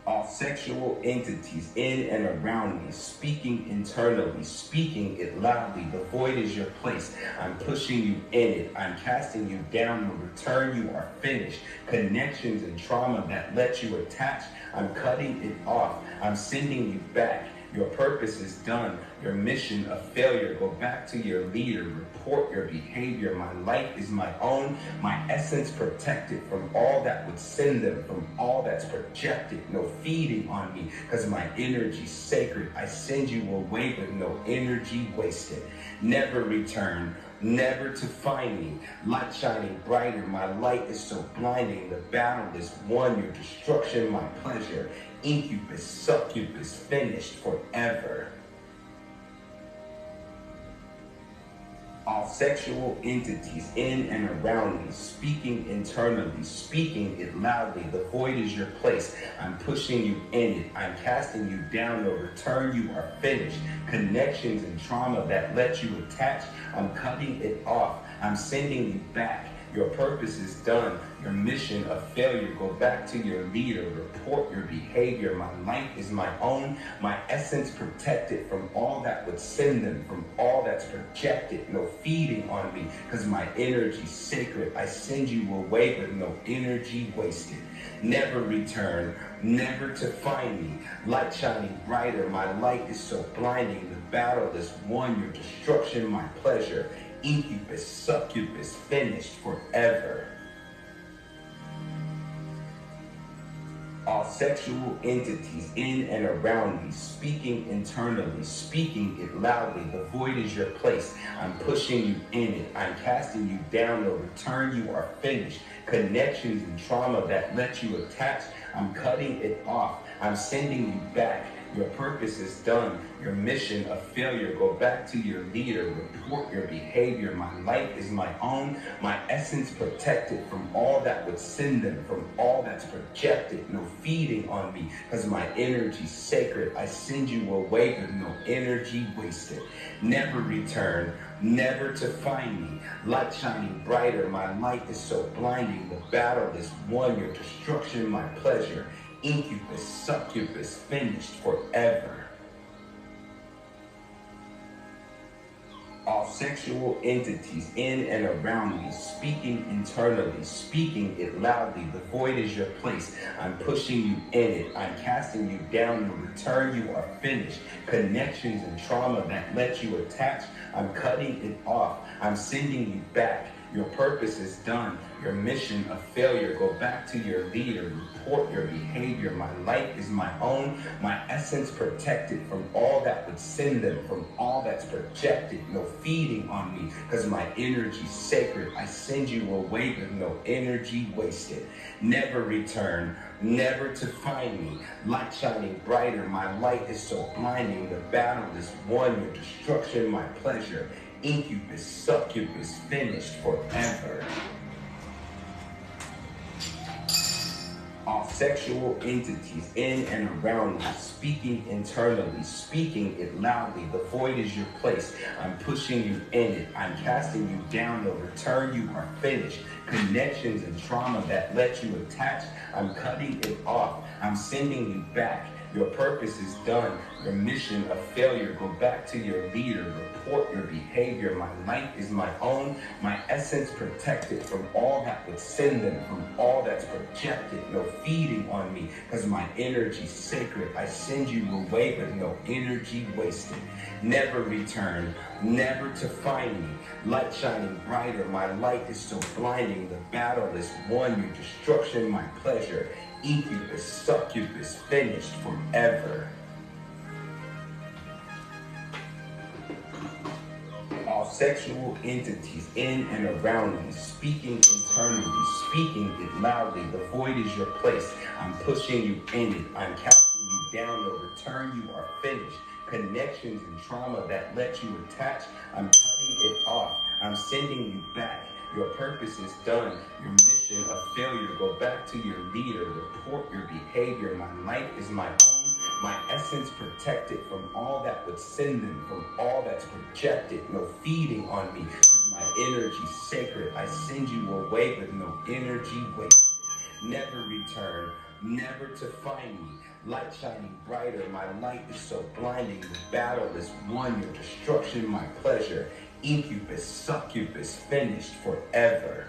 All sexual entities in and around me, speaking internally, speaking it loudly. The void is your place. I'm pushing you in it. I'm casting you down. No return. You are finished. Connections and trauma that let you attach, I'm cutting it off. I'm sending you back. Your purpose is done. Your mission of failure. Go back to your leader. Report your behavior. My life is my own. My essence protected from all that would send them, from all that's projected. No feeding on me, because my energy sacred. I send you away with no energy wasted. Never return, never to find me. Light shining brighter. My light is so blinding. The battle is won. Your destruction my pleasure. Incubus, succubus, finished forever. All sexual entities in and around me, speaking internally, speaking it loudly. The void is your place. I'm pushing you in it. I'm casting you down. No return. You are finished. Connections and trauma that let you attach, I'm cutting it off. I'm sending you back. Your purpose is done. Your mission of failure. Go back to your leader. Report your behavior. My life is my own. My essence protected from all that would send them, from all that's projected. No feeding on me, because my energy sacred. I send you away with no energy wasted. Never return, never to find me. Light shining brighter. My light is so blinding. The battle is won. Your destruction my pleasure. Incubus, succubus, finished forever. All sexual entities in and around me, speaking internally, speaking it loudly. The void is your place. I'm pushing you in it. I'm casting you down. No return. You are finished. Connections and trauma that let you attach, I'm cutting it off. I'm sending you back. Your purpose is done. Your mission of failure. Go back to your leader. Report your behavior. My life is my own. My essence protected from all that would send them, from all that's projected. No feeding on me, because my energy sacred. I send you away with no energy wasted. Never return, never to find me. Light shining brighter. My light is so blinding. The battle is won. Your destruction my pleasure. Incubus, succubus, finished forever. All sexual entities in and around me, speaking internally, speaking it loudly. The void is your place. I'm pushing you in it. I'm casting you down. The return, you are finished. Connections and trauma that let you attach, I'm cutting it off. I'm sending you back. Your purpose is done. Your mission a failure. Go back to your leader. Report your behavior. My life is my own. My essence protected from all that would send them, from all that's projected. No feeding on me, because my energy's sacred. I send you away with no energy wasted. Never return, never to find me. Light shining brighter. My light is so blinding. The battle is won. Your destruction, my pleasure. Incubus, succubus, finished forever. All sexual entities in and around me, speaking internally, speaking it loudly. The void is your place. I'm pushing you in it. I'm casting you down. The return, you are finished. Connections and trauma that let you attach, I'm cutting it off. I'm sending you back. Your purpose is done. Your mission a failure. Go back to your leader. Report your behavior. My life is my own. My essence protected from all that would send them, from all that's projected. No feeding on me, because my energy's sacred. I send you away with no energy wasted. Never return, never to find me. Light shining brighter. My light is so blinding. The battle is won. Your destruction, my pleasure. Incubus, succubus, finished forever. All sexual entities in and around me, speaking internally, speaking it loudly. The void is your place. I'm pushing you in it. I'm casting you down. The return, you are finished. Connections and trauma that let you attach, I'm cutting it off. I'm sending you back. Your purpose is done. Your mission a failure. Go back to your leader. Report your behavior. My life is my own. My essence protected from all that would send them, from all that's projected. No feeding on me. My energy's sacred. I send you away with no energy wasted. Never return, never to find me. Light shining brighter. My light is so blinding. The battle is won. Your destruction, my pleasure. Incubus, succubus, finished forever.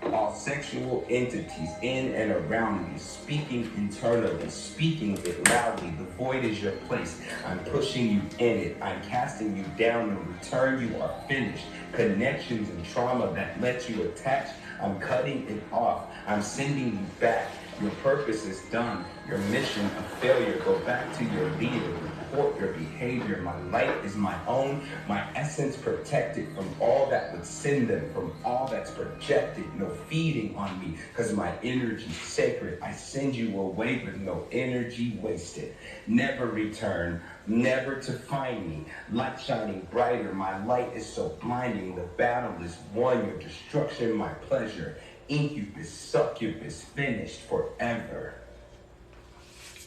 All sexual entities in and around me, speaking internally, speaking it loudly. The void is your place. I'm pushing you in it. I'm casting you down. The return, you are finished. Connections and trauma that let you attach, I'm cutting it off. I'm sending you back. Your purpose is done. Your mission a failure. Go back to your leader. Report your behavior. My light is my own. My essence protected from all that would send them, from all that's projected. No feeding on me, because my energy's sacred. I send you away with no energy wasted. Never return, never to find me. Light shining brighter. My light is so blinding. The battle is won. Your destruction, my pleasure. Incubus, succubus, finished forever.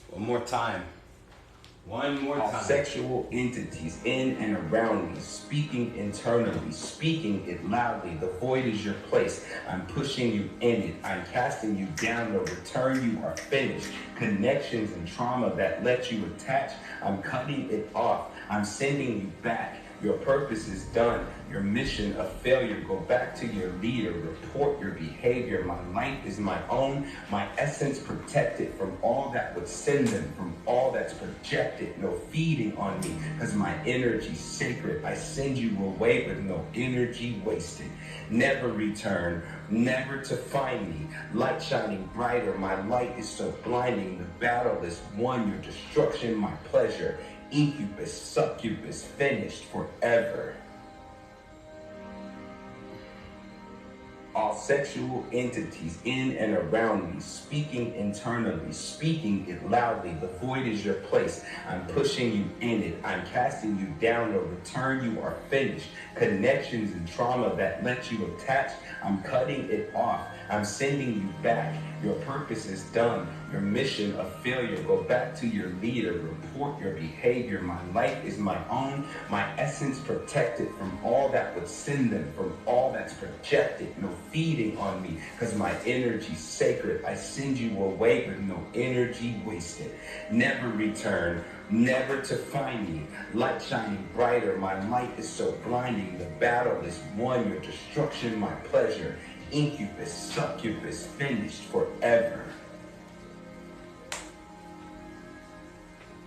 One more time. One more time. All sexual entities in and around me, speaking internally, speaking it loudly. The void is your place. I'm pushing you in it. I'm casting you down. The return, you are finished. Connections and trauma that let you attach, I'm cutting it off. I'm sending you back. Your purpose is done. Your mission a failure. Go back to your leader. Report your behavior. My life is my own. My essence protected from all that would send them, from all that's projected. No feeding on me, because my energy's sacred. I send you away with no energy wasted. Never return, never to find me. Light shining brighter. My light is so blinding. The battle is won. Your destruction, my pleasure. Incubus, succubus, finished forever. All sexual entities in and around me, speaking internally, speaking it loudly. The void is your place. I'm pushing you in it. I'm casting you down. The return, you are finished. Connections and trauma that let you attach, I'm cutting it off. I'm sending you back. Your purpose is done. Your mission of failure. Go back to your leader. Report your behavior. My life is my own. My essence protected from all that would send them, from all that's projected. No feeding on me, because my energy's sacred. I send you away with no energy wasted. Never return. Never to find me. Light shining brighter. My light is so blinding. The battle is won. Your destruction, my pleasure. Incubus, succubus, finished forever.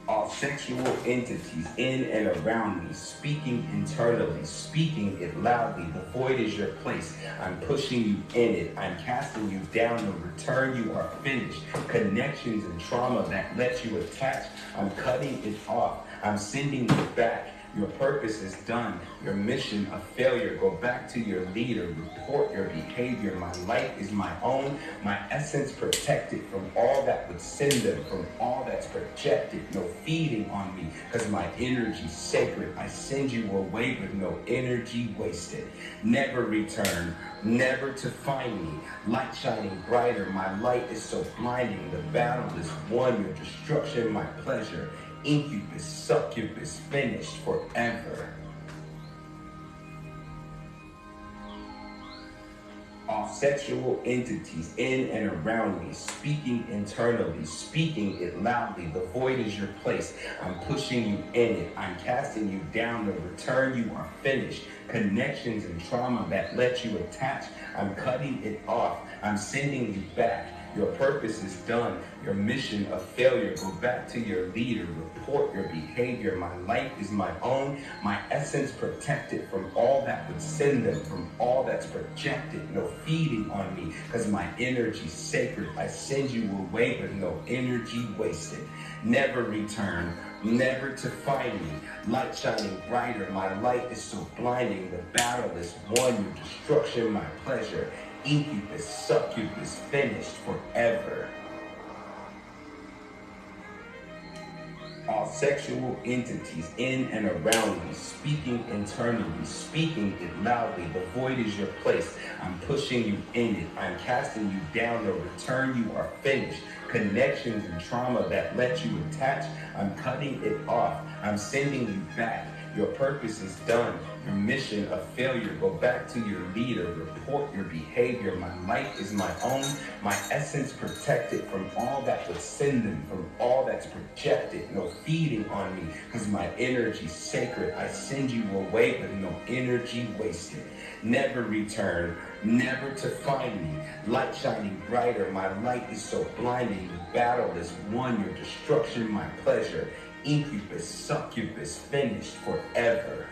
All sexual entities in and around me, speaking internally, speaking it loudly. The void is your place. I'm pushing you in it. I'm casting you down. No return, you are finished. Connections and trauma that let you attach, I'm cutting it off. I'm sending you back. Your purpose is done. Your mission a failure. Go back to your leader. Report your behavior. My life is my own. My essence protected from all that would send them, from all that's projected. No feeding on me, because my energy's sacred. I send you away with no energy wasted. Never return. Never to find me. Light shining brighter. My light is so blinding. The battle is won. Your destruction, my pleasure. Incubus, succubus, finished forever. All sexual entities in and around me, speaking internally, speaking it loudly. The void is your place. I'm pushing you in it. I'm casting you down. The return, you are finished. Connections and trauma that let you attach, I'm cutting it off. I'm sending you back. Your purpose is done. Your mission a failure. Go back to your leader. Report your behavior. My life is my own. My essence protected from all that would send them, from all that's projected. No feeding on me, because my energy's sacred. I send you away with no energy wasted. Never return. Never to find me. Light shining brighter. My light is so blinding. The battle is won. Your destruction, my pleasure. Incubus, succubus, finished forever. All sexual entities in and around me, speaking internally, speaking it loudly. The void is your place. I'm pushing you in it. I'm casting you down. The return, you are finished. Connections and trauma that let you attach, I'm cutting it off. I'm sending you back. Your purpose is done. Your mission a failure. Go back to your leader. Report your behavior. My life is my own. My essence protected from all that would send them, from all that's projected. No feeding on me, because my energy's sacred. I send you away with no energy wasted. Never return. Never to find me. Light shining brighter. My light is so blinding. The battle is won. Your destruction, my pleasure. Incubus, succubus, finished forever.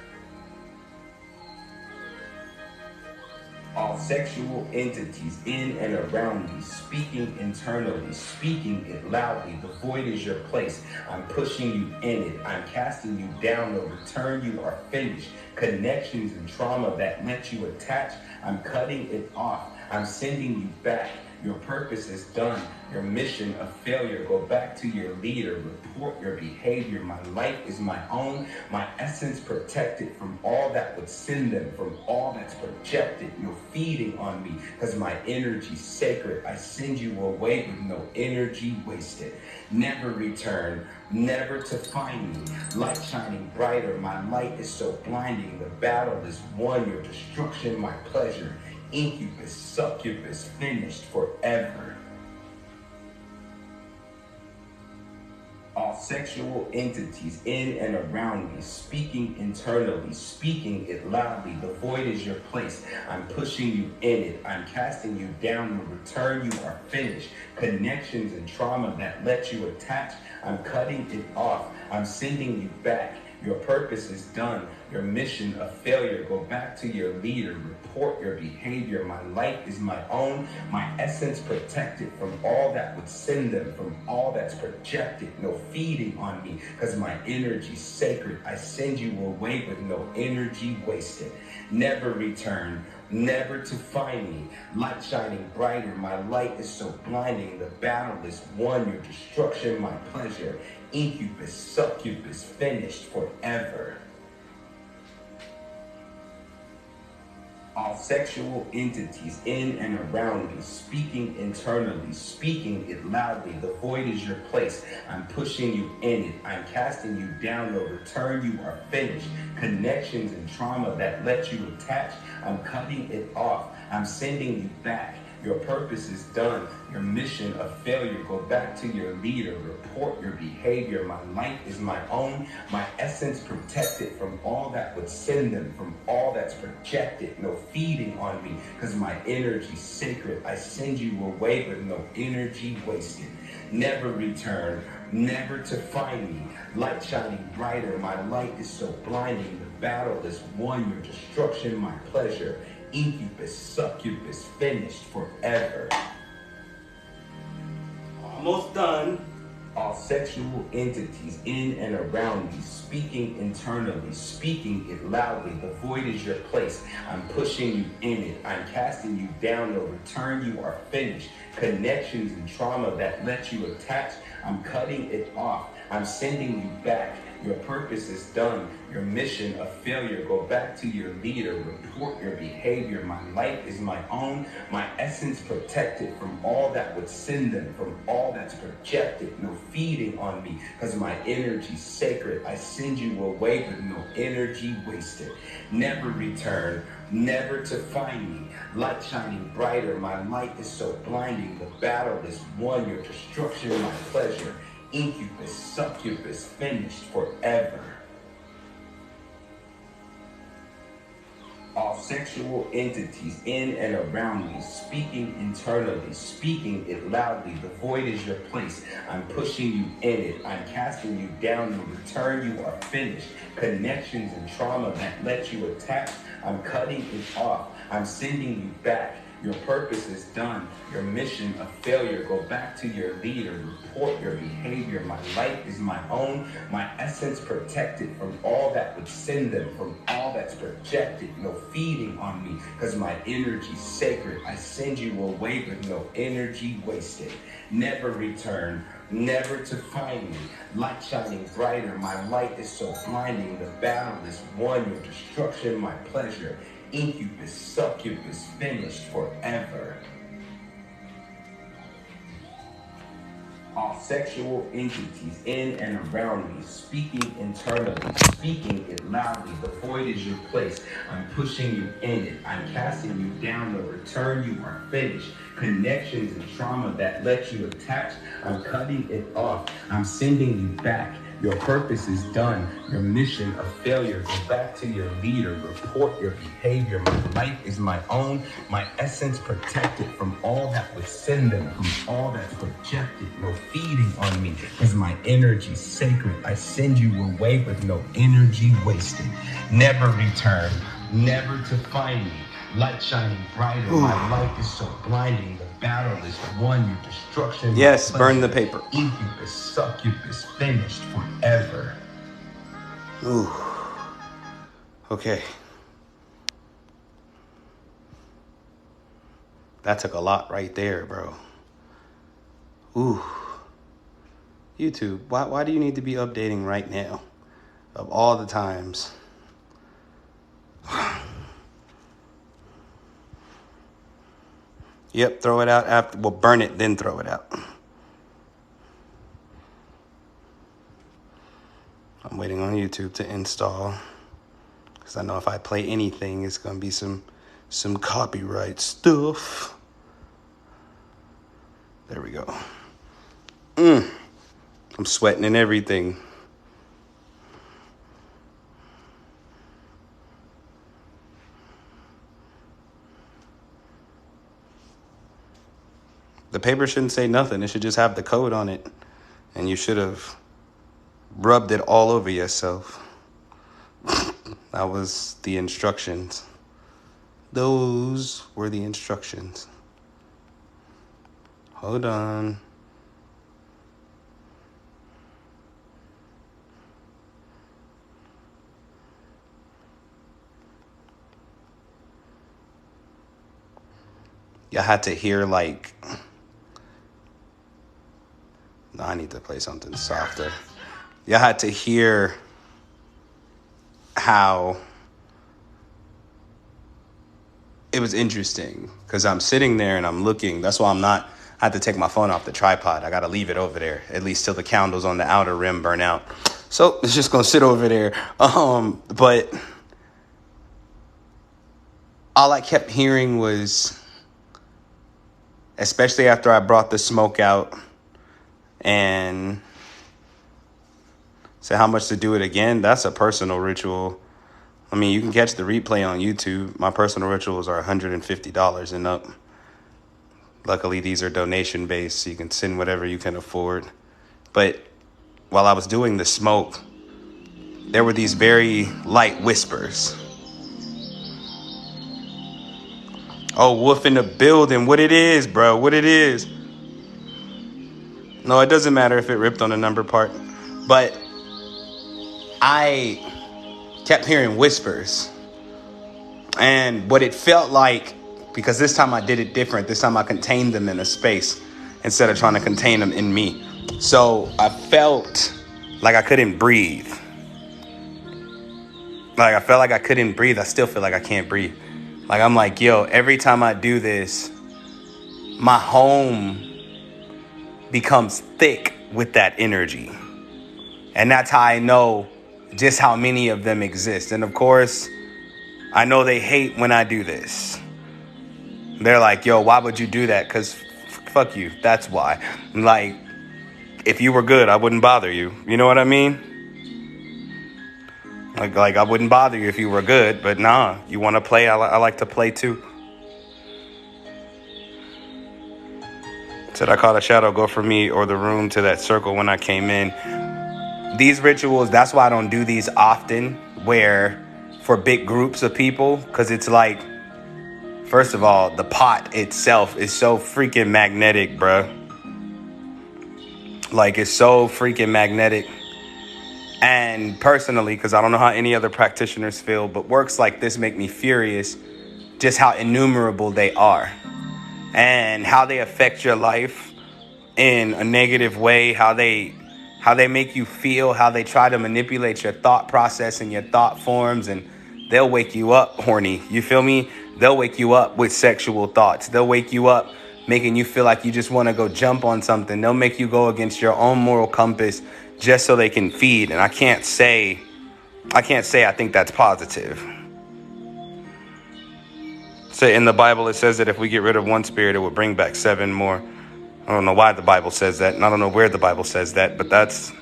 All sexual entities in and around me, speaking internally, speaking it loudly. The void is your place. I'm pushing you in it. I'm casting you down. No return, you are finished. Connections and trauma that let you attach, I'm cutting it off. I'm sending you back. Your purpose is done. Your mission a failure. Go back to your leader. Report your behavior. My life is my own. My essence protected from all that would send them, from all that's projected. No feeding on me, because my energy's sacred. I send you away with no energy wasted. Never return. Never to find me. Light shining brighter. My light is so blinding. The battle is won. Your destruction, my pleasure. Incubus, succubus, finished forever. All sexual entities in and around me, speaking internally, speaking it loudly. The void is your place. I'm pushing you in it. I'm casting you down. The return, you are finished. Connections and trauma that let you attach, I'm cutting it off. I'm sending you back. Your purpose is done. Your mission a failure. Go back to your leader. Report your behavior. My life is my own. My essence protected from all that would send them, from all that's projected. No feeding on me, because my energy's sacred. I send you away with no energy wasted. Never return. Never to find me. Light shining brighter. My light is so blinding. The battle is won. Your destruction, my pleasure. Incubus, succubus, finished forever. All sexual entities in and around me, speaking internally, speaking it loudly. The void is your place. I'm pushing you in it. I'm casting you down. No return. You are finished. Connections and trauma that let you attach, I'm cutting it off. I'm sending you back. Your purpose is done. Your mission of failure. Go back to your leader. Report your behavior. My life is my own. My essence protected from all that would send them, from all that's projected. No feeding on me, because my energy's sacred. I send you away with no energy wasted. Never return, never to find me. Light shining brighter. My light is so blinding. The battle is won. Your destruction, my pleasure. Incubus, succubus, finished forever. Almost done. All sexual entities in and around me, speaking internally, speaking it loudly. The void is your place. I'm pushing you in it. I'm casting you down. No return. You are finished. Connections and trauma that let you attach, I'm cutting it off. I'm sending you back. Your purpose is done. Your mission of failure. Go back to your leader. Report your behavior. My life is my own. My essence protected from all that would send them, from all that's projected. No feeding on me, because my energy's sacred. I send you away with no energy wasted. Never return, never to find me. Light shining brighter. My light is so blinding. The battle is won. Your destruction, my pleasure. Incubus, succubus, finished forever. All sexual entities in and around me, speaking internally, speaking it loudly. The void is your place. I'm pushing you in it. I'm casting you down. No return. You are finished. Connections and trauma that let you attach, I'm cutting it off. I'm sending you back. Your purpose is done. Your mission of failure. Go back to your leader. Report your behavior. My life is my own. My essence protected from all that would send them, from all that's projected. No feeding on me, because my energy's sacred. I send you away with no energy wasted. Never return, never to find me. Light shining brighter. My light is so blinding. The battle is won. Your destruction, my pleasure. Incubus, succubus, finished forever. All sexual entities in and around me, speaking internally, speaking it loudly. The void is your place. I'm pushing you in it. I'm casting you down. No return. You are finished. Connections and trauma that let you attach, I'm cutting it off. I'm sending you back. Your purpose is done. Your mission of failure. Go back to your leader. Report your behavior. My life is my own. My essence protected from all that would send them, from all that's projected. No feeding on me, because my energy's sacred. I send you away with no energy wasted. Never return, never to find me. Light shining brighter. My light is so blinding. The battle is won. Your destruction. Yes, burn the paper. Incubus, succubus, finished forever. Ooh. Okay. That took a lot right there, bro. Ooh. YouTube, why do you need to be updating right now? Of all the times. Yep, throw it out after. Well, burn it, then throw it out. I'm waiting on YouTube to install, because I know if I play anything, it's gonna be some copyright stuff. There we go. I'm sweating and everything. The paper shouldn't say nothing. It should just have the code on it. And you should have rubbed it all over yourself. That was the instructions. Those were the instructions. Hold on. You had to hear like... No, I need to play something softer. You had to hear how it was interesting because I'm sitting there and I'm looking. That's why I had to take my phone off the tripod. I got to leave it over there, at least till the candles on the outer rim burn out. So it's just going to sit over there. But all I kept hearing was, especially after I brought the smoke out and said how much to do it again, that's a personal ritual. I mean, you can catch the replay on YouTube. My personal rituals are $150 and up. Luckily, these are donation based, so you can send whatever you can afford. But while I was doing the smoke, there were these very light whispers. Oh, Wolf in the building. What it is, bro. What it is. No, it doesn't matter if it ripped on the number part. But I kept hearing whispers. And what it felt like, because this time I did it different. This time I contained them in a space instead of trying to contain them in me. So I felt like I couldn't breathe. Like I felt like I couldn't breathe. I still feel like I can't breathe. Like I'm like, yo, every time I do this, my home becomes thick with that energy. And that's how I know just how many of them exist. And of course, I know they hate when I do this. They're like, yo, why would you do that? Because fuck you. That's why. Like, if you were good, I wouldn't bother you. You know what I mean? Like I wouldn't bother you if you were good. But nah, you want to play? I like to play too. Said I caught a shadow go from me or the room to that circle when I came in. These rituals, that's why I don't do these often, where for big groups of people, because it's like, first of all, the pot itself is so freaking magnetic, bruh. Like, it's so freaking magnetic. And personally, because I don't know how any other practitioners feel, but works like this make me furious just how innumerable they are and how they affect your life in a negative way, how they make you feel, how they try to manipulate your thought process and your thought forms, and they'll wake you up horny. You feel me? They'll wake you up with sexual thoughts. They'll wake you up making you feel like you just want to go jump on something. They'll make you go against your own moral compass just so they can feed. And I can't say I think that's positive. So in the Bible, it says that if we get rid of one spirit, it will bring back 7 more. I don't know why the Bible says that, and I don't know where the Bible says that, but that's...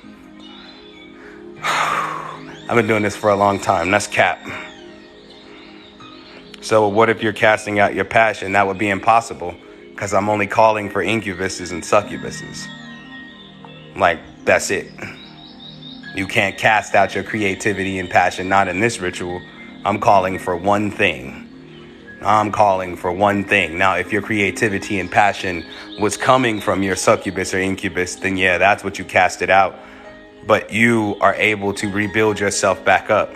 I've been doing this for a long time. That's cap. So what if you're casting out your passion? That would be impossible, because I'm only calling for incubuses and succubuses. Like, that's it. You can't cast out your creativity and passion, not in this ritual. I'm calling for one thing. I'm calling for one thing. Now, if your creativity and passion was coming from your succubus or incubus, then yeah, that's what you casted out. But you are able to rebuild yourself back up.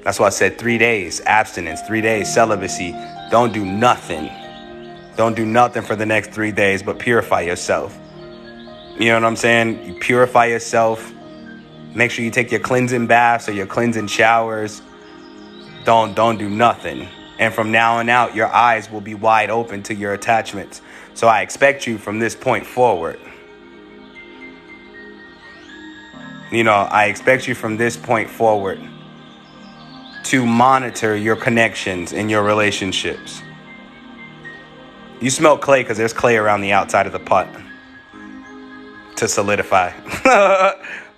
That's why I said 3 days abstinence, 3 days celibacy. Don't do nothing. Don't do nothing for the next 3 days, but purify yourself. You know what I'm saying? You purify yourself. Make sure you take your cleansing baths or your cleansing showers. Don't do nothing. And from now on out, your eyes will be wide open to your attachments. So I expect you from this point forward. You know, I expect you from this point forward to monitor your connections in your relationships. You smell clay because there's clay around the outside of the pot to solidify.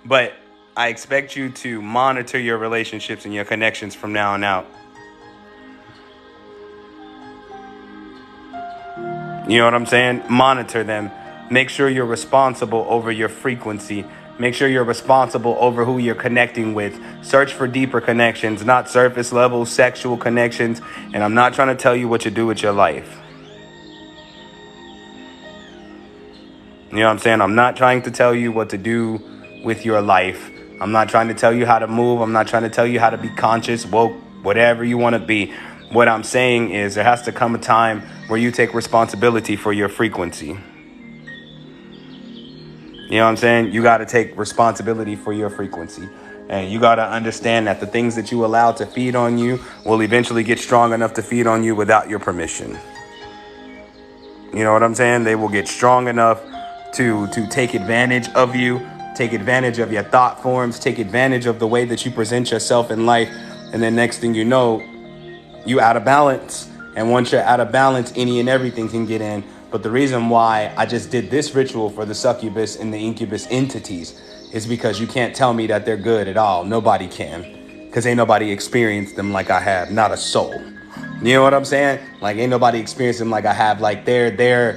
But I expect you to monitor your relationships and your connections from now on out. You know what I'm saying? Monitor them. Make sure you're responsible over your frequency. Make sure you're responsible over who you're connecting with. Search for deeper connections, not surface level sexual connections. And I'm not trying to tell you what to do with your life. You know what I'm saying? I'm not trying to tell you what to do with your life. I'm not trying to tell you how to move. I'm not trying to tell you how to be conscious, woke, whatever you want to be. What I'm saying is there has to come a time where you take responsibility for your frequency. You know what I'm saying? You got to take responsibility for your frequency. And you got to understand that the things that you allow to feed on you will eventually get strong enough to feed on you without your permission. You know what I'm saying? They will get strong enough to take advantage of you, take advantage of your thought forms, take advantage of the way that you present yourself in life. And then next thing you know, you out of balance. And once you're out of balance, any and everything can get in. But the reason why I just did this ritual for the succubus and the incubus entities is because you can't tell me that they're good at all. Nobody can, because ain't nobody experienced them like I have. Not a soul. You know what I'm saying? Like, ain't nobody experienced them like I have. Like, they're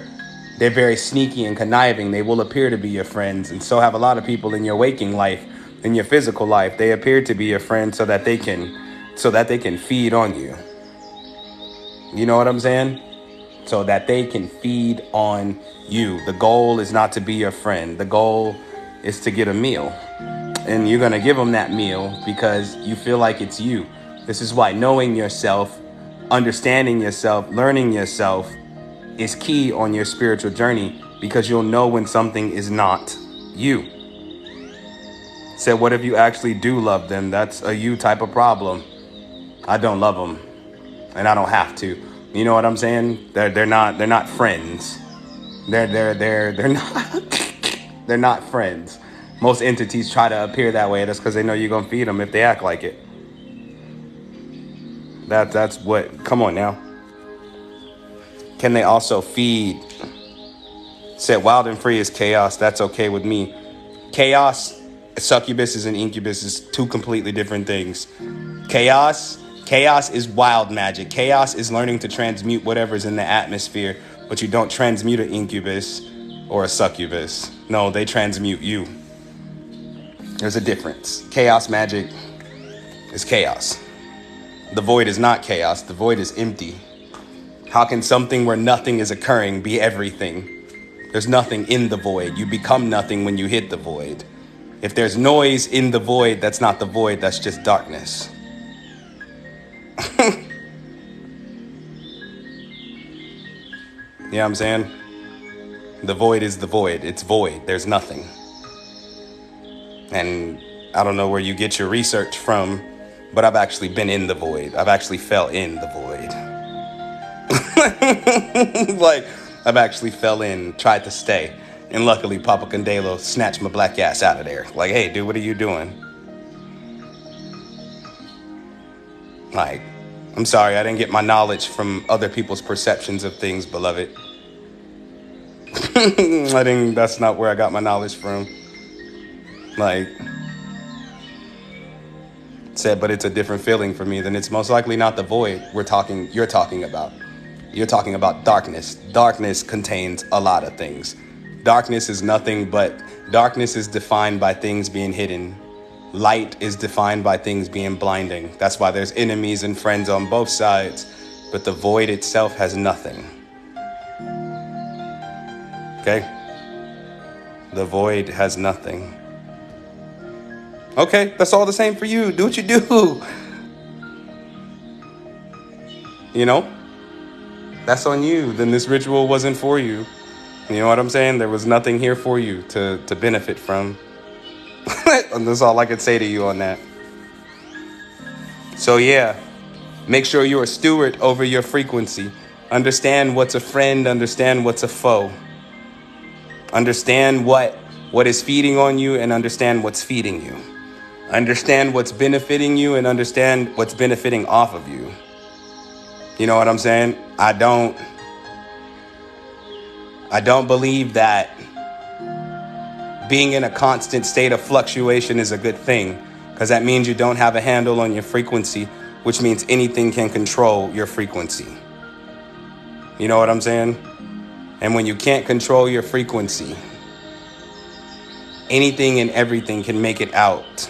very sneaky and conniving. They will appear to be your friends, and so have a lot of people in your waking life, in your physical life. They appear to be your friends so that they can feed on you. You know what I'm saying? So that they can feed on you. The goal is not to be your friend. The goal is to get a meal. And you're going to give them that meal because you feel like it's you. This is why knowing yourself, understanding yourself, learning yourself is key on your spiritual journey, because you'll know when something is not you. So what if you actually do love them? That's a you type of problem. I don't love them, and I don't have to. You know what I'm saying? They're not friends. They're not friends. Most entities try to appear that way. That's because they know you're gonna feed them if they act like it. That's what. Come on now. Can they also feed? Said wild and free is chaos. That's okay with me. Chaos, succubus and incubus is two completely different things. Chaos is wild magic. Chaos is learning to transmute whatever's in the atmosphere, but you don't transmute an incubus or a succubus. No, they transmute you. There's a difference. Chaos magic is chaos. The void is not chaos. The void is empty. How can something where nothing is occurring be everything? There's nothing in the void. You become nothing when you hit the void. If there's noise in the void, that's not the void. That's just darkness. You know what I'm saying? The void is the void. It's void. There's nothing. And I don't know where you get your research from, but I've actually been in the void. I've actually fell in the void. Like, I've actually fell in, tried to stay. And luckily, Papa Candelo snatched my black ass out of there. Like, hey, dude, what are you doing? Like, I'm sorry, I didn't get my knowledge from other people's perceptions of things, beloved. That's not where I got my knowledge from. Like, said, but it's a different feeling for me. Then it's most likely not the void you're talking about. You're talking about darkness. Darkness contains a lot of things. Darkness is nothing but, darkness is defined by things being hidden. Light is defined by things being blinding. That's why there's enemies and friends on both sides. But the void itself has nothing. Okay? The void has nothing. Okay, that's all the same for you. Do what you do. You know? That's on you. Then this ritual wasn't for you. You know what I'm saying? There was nothing here for you to benefit from. And that's all I could say to you on that. So yeah, make sure you're a steward over your frequency. Understand what's a friend. Understand what's a foe. Understand what is feeding on you, and understand what's feeding you. Understand what's benefiting you, and understand what's benefiting off of you. You know what I'm saying? I don't believe that being in a constant state of fluctuation is a good thing, because that means you don't have a handle on your frequency, which means anything can control your frequency. You know what I'm saying? And when you can't control your frequency, anything and everything can make it out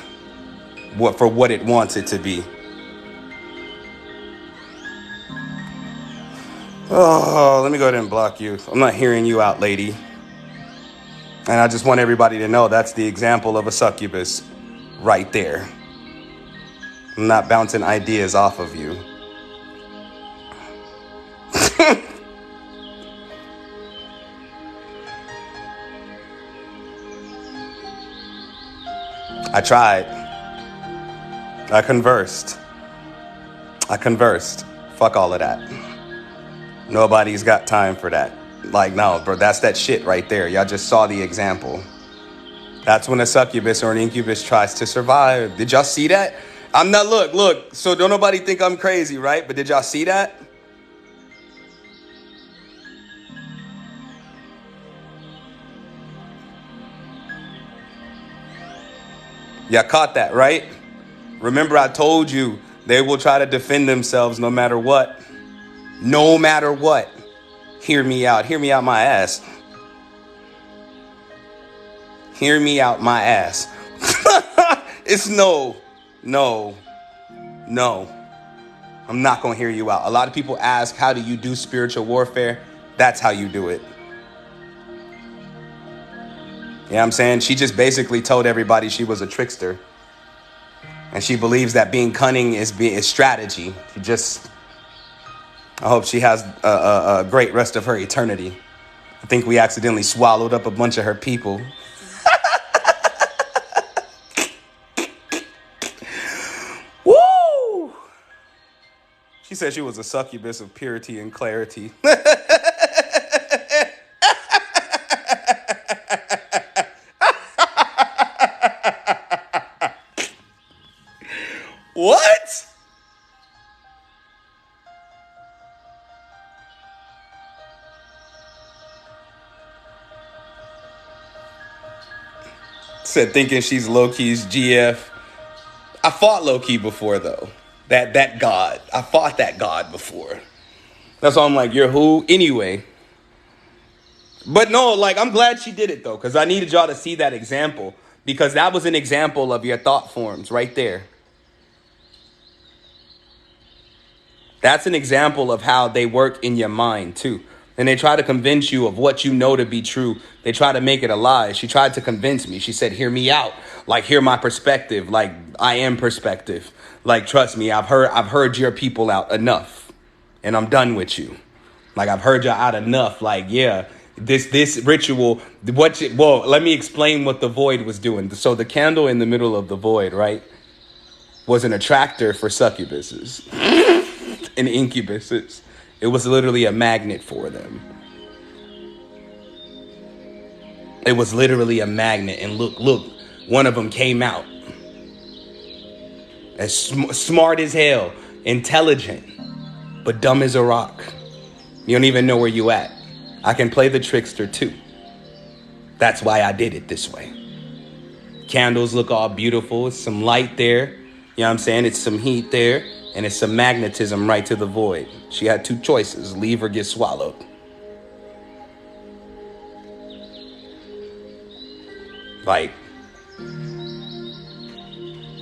for what it wants it to be. Oh, let me go ahead and block you. I'm not hearing you out, lady. And I just want everybody to know that's the example of a succubus right there. I'm not bouncing ideas off of you. I tried. I conversed. Fuck all of that. Nobody's got time for that. Like, no, bro, that's that shit right there. Y'all just saw the example. That's when a succubus or an incubus tries to survive. Did y'all see that? I'm not, look. So don't nobody think I'm crazy, right? But did y'all see that? Y'all caught that, right? Remember, I told you they will try to defend themselves no matter what. No matter what. Hear me out. Hear me out my ass. Hear me out my ass. It's no. I'm not going to hear you out. A lot of people ask, how do you do spiritual warfare? That's how you do it. You know what I'm saying? She just basically told everybody she was a trickster. And she believes that being cunning is strategy. I hope she has a great rest of her eternity. I think we accidentally swallowed up a bunch of her people. Woo! She said she was a succubus of purity and clarity. What? Said thinking she's Loki's GF. I fought Loki before though. That god. I fought that god before. That's why I'm like, you're who? Anyway. But no, like, I'm glad she did it though, because I needed y'all to see that example. Because that was an example of your thought forms right there. That's an example of how they work in your mind too. And they try to convince you of what you know to be true. They try to make it a lie. She tried to convince me. She said, hear me out. Like, hear my perspective. Like, I am perspective. Like, trust me, I've heard your people out enough. And I'm done with you. Like, I've heard you out enough. Like, yeah, this ritual, let me explain what the void was doing. So the candle in the middle of the void, right, was an attractor for succubuses and incubuses. It was literally a magnet for them. It was literally a magnet. And look, one of them came out. As smart as hell, intelligent, but dumb as a rock. You don't even know where you at. I can play the trickster too. That's why I did it this way. Candles look all beautiful. It's some light there. You know what I'm saying? It's some heat there. And it's some magnetism right to the void. She had two choices, leave or get swallowed. Like,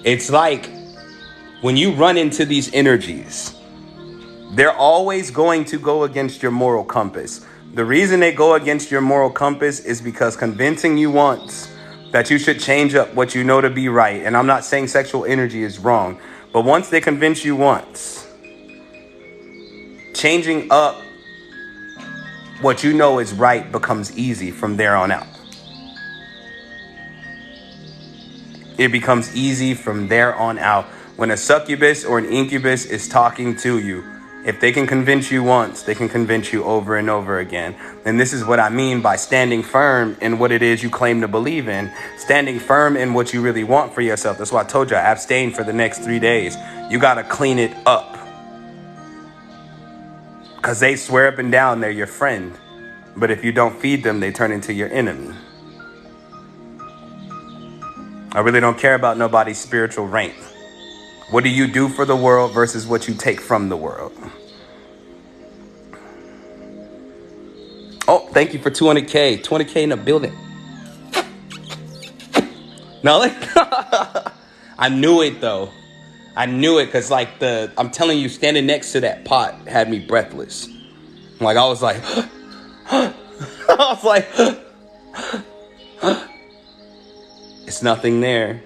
it's like when you run into these energies, they're always going to go against your moral compass. The reason they go against your moral compass is because convincing you once that you should change up what you know to be right. And I'm not saying sexual energy is wrong. But once they convince you once, changing up what you know is right becomes easy from there on out. It becomes easy from there on out. When a succubus or an incubus is talking to you, if they can convince you once, they can convince you over and over again. And this is what I mean by standing firm in what it is you claim to believe in. Standing firm in what you really want for yourself. That's why I told you, abstain for the next 3 days. You got to clean it up. Because they swear up and down they're your friend. But if you don't feed them, they turn into your enemy. I really don't care about nobody's spiritual rank. What do you do for the world versus what you take from the world? Oh, thank you for 200K. 200K in the building. No, I knew it though. I knew it because I'm telling you, standing next to that pot had me breathless. Like, I was like, I was like, it's nothing there.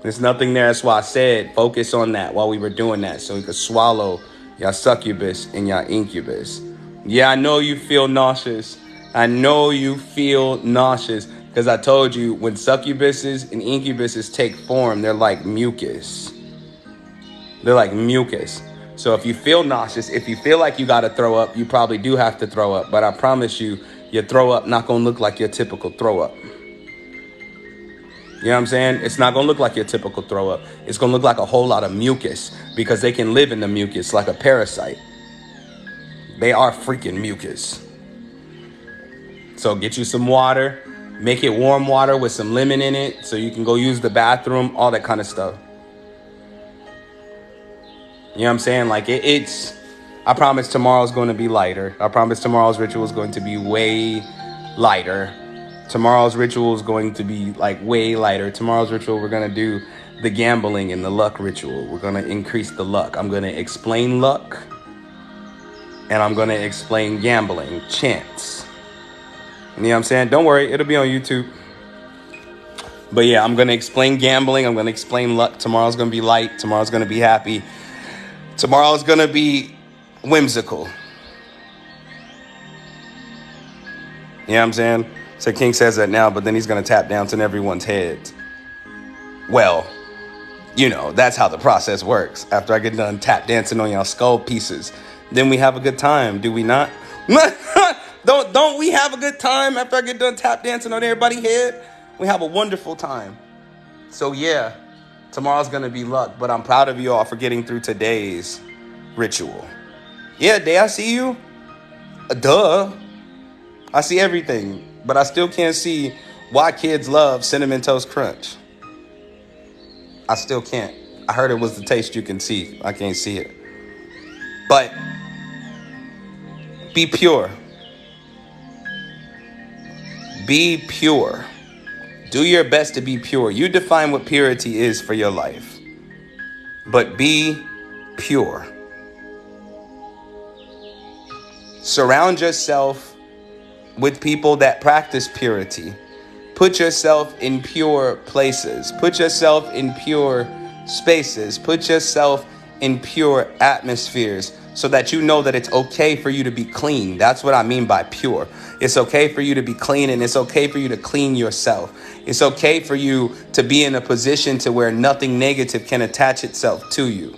There's nothing there. That's why I said focus on that while we were doing that so we could swallow y'all succubus and y'all incubus. Yeah, I know you feel nauseous. I know you feel nauseous because I told you when succubuses and incubuses take form, they're like mucus. They're like mucus. So if you feel nauseous, if you feel like you got to throw up, you probably do have to throw up. But I promise you, your throw up not going to look like your typical throw up. You know what I'm saying? It's not going to look like your typical throw up. It's going to look like a whole lot of mucus because they can live in the mucus like a parasite. They are freaking mucus. So get you some water. Make it warm water with some lemon in it so you can go use the bathroom, all that kind of stuff. You know what I'm saying? Like it's, I promise tomorrow's going to be lighter. I promise tomorrow's ritual is going to be way lighter. Tomorrow's ritual is going to be like way lighter. Tomorrow's ritual, we're going to do the gambling and the luck ritual. We're going to increase the luck. I'm going to explain luck and I'm going to explain gambling, chance. You know what I'm saying? Don't worry, it'll be on YouTube. But yeah, I'm going to explain gambling. I'm going to explain luck. Tomorrow's going to be light. Tomorrow's going to be happy. Tomorrow's going to be whimsical. You know what I'm saying? So King says that now, but then he's going to tap dance on everyone's heads. Well, you know, that's how the process works. After I get done tap dancing on y'all skull pieces, then we have a good time, do we not? Don't we have a good time after I get done tap dancing on everybody's head? We have a wonderful time. So yeah, tomorrow's going to be luck, but I'm proud of you all for getting through today's ritual. Yeah, Day, I see you. Duh. I see everything, but I still can't see why kids love Cinnamon Toast Crunch. I still can't. I heard it was the taste you can see. I can't see it. But be pure. Be pure. Do your best to be pure. You define what purity is for your life. But be pure. Surround yourself with people that practice purity. Put yourself in pure places. Put yourself in pure spaces. Put yourself in pure atmospheres so that you know that it's okay for you to be clean. That's what I mean by pure. It's okay for you to be clean, and it's okay for you to clean yourself. It's okay for you to be in a position to where nothing negative can attach itself to you.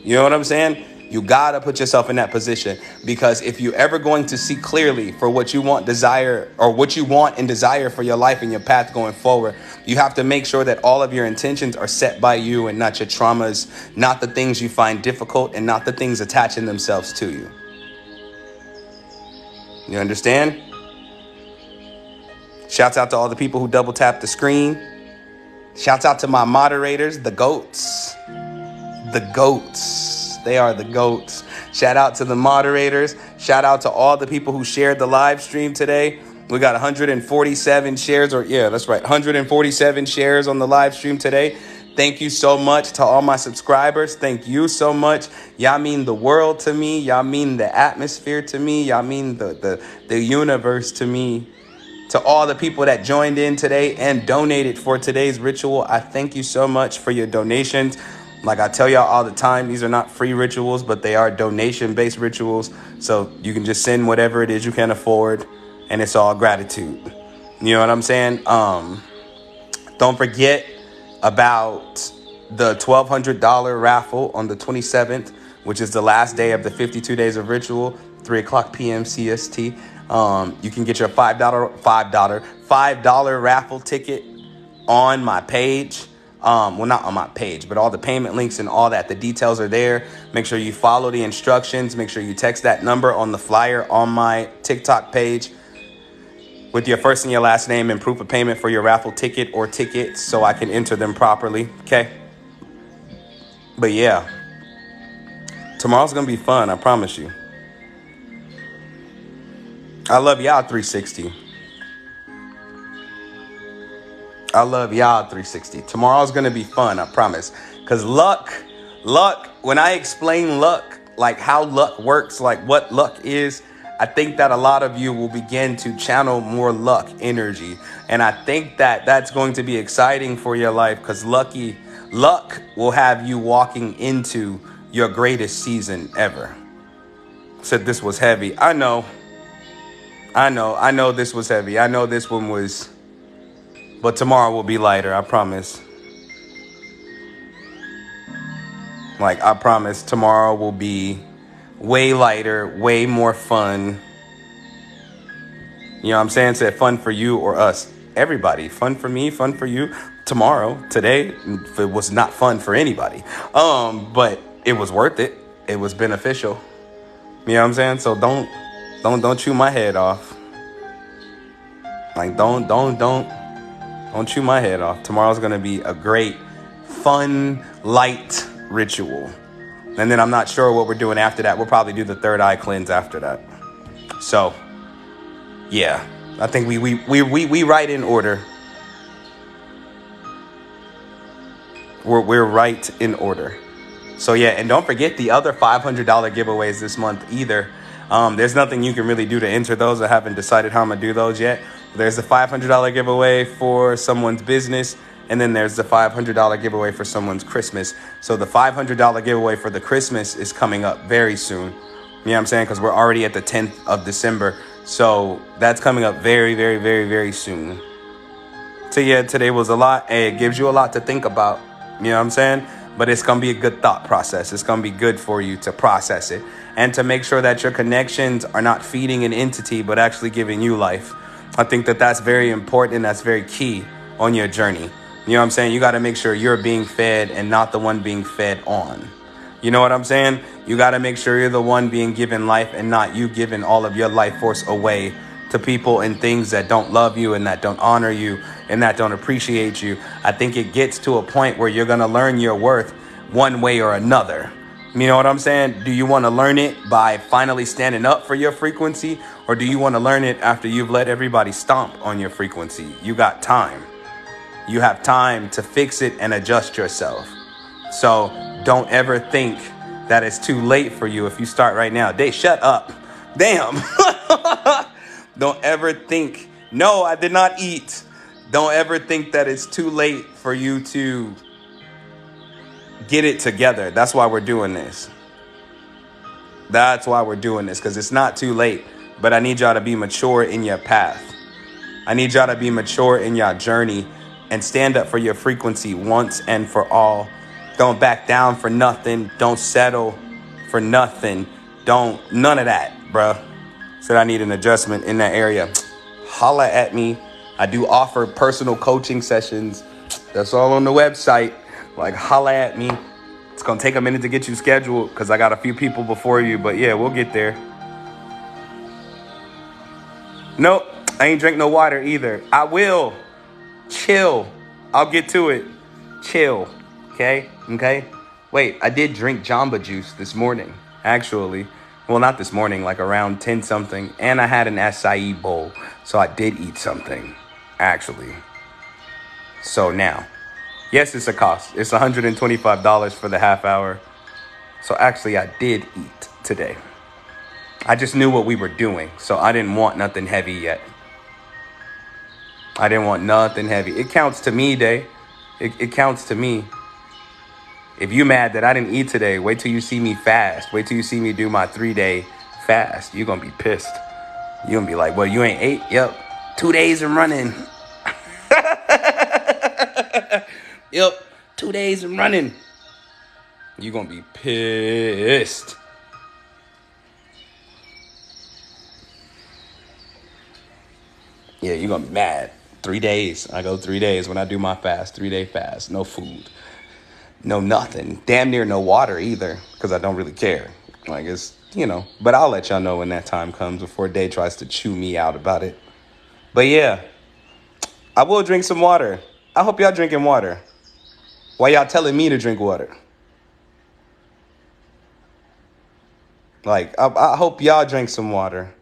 You know what I'm saying? You gotta put yourself in that position, because if you're ever going to see clearly for what you want, desire, or what you want and desire for your life and your path going forward, you have to make sure that all of your intentions are set by you and not your traumas, not the things you find difficult, and not the things attaching themselves to you. You understand? Shouts out to all the people who double tap the screen. Shouts out to my moderators, the GOATs. The GOATs. They are the GOATs. Shout out to the moderators. Shout out to all the people who shared the live stream today. We got 147 shares, 147 shares on the live stream today. Thank you so much to all my subscribers. Thank you so much. Y'all mean the world to me. Y'all mean the atmosphere to me. Y'all mean the universe to me. To all the people that joined in today and donated for today's ritual, I thank you so much for your donations. Like I tell y'all all the time, these are not free rituals, but they are donation-based rituals. So you can just send whatever it is you can afford, and it's all gratitude. You know what I'm saying? Don't forget about the $1,200 raffle on the 27th, which is the last day of the 52 days of ritual, 3:00 p.m. CST. You can get your $5 raffle ticket on my page. Well, not on my page, but all the payment links and all that. The details are there. Make sure you follow the instructions. Make sure you text that number on the flyer on my TikTok page with your first and your last name and proof of payment for your raffle ticket or tickets so I can enter them properly. Okay. But yeah, tomorrow's going to be fun. I promise you. I love y'all 360. I love y'all 360. Tomorrow's going to be fun, I promise. Because luck, when I explain luck, like how luck works, like what luck is, I think that a lot of you will begin to channel more luck energy. And I think that that's going to be exciting for your life, because luck will have you walking into your greatest season ever. Said this was heavy. I know this was heavy. I know this one was, but tomorrow will be lighter, I promise. Like, I promise tomorrow will be way lighter, way more fun. You know what I'm saying? Said fun for you or us. Everybody. Fun for me, fun for you. Tomorrow, today, it was not fun for anybody. But it was worth it. It was beneficial. You know what I'm saying? So don't chew my head off. Like, don't chew my head off. Tomorrow's gonna be a great, fun, light ritual. And then I'm not sure what we're doing after that. We'll probably do the third eye cleanse after that. So, yeah, I think we right in order. We're right in order. So yeah, and don't forget the other $500 giveaways this month either. There's nothing you can really do to enter those. I haven't decided how I'm gonna do those yet. There's the $500 giveaway for someone's business, and then there's the $500 giveaway for someone's Christmas. So the $500 giveaway for the Christmas is coming up very soon. You know what I'm saying? Because we're already at the 10th of December. So that's coming up very, very, very, very soon. So yeah, today was a lot. Hey, it gives you a lot to think about. You know what I'm saying? But it's going to be a good thought process. It's going to be good for you to process it and to make sure that your connections are not feeding an entity, but actually giving you life. I think that that's very important and that's very key on your journey. You know what I'm saying? You got to make sure you're being fed and not the one being fed on. You know what I'm saying? You got to make sure you're the one being given life and not you giving all of your life force away to people and things that don't love you and that don't honor you and that don't appreciate you. I think it gets to a point where you're going to learn your worth one way or another. You know what I'm saying? Do you want to learn it by finally standing up for your frequency, or do you want to learn it after you've let everybody stomp on your frequency? You got time. You have time to fix it and adjust yourself. So don't ever think that it's too late for you if you start right now. Shut up. Damn. Don't ever think, no, I did not eat. Don't ever think that it's too late for you to get it together. That's why we're doing this. That's why we're doing this, because it's not too late. But I need y'all to be mature in your path. I need y'all to be mature in your journey and stand up for your frequency once and for all. Don't back down for nothing. Don't settle for nothing. None of that, bruh. Said I need an adjustment in that area. Holla at me. I do offer personal coaching sessions. That's all on the website. Like, holla at me. It's going to take a minute to get you scheduled because I got a few people before you. But yeah, we'll get there. Nope, I ain't drink no water either. I will. Chill. I'll get to it. Chill. Okay? Wait, I did drink Jamba Juice this morning, actually. Well, not this morning, like around 10 something. And I had an acai bowl. So I did eat something, actually. So now, yes, it's a cost. It's $125 for the half hour. So actually, I did eat today. I just knew what we were doing. So I didn't want nothing heavy yet. I didn't want nothing heavy. It counts to me, Day. It counts to me. If you mad that I didn't eat today, wait till you see me fast. Wait till you see me do my 3-day fast. You're going to be pissed. You're going to be like, well, you ain't ate? Yep. 2 days and running. Yep. 2 days and running. You're going to be pissed. Yeah, you're going to be mad. 3 days. I go 3 days when I do my fast. 3-day fast. No food. No nothing. Damn near no water either, because I don't really care. Like, it's, but I'll let y'all know when that time comes before Day tries to chew me out about it. But yeah, I will drink some water. I hope y'all drinking water. Why y'all telling me to drink water? Like, I hope y'all drink some water.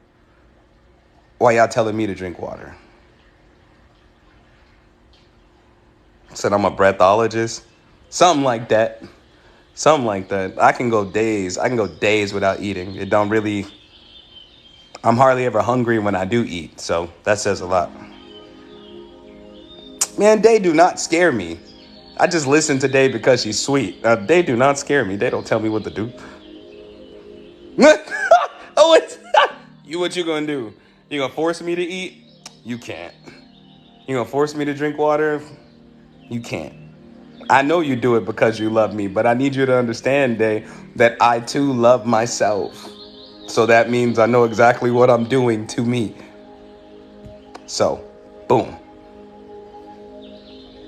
Why y'all telling me to drink water? Said I'm a breathologist. Something like that. Something like that. I can go days without eating. It don't really... I'm hardly ever hungry when I do eat. So that says a lot. Man, Day do not scare me. I just listen to Day because she's sweet. They do not scare me. They don't tell me what to do. Oh, what you gonna do? You gonna force me to eat? You can't. You gonna force me to drink water? You can't. I know you do it because you love me, but I need you to understand, Day, that I too love myself. So that means I know exactly what I'm doing to me. So, boom.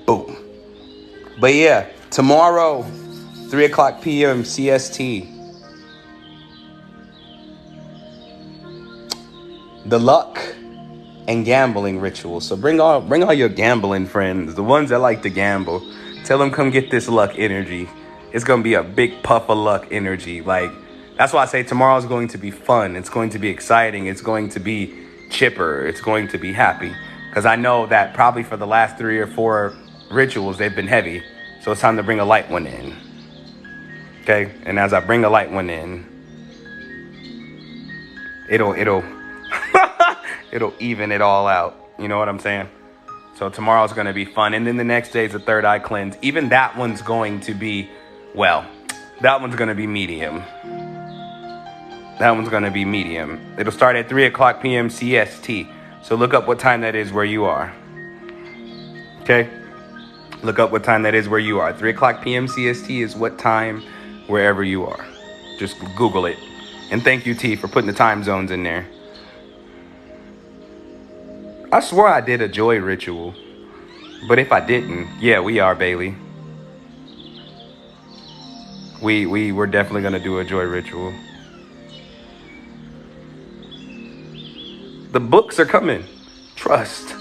Boom. But yeah, tomorrow, 3 o'clock p.m. CST. The luck and gambling ritual. So bring all your gambling friends, the ones that like to gamble. Tell them come get this luck energy. It's going to be a big puff of luck energy. Like, that's why I say tomorrow's going to be fun. It's going to be exciting. It's going to be chipper. It's going to be happy. Because I know that probably for the last 3 or 4 rituals, they've been heavy. So it's time to bring a light one in. Okay? And as I bring a light one in, it'll even it all out. You know what I'm saying? So tomorrow's going to be fun. And then the next day is the third eye cleanse. Even that one's going to be, well, that one's going to be medium. That one's going to be medium. It'll start at 3 o'clock p.m. CST. So look up what time that is where you are. Okay? Look up what time that is where you are. 3 o'clock p.m. CST is what time wherever you are. Just Google it. And thank you, T, for putting the time zones in there. I swore I did a joy ritual. But if I didn't, yeah, we are, Bailey. We're definitely going to do a joy ritual. The books are coming. Trust.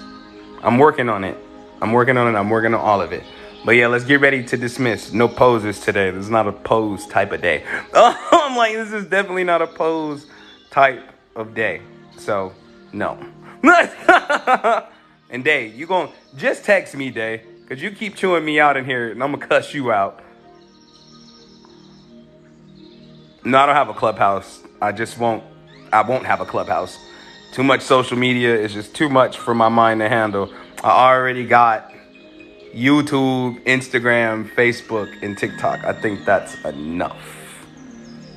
I'm working on it. I'm working on all of it. But yeah, let's get ready to dismiss. No poses today. This is not a pose type of day. Oh, I'm like, this is definitely not a pose type of day. So, no. And Day, you gonna just text me, Day, because you keep chewing me out in here and I'm gonna cuss you out. No, I don't have a clubhouse. I won't have a clubhouse. Too much social media is just too much for my mind to handle. I already got YouTube, Instagram, Facebook, and TikTok. I think that's enough.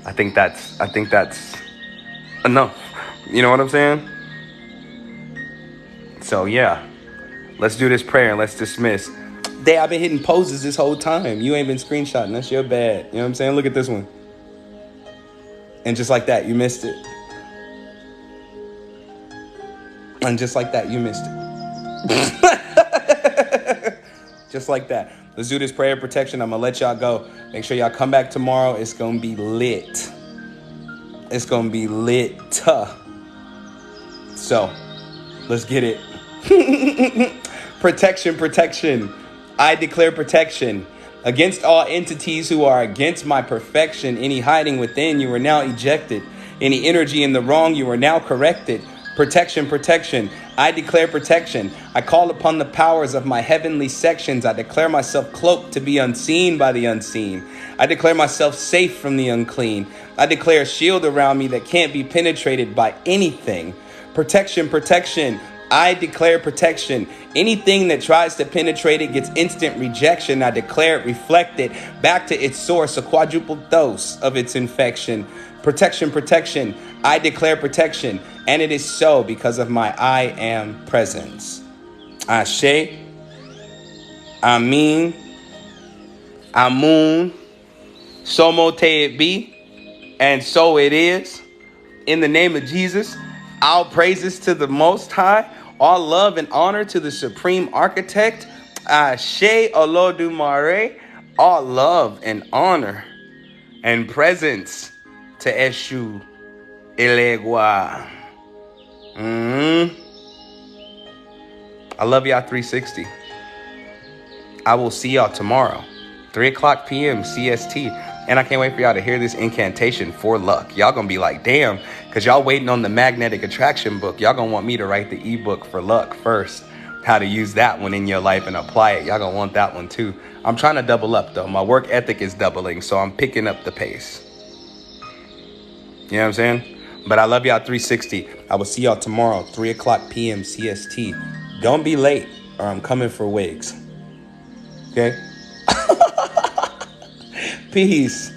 I think that's enough. You know what I'm saying? So yeah, let's do this prayer and let's dismiss. Day, I've been hitting poses this whole time. You ain't been screenshotting. That's your bad. You know what I'm saying? Look at this one. And just like that, you missed it. And just like that, you missed it. Just like that. Let's do this prayer of protection. I'm going to let y'all go. Make sure y'all come back tomorrow. It's going to be lit. It's going to be lit. So, let's get it. Protection. I declare protection against all entities who are against my perfection. Any hiding within, you are now ejected. Any energy in the wrong, you are now corrected. Protection. I declare protection. I call upon the powers of my heavenly sections. I declare myself cloaked to be unseen by the unseen. I declare myself safe from the unclean. I declare a shield around me that can't be penetrated by anything. Protection. I declare protection. Anything that tries to penetrate it gets instant rejection. I declare it reflected back to its source, a quadruple dose of its infection. Protection. I declare protection. And it is so because of my I am presence. Ashe, Amin, Amun, so mote it be, and so it is. In the name of Jesus, all praises to the Most High, all love and honor to the Supreme Architect, Ashe Olodumare, all love and honor and presence to Eshu Elegua. I love y'all 360. I will see y'all tomorrow, 3 o'clock p.m. CST. And I can't wait for y'all to hear this incantation for luck. Y'all gonna be like, damn, because y'all waiting on the magnetic attraction book. Y'all gonna want me to write the ebook for luck first. How to use that one in your life and apply it. Y'all gonna want that one too. I'm trying to double up though. My work ethic is doubling, so I'm picking up the pace. You know what I'm saying? But I love y'all 360. I will see y'all tomorrow, 3 o'clock p.m. CST. Don't be late or I'm coming for wigs. Okay? Peace.